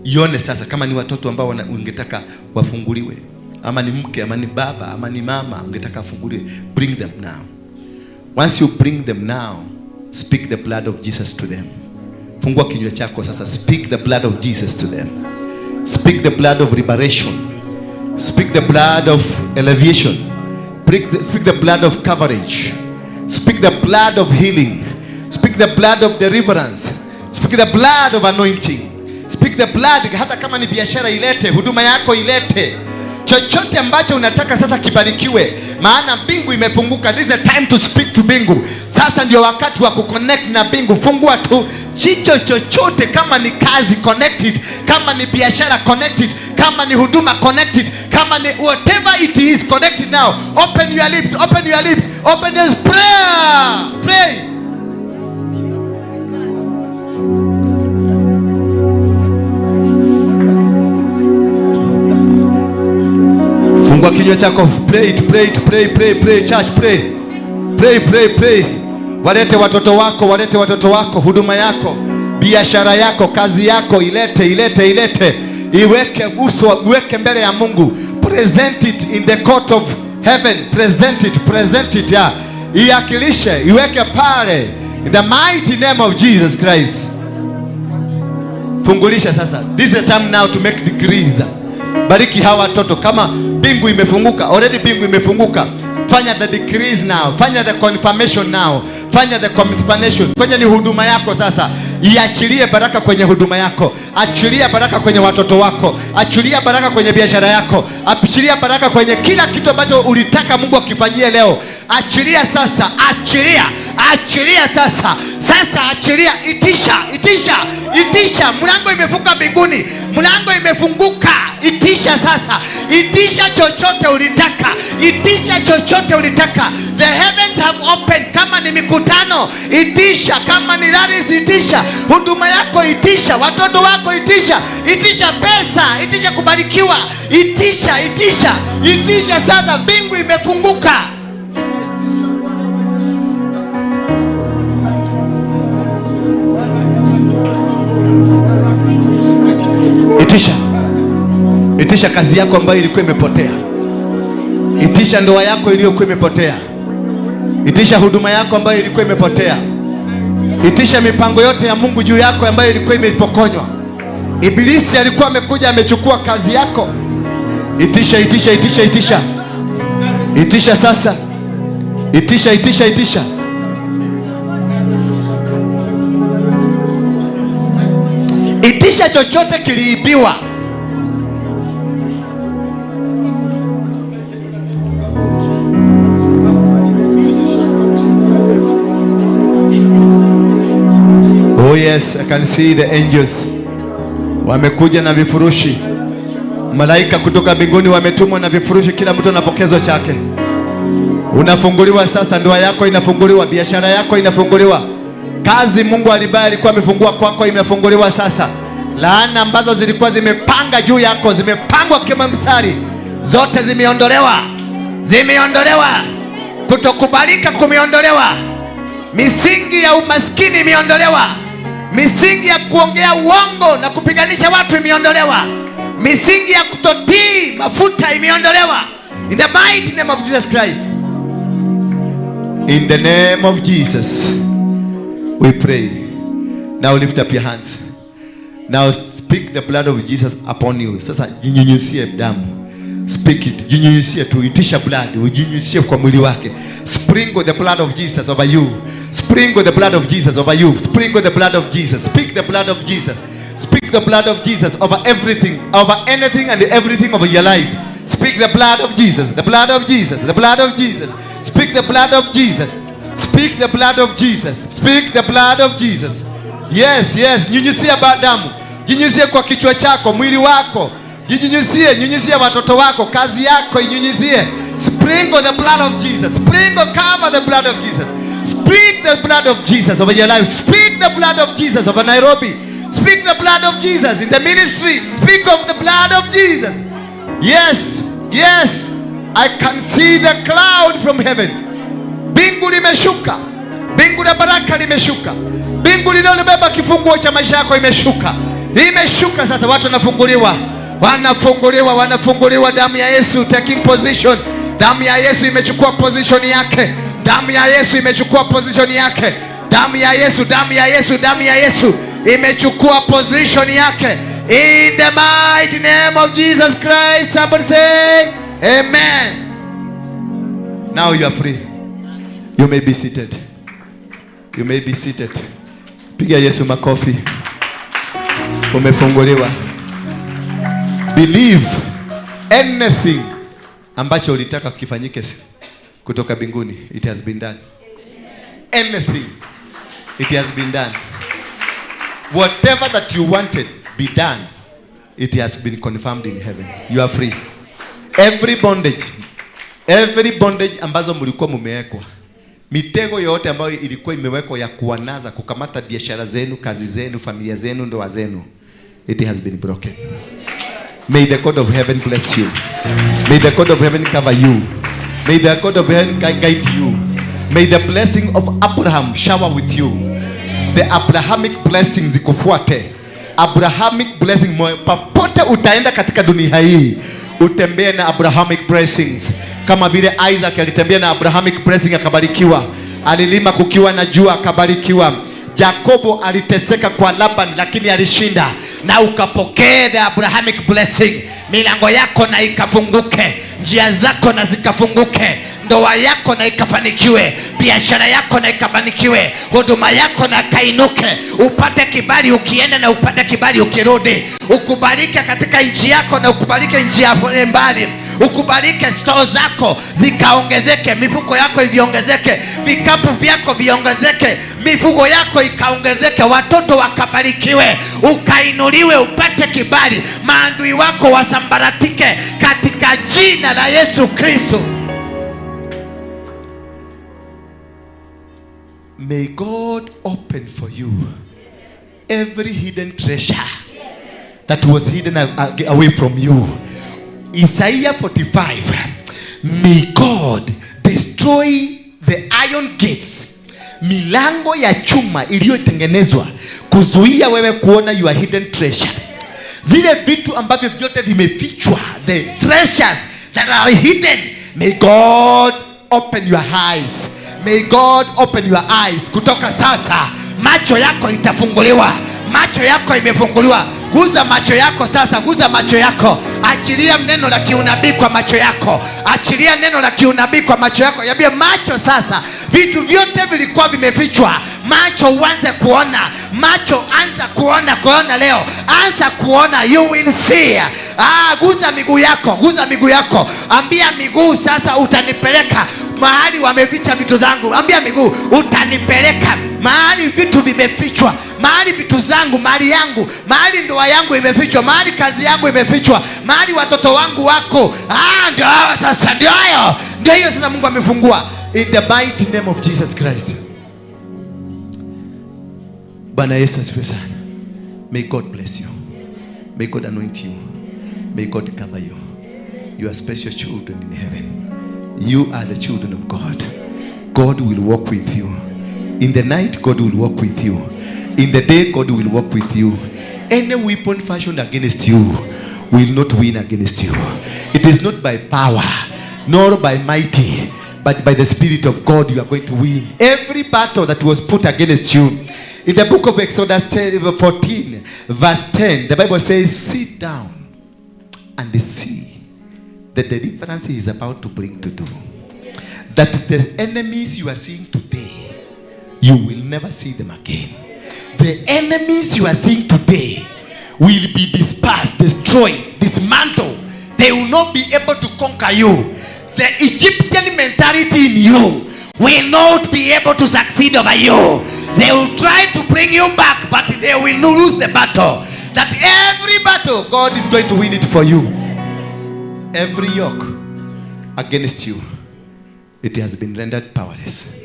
Ione sasa. Kama ni watoto ambao ungetaka wafunguliwe, ama ni mke, ama ni baba, ama ni mama ungetaka afunguliwe, bring them now. Once you bring them now, speak the blood of Jesus to them. Fungua kinywa chako sasa, speak the blood of Jesus to them. Speak the blood of liberation. Speak the blood of elevation. Speak the blood of coverage. Speak the blood of healing. Speak the blood of deliverance. Speak the blood of anointing. Speak the blood. Hata kama ni biashara ilete, huduma yako ilete. Chochote ambacho unataka sasa kibarikiwe, maana mbingu imefunguka. This is a time to speak to mbingu. Sasa ndio wakati wa kuconnect na mbingu. Fungua tu chicho chochote, kama ni kazi connected, kama ni biashara connected, kama ni huduma connected, kama ni whatever it is connected now. Open your lips, open your lips, open your prayer. Pray. Fungua kinywa chako, pray it, pray it, pray church, pray. Walete watoto wako, walete watoto wako, huduma yako, biashara yako, kazi yako ilete. Iweke uso, iweke mbele ya Mungu. Present it in the court of heaven. Present it ya. Iakilishe, iweke pale in the mighty name of Jesus Christ. Fungulisha sasa. This is the time now to make decrees. Bariki hawa watoto. Kama bingu imefunguka, already bingu imefunguka, fanya the decrees now, fanya the confirmation now, fanya the confirmation kwenye ni huduma yako sasa. Iachilie baraka kwenye huduma yako, achilia baraka kwenye watoto wako, achilia baraka kwenye biashara yako, achilia baraka kwenye kila kitu ambacho ulitaka Mungu akifanyie leo. Achilia sasa, achilia sasa, achilia. Itisha. Mlango imefunguka mbinguni, mlango imefunguka. Itisha sasa, itisha chochote ulitaka, itisha chochote ulitaka. The heavens have opened. Kama ni mikutano itisha, kama ni rallies itisha, huduma yako itisha, watoto wako itisha pesa, itisha kubarikiwa, itisha sasa. Mbingu imefunguka. Itisha kazi yako ambayo ilikuwa imepotea. Itisha ndoa yako iliyokuwa imepotea. Itisha huduma yako ambayo ilikuwa imepotea. Itisha mipango yote ya Mungu juu yako ambayo ilikuwa imepokonywa. Ibilisi alikuwa amekuja amechukua kazi yako. Itisha. Itisha sasa. Itisha. Itisha chochote kiliibiwa. Oh yes, I can see the angels. Wamekuja na vifurushi. Malaika kutoka mbinguni wametumwa na vifurushi, kila mtu anapokezo chake. Unafunguliwa sasa, ndoa yako inafunguliwa, biashara yako inafunguliwa. Kazi Mungu alikuwa amefungua kwako imefunguliwa sasa. Laana ambazo zilikuwa zimepanga juu yako, zimepangwa kama msari, zote zimeondolewa. Kutokubalika kumeondolewa. Misingi ya umaskini imeondolewa. Misingi ya kuongea uongo na kupiganisha watu imeondolewa. Misingi ya kutotii mafuta imeondolewa. In the mighty name of Jesus Christ. In the name of Jesus we pray. Now lift up your hands. Now speak the blood of Jesus upon you. Sasa jinyunyusie damu. Speak it. Jinyunyusie tu, itisha blood, ujinyunyusie kwa mwili wake. Sprinkle the blood of Jesus over you. Sprinkle the blood of Jesus over you. Sprinkle the blood of Jesus. Speak the blood of Jesus. Speak the blood of Jesus over everything, over anything and everything over your life. Speak the blood of Jesus. The blood of Jesus. The blood of Jesus. Speak the blood of Jesus. Speak the blood of Jesus. Speak the blood of Jesus. Yes. Nyunyusia damu. Jinyunyusie kwa kichwa chako, mwili wako. Jinyunyusie watoto wako, kazi yako inyunyusie. Sprinkle the blood of Jesus. Sprinkle, cover the blood of Jesus. Speak the blood of Jesus over your life. Speak the blood of Jesus over Nairobi. Speak the blood of Jesus in the ministry. Speak of the blood of Jesus. Yes, yes. I can see the cloud from heaven. Bingu limeshuka. Bingu la baraka limeshuka. Bingu linalobeba kifunguo cha maisha yako imeshuka. Imeshuka sasa, watu wanafunguliwa. Wanafunguliwa, wanafunguliwa. Damu ya Yesu taking position. Damu ya Yesu imechukua position yake. Damu ya Yesu imechukua position yake. Damu ya Yesu, damu ya Yesu, damu ya Yesu imechukua position yake. In the mighty name of Jesus Christ, somebody say amen. Now you are free. You may be seated. You may be seated. Piga Yesu makofi. Umefunguliwa. Believe anything ambacho ulitaka kifanyike kutoka mbinguni, it has been done. Anything, it has been done. Whatever that you wanted be done, it has been confirmed in heaven. You are free. Every bondage ambazo mlikuwa mumewekwa, mitego yote ambayo ilikuwa imewekwa ya kuwanaza, kukamata biashara zenu, kazi zenu, familia zenu, ndoa zenu, it has been broken. May the God of heaven bless you. May the God of heaven cover you. May the God of heaven guide you. May the blessing of Abraham shower with you. The Abrahamic blessings ikufuate. Abrahamic blessing, popote utaenda katika dunia hii, utembee na Abrahamic blessings. Kama vile Isaac alitembea na Abrahamic blessing akabarikiwa. Alilima kukiwa na jua akabarikiwa. Jakobo aliteseka kwa Laban lakini alishinda, na ukapokea the Abrahamic blessing. Milango yako na ikafunguke, njia zako na zikafunguke, ndoa yako na ikafanikiwe, biashara yako na ikabarikiwe, huduma yako na kainuke, upate kibali ukienda na upate kibali ukirudi, ukubalike katika nchi yako na ukubalike nchi ya mbali, ukubalike store zako zikaongezeke, mifuko yako iviongezeke, vikapu vyako viongezeke, mifugo yako ikaongezeke, watoto wakabarikiwe, ukainuliwe, upate kibali, maadui wako wasambaratike katika jina la Yesu Kristo. May God open for you every hidden treasure that was hidden away from you. Isaiah 45. May God destroy the iron gates, milango ya chuma iliyotengenezwa kuzuia wewe kuona your hidden treasure. Zile vitu ambavyo vyote vimefichwa, the treasures that are hidden. May God open your eyes. May God open your eyes. Kutoka sasa macho yako itafunguliwa. Macho yako imefunguliwa. Guza macho yako sasa, guza macho yako. Achilia neno la kiunabii kwa macho yako. Achilia neno la kiunabii kwa macho yako. Yambie macho sasa, vitu vyote vilikuwa vimefichwa, macho uanze kuona. Macho anza kuona leo. Anza kuona, you will see. Guza miguu yako, guza miguu yako. Ambia miguu sasa, utanipeleka mahali wameficha vitu zangu. Ambia miguu, utanipeleka mahali vitu vimefichwa, mahali vitu zangu, mahali yangu, mahali ndoa yangu imefichwa, mahali kazi yangu imefichwa, mahali watoto wangu wako. Ndio sasa, ndio hayo, ndio hiyo sasa Mungu amefungua. In the mighty name of Jesus Christ. Bwana Yesu asifiwe sana. May God bless you. May God anoint you. May God cover you. You are special children in heaven. You are the children of God. God will walk with you. In the night, God will walk with you. In the day, God will walk with you. Any weapon fashioned against you will not win against you. It is not by power, nor by mighty, but by the Spirit of God you are going to win. Every battle that was put against you. In the book of Exodus 14, verse 10, the Bible says, sit down and see the deliverance he is about to bring to do. That the enemies you are seeing today, you will never see them again. The enemies you are seeing today will be dispersed, destroyed, dismantled. They will not be able to conquer you. The Egyptian mentality in you will not be able to succeed over you. They will try to bring you back, but they will lose the battle. That every battle, God is going to win it for you. Every yoke against you, it has been rendered powerless.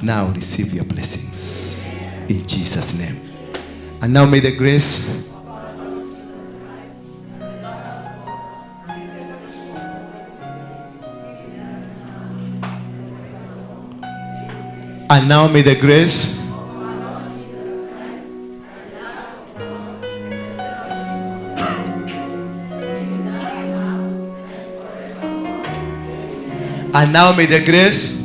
Now receive your blessings in Jesus' name. And now may the grace and now may the grace and now may the grace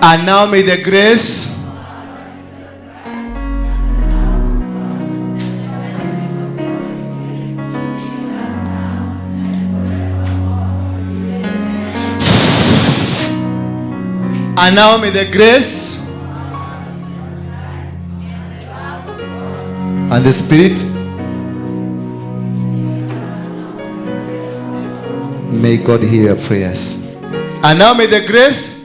and now may the grace and now may the grace and the Spirit, may God hear your prayers. And now may the grace